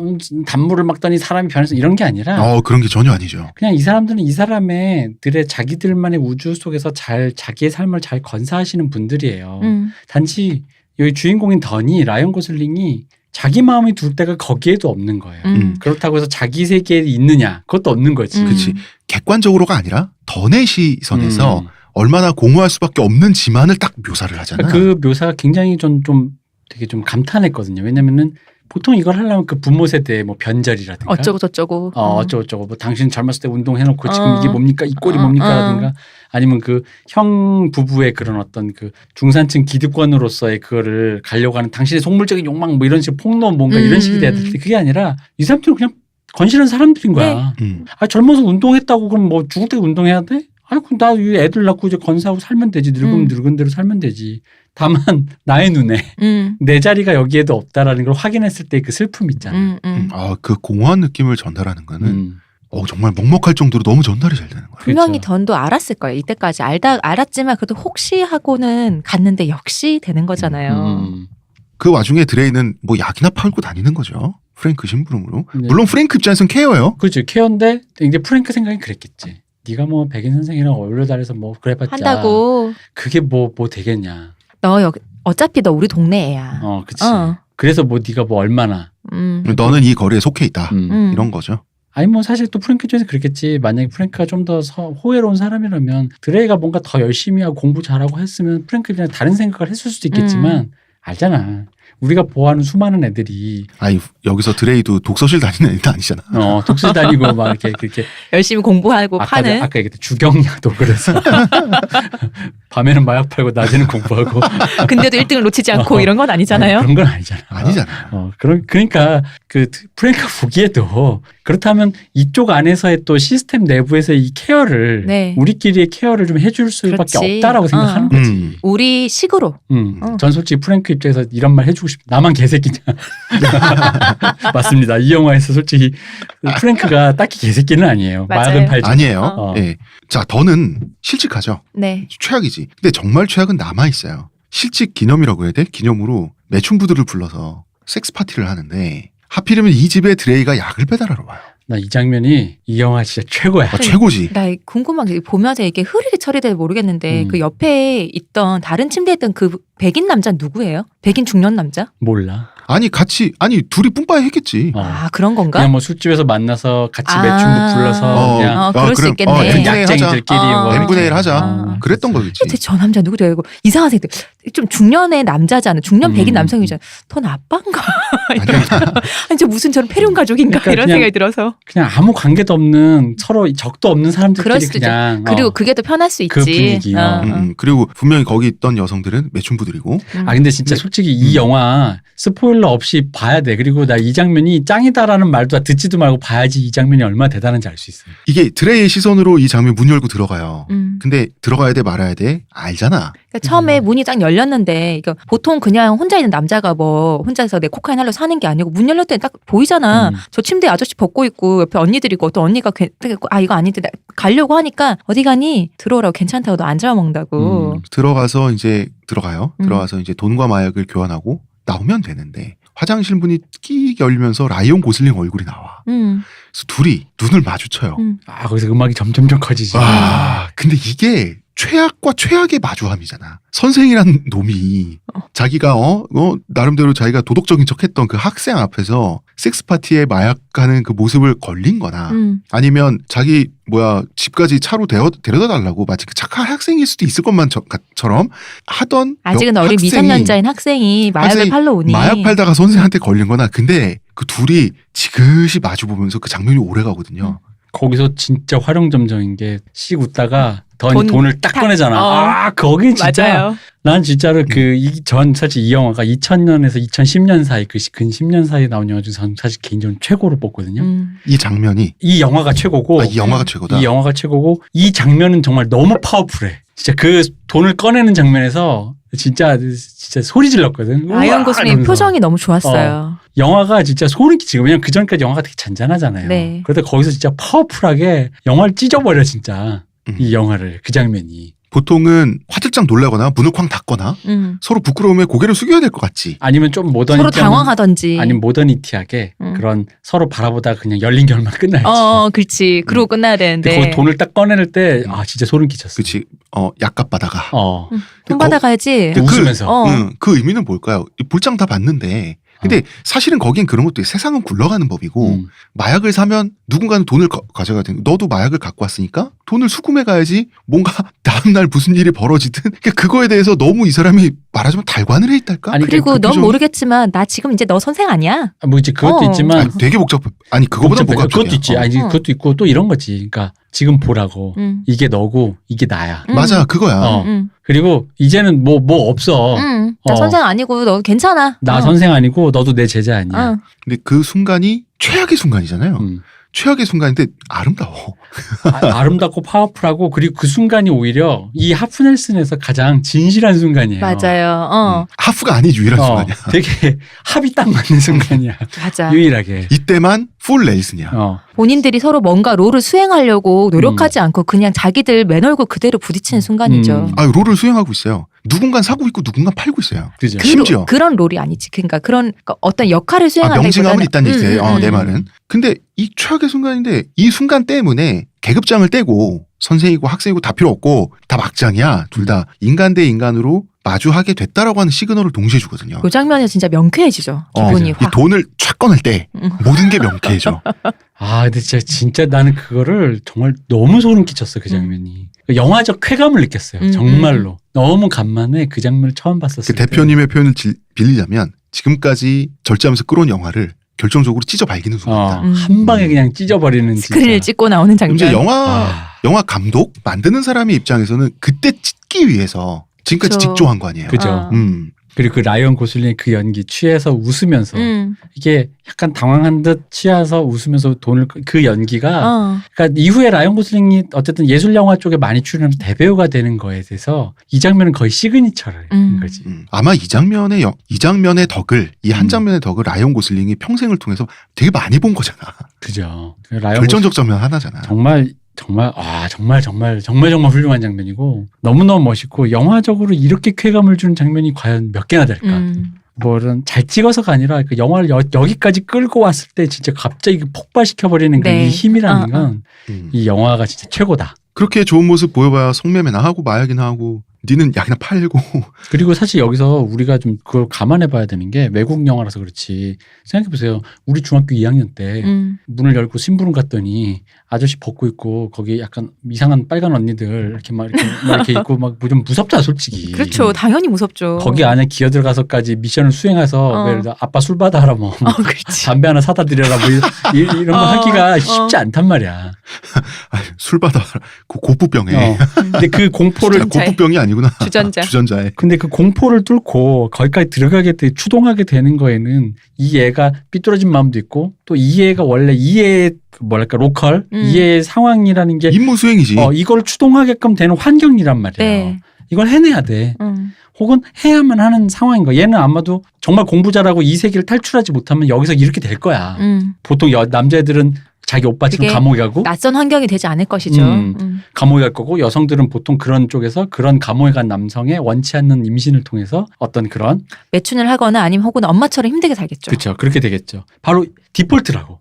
단물을 막더니 사람이 변해서 이런 게 아니라 그런 게 전혀 아니죠. 그냥 이 사람들은 이 사람들의 자기들만의 우주 속에서 자기의 삶을 잘 건사하시는 분들이에요. 단지 여기 주인공인 더니 라이언 고슬링이 자기 마음이 둘 데가 거기에도 없는 거예요. 그렇다고 해서 자기 세계에 있느냐 그것도 없는 거지. 그렇지. 객관적으로가 아니라 던의 시선에서 얼마나 공허할 수밖에 없는 지만을 딱 묘사를 하잖아. 그 묘사가 굉장히 좀 되게 좀 감탄했거든요. 왜냐면은 보통 이걸 하려면 그 부모 세대의 뭐 변절이라든가 어쩌고 저쩌고 어쩌고 뭐 당신 젊었을 때 운동해놓고 지금 이게 뭡니까 이 꼴이 뭡니까라든가 아니면 그 형 부부의 그런 어떤 그 중산층 기득권으로서의 그거를 가려고 하는 당신의 속물적인 욕망 뭐 이런 식의 폭로 뭔가 이런 식이 돼야 될 때 그게 아니라 이 사람들은 그냥 건실한 사람들인 거야. 아 젊어서 운동했다고 그럼 뭐 죽을 때 운동해야 돼? 아이고 나 애들 낳고 이제 건사하고 살면 되지. 늙으면 늙은 대로 살면 되지. 다만 나의 눈에 내 자리가 여기에도 없다라는 걸 확인했을 때 그 슬픔 있잖아. 그 공허한 느낌을 전달하는 거는 정말 먹먹할 정도로 너무 전달이 잘 되는 거예요. 분명히 그렇죠. 던도 알았을 거예요. 이때까지 알았지만 그래도 혹시 하고는 갔는데 역시 되는 거잖아요. 그 와중에 드레이는 뭐 약이나 팔고 다니는 거죠. 프랭크 심부름으로. 네. 물론 프랭크 입장에서는 케어예요. 그렇죠. 케어인데 이제 프랭크 생각이 그랬겠지. 네가 뭐 백인 선생이랑 어울려 다녀서 뭐 그래봤자 한다고. 그게 뭐 되겠냐. 어차피 너 우리 동네 애야. 그치. 그래서 뭐 네가 뭐 얼마나. 너는 이 거리에 속해 있다. 이런 거죠. 아니 뭐 사실 또 프랭크 입장에서 그랬겠지. 만약에 프랭크가 좀 더 호혜로운 사람이라면 드레이가 뭔가 더 열심히 하고 공부 잘하고 했으면 프랭크 입장에서 다른 생각을 했을 수도 있겠지만 알잖아. 우리가 보호하는 수많은 애들이 여기서 드레이도 독서실 다니는 애도 아니잖아. 독서실 다니고 막 이렇게 그렇게 열심히 공부하고 파는. 아까 얘기했던 주경야도 그래서 밤에는 마약 팔고 낮에는 공부하고 근데도 1등을 놓치지 않고 이런 건 아니잖아요. 그런 건 아니잖아. 아니잖아요. 그러니까 그 프랭크가 보기에도 그렇다면 이쪽 안에서의 또 시스템 내부에서 이 케어를 네. 우리끼리의 케어를 좀 해줄 수밖에 그렇지. 없다라고 생각하는 거지. 우리 식으로. 전 솔직히 프랭크 입장에서 이런 말 해주고 싶어. 나만 개새끼냐. 맞습니다. 이 영화에서 솔직히 프랭크가 딱히 개새끼는 아니에요. 맞아요. 마약은 팔죠. 아니에요. 예. 자, 더는 실직하죠. 네. 최악이지. 근데 정말 최악은 남아있어요. 실직 기념이라고 해야 돼? 기념으로 매춘부들을 불러서 섹스 파티를 하는데 하필이면 이 집에 드레이가 약을 배달하러 와요. 나 이 장면이 이 영화 진짜 최고야. 최고지. 나 궁금한 게 보면서 이게 흐르게 처리될지 모르겠는데 그 옆에 있던 다른 침대에 있던 그 백인 남자 누구예요? 백인 중년 남자? 몰라. 둘이 뿜빠이 했겠지. 그런 건가? 그냥 뭐 술집에서 만나서 같이 매춘부 불러서 그냥 그럴 수 있겠네. 약쟁이들끼리 뭐 n분의 1 하자. 이렇게. 그랬던 거겠지. 대체 저 남자 누구죠? 이거 이상한 새끼들. 좀 중년의 남자잖아. 중년 백인 남성이잖아. 더 나빠인가? 아니 저 무슨 저런 폐륜 가족인가 그러니까 이런 생각이 들어서. 그냥 아무 관계도 없는 서로 적도 없는 사람들끼리 그냥 그리고 그게 더 편할 수 있지. 그 분위기. 그리고 분명히 거기 있던 여성들은 매춘부들이고. 근데 진짜 솔직히 이 영화 스포일러 없이 봐야 돼. 그리고 나 이 장면이 짱이다라는 말도 듣지도 말고 봐야지 이 장면이 얼마나 대단한지 알 수 있어요. 이게 드레이의 시선으로 이 장면 문 열고 들어가요. 근데 들어가야 돼 말아야 돼 알잖아. 그러니까 처음에 문이 딱 열렸는데 이거 보통 그냥 혼자 있는 남자가 뭐 혼자서 내 코카인 하려고 사는 게 아니고 문 열렸을 때 딱 보이잖아. 저 침대에 아저씨 벗고 있고 옆에 언니들이 있고 어떤 언니가 이거 아닌데 가려고 하니까 어디 가니 들어오라고 괜찮다고 너 안 잡아먹는다고. 들어가서 이제 들어가서 이제 돈과 마약을 교환하고 나오면 되는데 화장실 문이 끼 열면서 라이온 고슬링 얼굴이 나와. 그래서 둘이 눈을 마주쳐요. 거기서 음악이 점점점 커지지. 근데 이게 최악과 최악의 마주함이잖아. 선생이란 놈이 자기가 나름대로 자기가 도덕적인 척했던 그 학생 앞에서 섹스 파티에 마약하는 그 모습을 걸린 거나 아니면 자기 집까지 차로 데려다 달라고 마치 그 착한 학생일 수도 있을 것만처럼 하던 아직은 어린 미성년자인 학생이 마약을 팔러 오니 마약 팔다가 선생한테 걸린 거나. 근데 그 둘이 지그시 마주보면서 그 장면이 오래 가거든요. 거기서 진짜 활용점정인 게 씩 웃다가 돈을 딱 꺼내잖아. 거긴 진짜 맞아요. 난 진짜로 사실 이 영화가 2000년에서 2010년 사이 근 10년 사이에 나온 영화 중에서 사실 개인적으로 최고로 뽑거든요. 이 장면이 이 영화가 최고고 이 영화가 최고다. 이 영화가 최고고 이 장면은 정말 너무 파워풀해. 진짜 그 돈을 꺼내는 장면에서 진짜 소리 질렀거든. 라이언 고슬링 표정이 너무 좋았어요. 영화가 진짜 소름 끼치고 왜냐면 그 전까지 영화가 되게 잔잔하잖아요. 네. 그러다 거기서 진짜 파워풀하게 영화를 찢어버려 진짜 이 영화를 그 장면이. 보통은 화들짝 놀라거나 문을 쾅 닫거나 서로 부끄러움에 고개를 숙여야 될 것 같지. 아니면 좀 모더니티 서로 당황하던지. 아니면 모더니티하게 그런 서로 바라보다 그냥 열린 결만 끝나야지. 그렇지. 그러고 끝나야 되는데. 근데 그 돈을 딱 꺼내낼 때 진짜 소름 끼쳤어. 그치. 약값 받아가. 돈 받아가야지. 웃으면서. 그 의미는 뭘까요? 이 볼장 다 받는데. 근데 사실은 거긴 그런 것도 세상은 굴러가는 법이고 마약을 사면 누군가는 돈을 가져가야 되는 너도 마약을 갖고 왔으니까 돈을 수금해 가야지 뭔가 다음날 무슨 일이 벌어지든 그거에 대해서 너무 이 사람이 말하자면 달관을 해 있달까? 아니, 그리고 넌 모르겠지만 나 지금 이제 너 선생 아니야? 뭐 이제 그것도 있지만 되게 복잡해. 아니 그거보다 복잡해. 그것도 있지. 아니 그것도 있고 또 이런 거지. 그러니까 지금 보라고 이게 너고 이게 나야. 맞아 그거야. 그리고 이제는 뭐 없어. 나 선생 아니고 너 괜찮아. 나 선생 아니고 너도 내 제자 아니야. 근데 그 순간이 최악의 순간이잖아요. 최악의 순간인데 아름다워. 아름답고 파워풀하고 그리고 그 순간이 오히려 이 하프넬슨에서 가장 진실한 순간이에요. 맞아요. 하프가 아닌 유일한 순간이야. 되게 합이 딱 맞는 순간이야. 맞아. 유일하게. 이때만 풀 넬슨이야. 본인들이 서로 뭔가 롤을 수행하려고 노력하지 않고 그냥 자기들 맨 얼굴 그대로 부딪히는 순간이죠. 롤을 수행하고 있어요. 누군가 사고 있고 누군가 팔고 있어요. 그죠. 심지어. 그런 롤이 아니지. 그러니까 그런 어떤 역할을 수행한다기보다는 명징함은 있다는 얘기예요. 내 말은. 근데 이 최악의 순간인데 이 순간 때문에 계급장을 떼고 선생이고 학생이고 다 필요 없고 다 막장이야. 둘 다 인간 대 인간으로 마주하게 됐다라고 하는 시그널을 동시에 주거든요. 그 장면이 진짜 명쾌해지죠. 기분이 이 확. 돈을 촥 꺼낼 때 모든 게 명쾌해져. 근데 진짜 나는 그거를 정말 너무 소름 끼쳤어 그 장면이. 영화적 쾌감을 느꼈어요. 정말로. 너무 간만에 그 장면을 처음 봤었을 때. 대표님의 표현을 빌리자면 지금까지 절제하면서 끌어온 영화를 결정적으로 찢어 발기는 순간이다. 한 방에 그냥 찢어버리는 스크린을 진짜. 찍고 나오는 장면. 이제 영화 감독 만드는 사람의 입장에서는 그때 찢기 위해서 지금까지 그쵸. 직조한 거 아니에요. 그죠. 그리고 그 라이언 고슬링의 그 연기 취해서 웃으면서 이게 약간 당황한 듯 취해서 웃으면서 돈을 그 연기가 그러니까 이후에 라이언 고슬링이 어쨌든 예술 영화 쪽에 많이 출연해서 대배우가 되는 거에 대해서 이 장면은 거의 시그니처인 거지. 아마 이 장면의 덕을 이 한 장면의 덕을 라이언 고슬링이 평생을 통해서 되게 많이 본 거잖아. 그죠. 라이언 결정적 장면 하나잖아. 정말 훌륭한 장면이고 너무너무 멋있고 영화적으로 이렇게 쾌감을 주는 장면이 과연 몇 개나 될까. 뭐는 잘 찍어서가 아니라 그 영화를 여기까지 끌고 왔을 때 진짜 갑자기 폭발시켜버리는 네. 그 이 힘이라는 건 이 영화가 진짜 최고다. 그렇게 좋은 모습 보여봐야 성매매나 하고 마약이나 하고 니는 약이나 팔고. 그리고 사실 여기서 우리가 좀 그걸 감안해 봐야 되는 게 외국 영화라서 그렇지. 생각해 보세요. 우리 중학교 2학년 때 문을 열고 심부름 갔더니 아저씨 벗고 있고 거기 약간 이상한 빨간 언니들 이렇게 막 이렇게 있고 막 좀 무섭잖아 솔직히. 그렇죠. 당연히 무섭죠. 거기 안에 기어 들어가서까지 미션을 수행해서 예를 들어 아빠 술 받아라 뭐 그렇지. 담배 하나 사다 드려라 뭐 이런 거 하기가 쉽지 않단 말이야. 술 받아 고프병에. 근데 그 공포를 고프병이 아니구나. 주전자에. 근데 그 공포를 뚫고 거기까지 들어가게 돼 추동하게 되는 거에는 이 애가 삐뚤어진 마음도 있고 또 이 애가 원래 이 애의 뭐랄까 로컬 이 애의 상황이라는 게 임무 수행이지. 이걸 추동하게끔 되는 환경이란 말이야. 네. 이걸 해내야 돼. 혹은 해야만 하는 상황인 거야. 얘는 아마도 정말 공부 잘하고 이 세계를 탈출하지 못하면 여기서 이렇게 될 거야. 보통 남자애들은 자기 오빠처럼 감옥에 가고 낯선 환경이 되지 않을 것이죠. 감옥에 갈 거고 여성들은 보통 그런 쪽에서 그런 감옥에 간 남성의 원치 않는 임신을 통해서 어떤 그런 매춘을 하거나 아니면 혹은 엄마처럼 힘들게 살겠죠. 그렇죠. 그렇게 되겠죠. 바로 디폴트라고.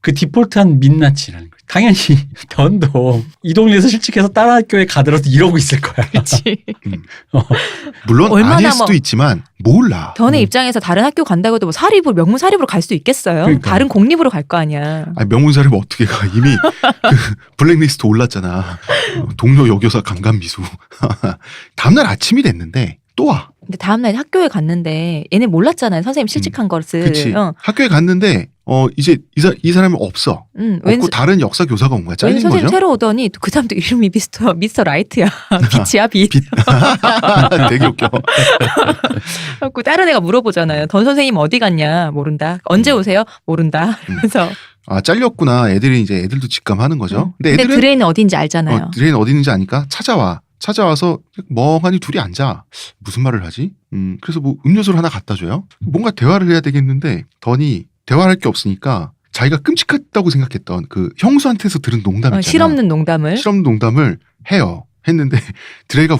그 디폴트한 민낯이라는 거예요. 당연히 던도 이 동네에서 실직해서 다른 학교에 가더라도 이러고 있을 거야. 그렇지. 물론 아닐 수도 있지만 몰라. 던의 입장에서 다른 학교 간다고 해도 뭐 사립으로 명문 사립으로 갈 수도 있겠어요. 그러니까. 다른 공립으로 갈 거 아니야. 명문 사립 어떻게 가? 이미 그 블랙리스트 올랐잖아. 동료 여교사 강간미수. 다음날 아침이 됐는데 또 와. 근데 다음날 학교에 갔는데 얘네 몰랐잖아요. 선생님 실직한 것을. 그치. 학교에 갔는데 이제 이 사람이 없어. 없고 다른 역사 교사가 온 거야. 잘린 거죠. 선생님 새로 오더니 그 사람도 이름이 미스터 라이트야. 빛이야 빛. 되게 웃겨. 그래서 다른 애가 물어보잖아요. 던 선생님 어디 갔냐? 모른다. 언제 오세요? 모른다. 그래서 잘렸구나. 애들도 직감하는 거죠. 근데 애들은 드레인은 어딘지 알잖아요. 드레인 어디 있는지 아니까 찾아와서 멍하니 둘이 앉아. 무슨 말을 하지? 그래서 뭐 음료수를 하나 갖다 줘요. 뭔가 대화를 해야 되겠는데 던이 대화할 게 없으니까 자기가 끔찍했다고 생각했던 그 형수한테서 들은 농담 있잖아. 실없는 농담을 해요. 했는데 드레이가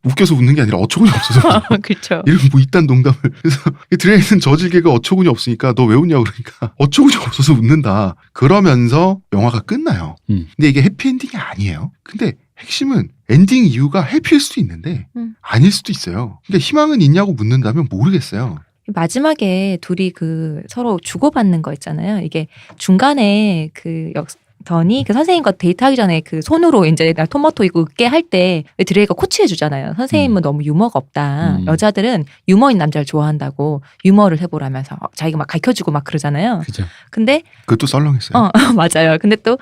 웃겨서 웃는 게 아니라 어처구니 없어서 웃어. 그렇죠. 이런 뭐 이딴 농담을. 그래서 드레이는 저질개가 어처구니 없으니까 너 왜 웃냐 그러니까 어처구니 없어서 웃는다. 그러면서 영화가 끝나요. 근데 이게 해피엔딩이 아니에요. 근데 핵심은 엔딩 이유가 해피일 수도 있는데 아닐 수도 있어요. 그러니까 희망은 있냐고 묻는다면 모르겠어요. 마지막에 둘이 그 서로 주고받는 거 있잖아요. 이게 중간에 그 더니 그 선생님과 데이트하기 전에 그 손으로 이제 나 토마토 이거 으깨 할 때 드레이가 코치해 주잖아요. 선생님은 너무 유머가 없다. 여자들은 유머인 남자를 좋아한다고 유머를 해보라면서 자기가 막 가르쳐주고 막 그러잖아요. 그죠. 근데 그것도 썰렁했어요. 맞아요. 근데 또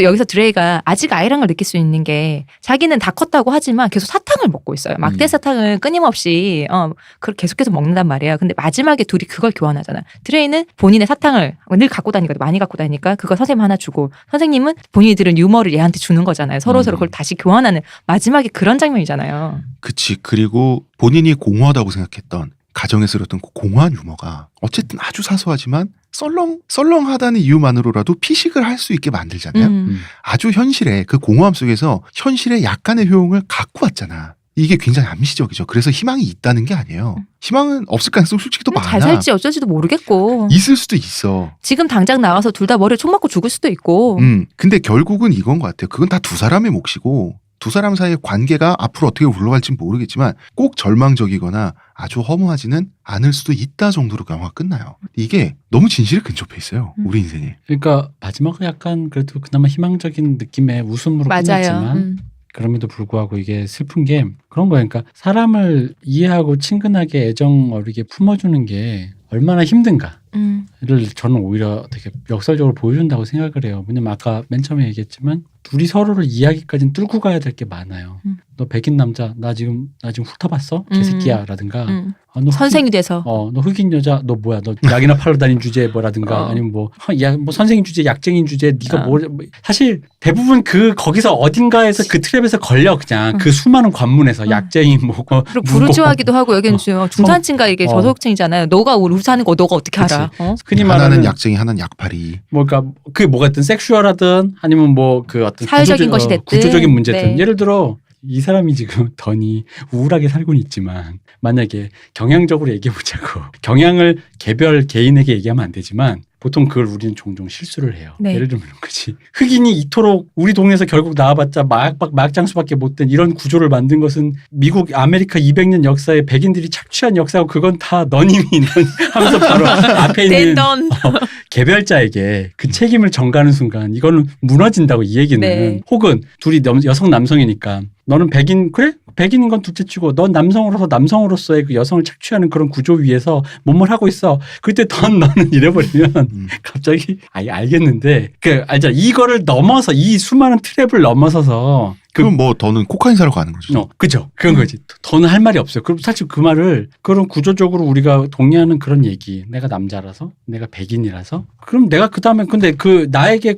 여기서 드레이가 아직 아이란 걸 느낄 수 있는 게 자기는 다 컸다고 하지만 계속 사탕을 먹고 있어요. 막대 사탕을 끊임없이 그걸 계속해서 먹는단 말이에요. 근데 마지막에 둘이 그걸 교환하잖아요. 드레이는 본인의 사탕을 늘 갖고 다니거든. 많이 갖고 다니니까 그걸 선생님 하나 주고 선생님은 본인이 들은 유머를 얘한테 주는 거잖아요. 서로 그걸 다시 교환하는 마지막에 그런 장면이잖아요. 그치. 그리고 본인이 공허하다고 생각했던 가정에서 들었던 그 공허한 유머가 어쨌든 아주 사소하지만 썰렁하다는 이유만으로라도 피식을 할 수 있게 만들잖아요. 아주 현실의 그 공허함 속에서 현실의 약간의 효용을 갖고 왔잖아. 이게 굉장히 암시적이죠. 그래서 희망이 있다는 게 아니에요. 희망은 없을 가능성이 솔직히 더 많아. 잘 살지 어쩔지도 모르겠고. 있을 수도 있어. 지금 당장 나가서 둘 다 머리에 총 맞고 죽을 수도 있고. 근데 결국은 이건 것 같아요. 그건 다 두 사람의 몫이고 두 사람 사이의 관계가 앞으로 어떻게 흘러갈지는 모르겠지만 꼭 절망적이거나 아주 허무하지는 않을 수도 있다 정도로 영화가 끝나요. 이게 너무 진실에 근접해 있어요. 우리 인생에. 그러니까 마지막은 약간 그래도 그나마 희망적인 느낌의 웃음으로 맞아요. 끝났지만 그럼에도 불구하고 이게 슬픈 게 그런 거예요. 그러니까 사람을 이해하고 친근하게 애정 어리게 품어주는 게 얼마나 힘든가를 저는 오히려 되게 역설적으로 보여준다고 생각을 해요. 왜냐면 아까 맨 처음에 얘기했지만 둘이 서로를 이야기까지는 뚫고 가야 될 게 많아요. 너 백인 남자 나 지금 훑어봤어? 개새끼야 라든가 너 선생이 돼서 너 흑인 여자 너 뭐야 너 약이나 팔러 다닌 주제에 뭐라든가 아니면 뭐 선생님 주제 약쟁인 주제 네가 사실 대부분 거기서 어딘가에서 그 트랩에서 걸려 그냥 그 수많은 관문에서 약쟁인 뭐고 그리고 부르주아기도 하고 여기는 중산층과 이게 저소득층이잖아요. 너가 우리 사는 거 너가 어떻게 알아? 흔히 하나는 말하는 약쟁이 하나는 약팔이. 그러니까 그게 뭐가 됐든 섹슈얼하든 아니면 뭐 그 어떤 사회적인 것이 됐든 구조적인 문제든 네. 예를 들어 이 사람이 지금 더니 우울하게 살고는 있지만 만약에 경향적으로 얘기해보자고 경향을 개별 개인에게 얘기하면 안 되지만 보통 그걸 우리는 종종 실수를 해요. 네. 예를 들면 그렇지. 흑인이 이토록 우리 동네에서 결국 나와봤자 마약장수밖에 못 된 이런 구조를 만든 것은 미국 아메리카 200년 역사에 백인들이 착취한 역사고 그건 다 너님이 하면서 바로 앞에 있는 개별자에게 그 책임을 전가하는 순간 이거는 무너진다고 이 얘기는. 네. 혹은 둘이 여성 남성이니까 너는 백인 그래? 백인인 건 둘째치고 넌 남성으로서의 그 여성을 착취하는 그런 구조 위에서 뭔 하고 있어. 그때 너는 이래버리면 갑자기 알겠는데 이거를 넘어서 이 수많은 트랩을 넘어서서 그럼 뭐 더는 코카인 사러 가는 거죠. 그죠. 그런 거지. 더는 할 말이 없어요. 그럼 사실 그 말을 그런 구조적으로 우리가 동의하는 그런 얘기. 내가 남자라서, 내가 백인이라서. 그럼 내가 그다음에 근데 나에게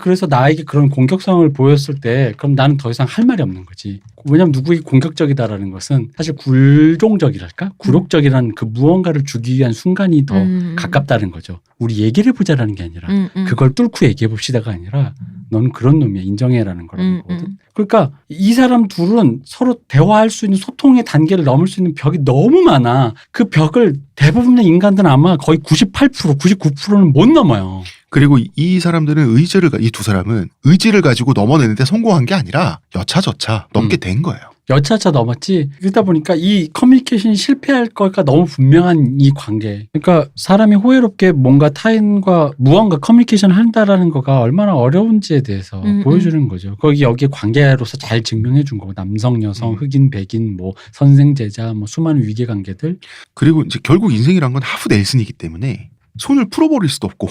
그런 공격성을 보였을 때 그럼 나는 더 이상 할 말이 없는 거지. 왜냐하면 누구에게 공격적이다라는 것은 사실 굴종적이랄까? 굴욕적이라는 그 무언가를 주기 위한 순간이 더 가깝다는 거죠. 우리 얘기를 해보자라는 게 아니라 그걸 뚫고 얘기해 봅시다가 아니라 너는 그런 놈이야. 인정해라는 거라는 거거든. 그러니까 이 사람 둘은 서로 대화할 수 있는 소통의 단계를 넘을 수 있는 벽이 너무 많아. 그 벽을 대부분의 인간들은 아마 거의 98%, 99%는 못 넘어요. 그리고 이 사람들은 이 두 사람은 의지를 가지고 넘어내는데 성공한 게 아니라 여차저차 넘게 된 거예요. 여차저차 넘었지. 그러다 보니까 이 커뮤니케이션이 실패할 거가 너무 분명한 이 관계. 그러니까 사람이 호혜롭게 뭔가 타인과 무언가 커뮤니케이션을 한다라는 거가 얼마나 어려운지에 대해서 보여주는 거죠. 여기에 관계로서 잘 증명해 준 거고 남성, 여성, 흑인, 백인, 뭐 선생, 제자, 뭐 수많은 위계 관계들. 그리고 이제 결국 인생이란 건 하프 넬슨이기 때문에 손을 풀어버릴 수도 없고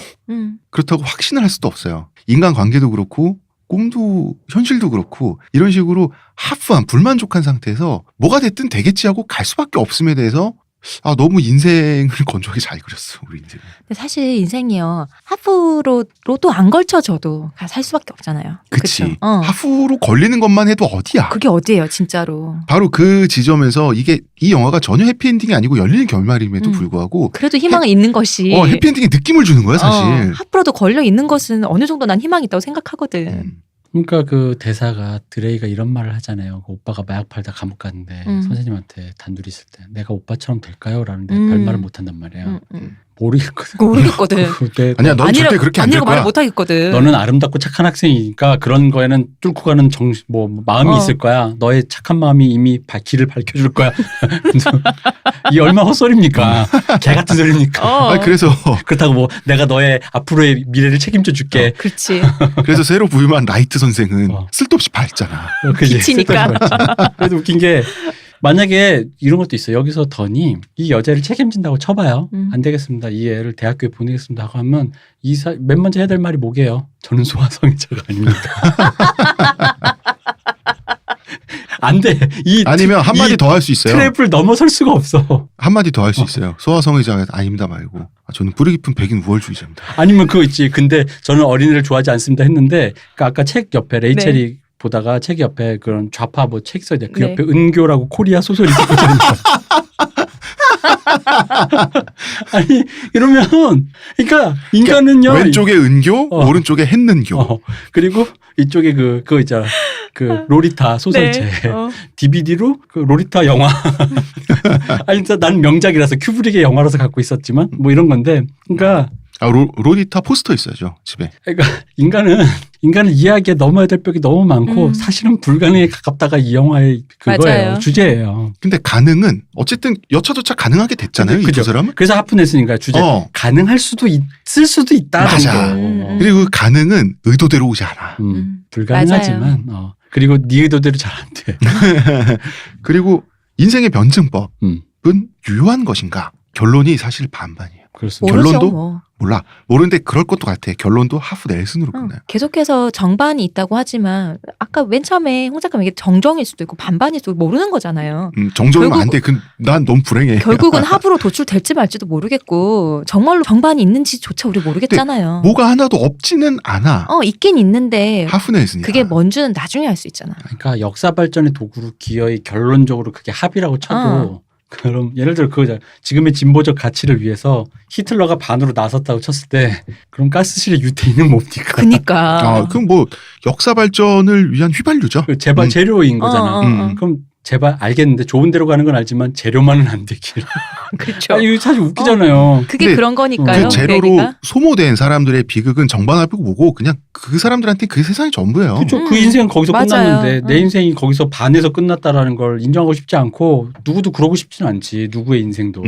그렇다고 확신을 할 수도 없어요. 인간관계도 그렇고 꿈도 현실도 그렇고 이런 식으로 하프한 불만족한 상태에서 뭐가 됐든 되겠지 하고 갈 수밖에 없음에 대해서 너무 인생을 건조하게 잘 그렸어 우리 인생. 근데 사실 인생이요 하프로도 안 걸쳐져도 살 수밖에 없잖아요. 그치. 하프로 걸리는 것만 해도 어디야. 그게 어디예요 진짜로. 바로 그 지점에서 이 영화가 전혀 해피엔딩이 아니고 열리는 결말임에도 불구하고 그래도 희망이 있는 것이 해피엔딩의 느낌을 주는 거야 사실. 하프로도 걸려 있는 것은 어느 정도 난 희망이 있다고 생각하거든. 그러니까 그 대사가 드레이가 이런 말을 하잖아요. 그 오빠가 마약 팔다 감옥 갔는데 선생님한테 단둘이 있을 때 내가 오빠처럼 될까요? 라는데 별말을 못 한단 말이에요. 모르겠거든. 모르겠거든. 아니야, 넌 절대 그렇게 안 될 아니라고 말 거야. 못하겠거든. 너는 아름답고 착한 학생이니까 그런 거에는 뚫고 가는 마음이 있을 거야. 너의 착한 마음이 이미 길을 밝혀줄 거야. 이 얼마나 헛소리입니까? 개 같은 소리입니까? 아니, 그래서 그렇다고 뭐 내가 너의 앞으로의 미래를 책임져 줄게. 그렇지. 그래서 새로 부임한 라이트 선생은 어. 쓸데없이 밝잖아. 그지? 기치니까. 그래도 웃긴 게 만약에 이런 것도 있어요. 여기서 더니 이 여자를 책임진다고 쳐봐요. 안 되겠습니다. 이 애를 대학교에 보내겠습니다 하고 하면 맨 먼저 해야 될 말이 뭐게요? 저는 소아성애자가 아닙니다. 안 돼. 아니면 한마디 더 할 수 있어요. 트랩을 넘어설 수가 없어. 한마디 더 할 수 있어요. 소아성애자가 아닙니다 말고 저는 뿌리 깊은 백인 우월주의자입니다. 아니면 그거 있지. 근데 저는 어린이를 좋아하지 않습니다 했는데 그러니까 아까 책 옆에 레이첼이 보다가 책 옆에 그런 좌파 뭐 책 써있대. 그 옆에 은교라고 코리아 소설이 있거든요. 아니 이러면 그러니까 인간은요. 왼쪽에 은교, 오른쪽에 했는교. 그리고 이쪽에 그거 있잖아. 그 로리타 소설책 DVD로 그 로리타 영화. 아니 진짜 난 명작이라서 큐브릭의 영화라서 갖고 있었지만 뭐 이런 건데 그러니까. 로리타 포스터 있어야죠 집에. 그러니까 인간은 이해하기에 넘어야 될 벽이 너무 많고 사실은 불가능에 가깝다가 이 영화의 그거예요. 맞아요. 주제예요. 근데 가능은 어쨌든 여차저차 가능하게 됐잖아요. 이 두 사람은. 그래서 하프넷으니까 주제 가능할 수도 있을 수도 있다. 맞아. 그리고 그 가능은 의도대로 오지 않아. 불가능하지만 그리고 네 의도대로 잘 안 돼. 그리고 인생의 변증법은 유효한 것인가? 결론이 사실 반반이에요. 그렇습니다. 결론도 뭐. 몰라. 모르는데 그럴 것도 같아. 결론도 하프 넬슨으로 끝나요. 계속해서 정반이 있다고 하지만 아까 맨 처음에 홍 작가님 얘기 정정일 수도 있고 반반일 수도 있고 모르는 거잖아요. 정정이면 안 돼. 난 너무 불행해. 결국은 합으로 도출될지 말지도 모르겠고 정말로 정반이 있는지조차 우리 모르겠잖아요. 뭐가 하나도 없지는 않아. 있긴 있는데 하프 넬슨이야. 그게 뭔지는 나중에 알 수 있잖아. 그러니까 역사 발전의 도구로 기어이 결론적으로 그게 합이라고 쳐도 그럼 예를 들어 그거잖아. 지금의 진보적 가치를 위해서 히틀러가 반으로 나섰다고 쳤을 때 그럼 가스실의 유태인은 뭡니까? 그니까. 그럼 뭐 역사 발전을 위한 휘발유죠. 제발 재료인 거잖아. 그럼 제발 알겠는데 좋은 데로 가는 건 알지만 재료만은 안 되길. 그렇죠. 아니, 이거 사실 웃기잖아요. 그게 그런 거니까요. 그 재료로 얘기가? 소모된 사람들의 비극은 정반합이고 뭐고 그냥 그 사람들한테 그 세상이 전부예요. 그렇죠. 그 인생은 거기서 맞아요. 끝났는데 내 인생이 거기서 반에서 끝났다라는 걸 인정하고 싶지 않고 누구도 그러고 싶지는 않지. 누구의 인생도.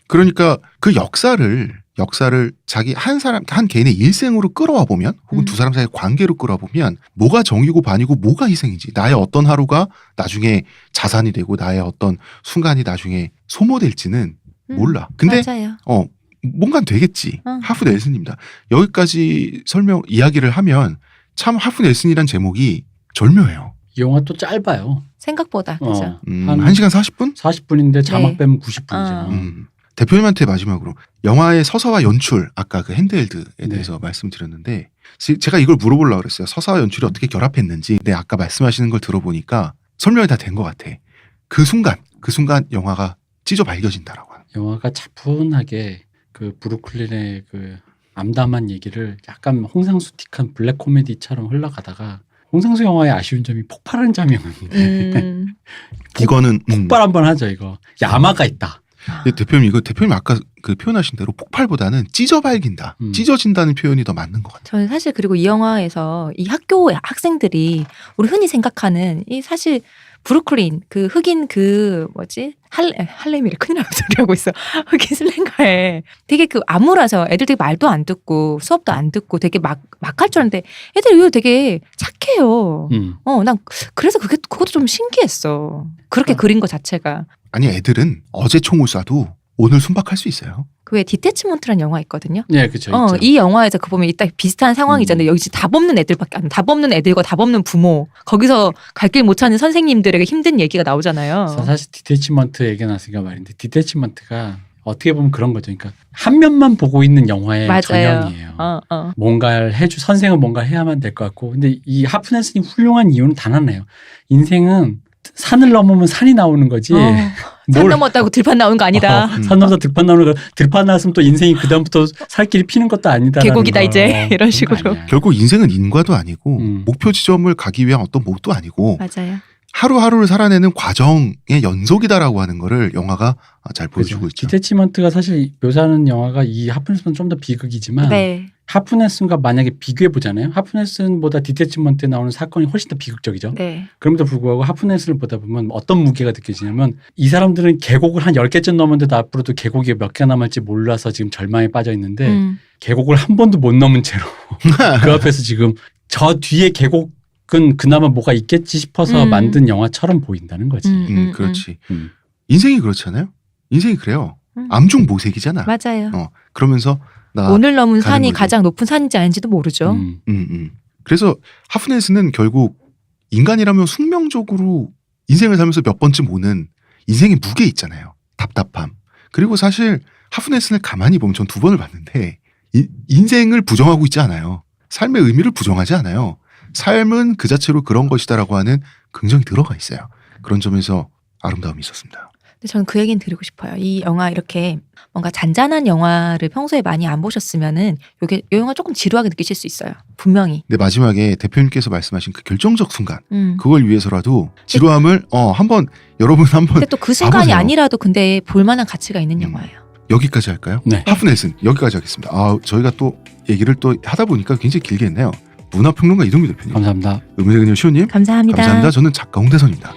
그러니까 그 역사를 자기 한 개인의 일생으로 끌어와 보면 혹은 두 사람 사이의 관계로 끌어와 보면 뭐가 정이고 반이고 뭐가 희생이지. 나의 어떤 하루가 나중에 자산이 되고 나의 어떤 순간이 나중에 소모될지는 몰라. 근데 맞아요. 뭔가 되겠지. 하프 넬슨입니다. 여기까지 이야기를 하면 참 하프 넬슨이란 제목이 절묘해요. 이 영화 또 짧아요. 생각보다. 그죠. 한 1시간 40분? 40분인데 자막 빼면 90분이잖아. 대표님한테 마지막으로 영화의 서사와 연출 아까 그 핸드헬드에 대해서 말씀드렸는데 제가 이걸 물어보려고 그랬어요. 서사와 연출이 어떻게 결합했는지. 근데 아까 말씀하시는 걸 들어보니까 설명이 다 된 것 같아. 그 순간 영화가 찢어 발겨진다라고 하는. 영화가 차분하게 그 브루클린의 그 암담한 얘기를 약간 홍상수틱한 블랙 코미디처럼 흘러가다가 홍상수 영화의 아쉬운 점이 폭발하는 장면인데 이거는 폭발 한번 하죠. 이거 야마가 있다. 대표님 아까 그 표현하신 대로 폭발보다는 찢어 발긴다. 찢어진다는 표현이 더 맞는 것 같아요. 저는 사실 그리고 이 영화에서 이 학교 학생들이 우리 흔히 생각하는 이 사실 브루클린 그 흑인 그 뭐지 할렘이래 큰일 나는 소리 하고 있어. 흑인 슬랭가에 되게 그 암울해서 애들 되게 말도 안 듣고 수업도 안 듣고 되게 막 할 줄 알았는데 애들이 의외로 되게 착해요. 난 그래서 그것도 좀 신기했어. 그렇게 그린 것 자체가. 아니 애들은 어제 총을 쏴도 오늘 순박할 수 있어요. 그 왜 디태치먼트라는 영화 있거든요. 네, 그렇죠. 이 영화에서 그 보면 이따 비슷한 상황이잖아요. 여기 답 없는 애들밖에 안 답 없는 애들과 답 없는 부모. 거기서 갈 길 못 찾는 선생님들에게 힘든 얘기가 나오잖아요. 사실 디태치먼트 얘기가 나왔으니까 말인데 디태치먼트가 어떻게 보면 그런 거죠. 그러니까 한 면만 보고 있는 영화의 맞아요. 전형이에요. 뭔가를 선생은 뭔가 해야만 될 것 같고 근데 이 하프 넬슨이 훌륭한 이유는 단 하나예요. 인생은 산을 넘으면 산이 나오는 거지. 산 넘었다고 들판 나온 거 아니다. 산 넘어서 들판 나오는 거. 들판 나왔으면 또 인생이 그 다음부터 살 길이 피는 것도 아니다. 계곡이다 이제 이런 식으로. 결국 인생은 인과도 아니고 음. 목표 지점을 가기 위한 어떤 목도 아니고 맞아요. 하루하루를 살아내는 과정의 연속이다라고 하는 거를 영화가 잘 보여주고 있죠. 디태치먼트가 사실 묘사하는 영화가 이 하프네스는 좀 더 비극이지만 네. 하프네스과 만약에 비교해 보잖아요. 하프네스보다 디태치먼트에 나오는 사건이 훨씬 더 비극적이죠. 네. 그럼에도 불구하고 하프네스를 보다 보면 어떤 무게가 느껴지냐면 이 사람들은 계곡을 한 10개쯤 넘었는데도 앞으로도 계곡이 몇 개 남을지 몰라서 지금 절망에 빠져 있는데 계곡을 한 번도 못 넘은 채로 그 앞에서 지금 저 뒤에 계곡은 그나마 뭐가 있겠지 싶어서 만든 영화처럼 보인다는 거지. 그렇지. 인생이 그렇잖아요. 인생이 그래요. 암중모색이잖아. 맞아요. 그러면서 나 오늘 넘은 산이 거지. 가장 높은 산인지 아닌지도 모르죠. 그래서 하프네스는 결국 인간이라면 숙명적으로 인생을 살면서 몇 번쯤 오는 인생의 무게 있잖아요. 답답함. 그리고 사실 하프네스는 가만히 보면 전 2번을 봤는데 인생을 부정하고 있지 않아요. 삶의 의미를 부정하지 않아요. 삶은 그 자체로 그런 것이다라고 하는 긍정이 들어가 있어요. 그런 점에서 아름다움이 있었습니다. 근데 저는 그 얘기는 드리고 싶어요. 이 영화 이렇게 뭔가 잔잔한 영화를 평소에 많이 안 보셨으면은 이 영화 조금 지루하게 느끼실 수 있어요. 분명히. 근데 마지막에 대표님께서 말씀하신 그 결정적 순간 음. 그걸 위해서라도 지루함을 한번 여러분 한번 근데 또 그 순간이 가보세요. 아니라도 근데 볼만한 가치가 있는 영화예요. 여기까지 할까요? 네. 하프넷은 여기까지 하겠습니다. 저희가 또 얘기를 또 하다 보니까 굉장히 길게 했네요. 문화평론가 이동규 대표님, 감사합니다. 음악의 그녀 시호님 감사합니다. 감사합니다. 저는 작가 홍대선입니다.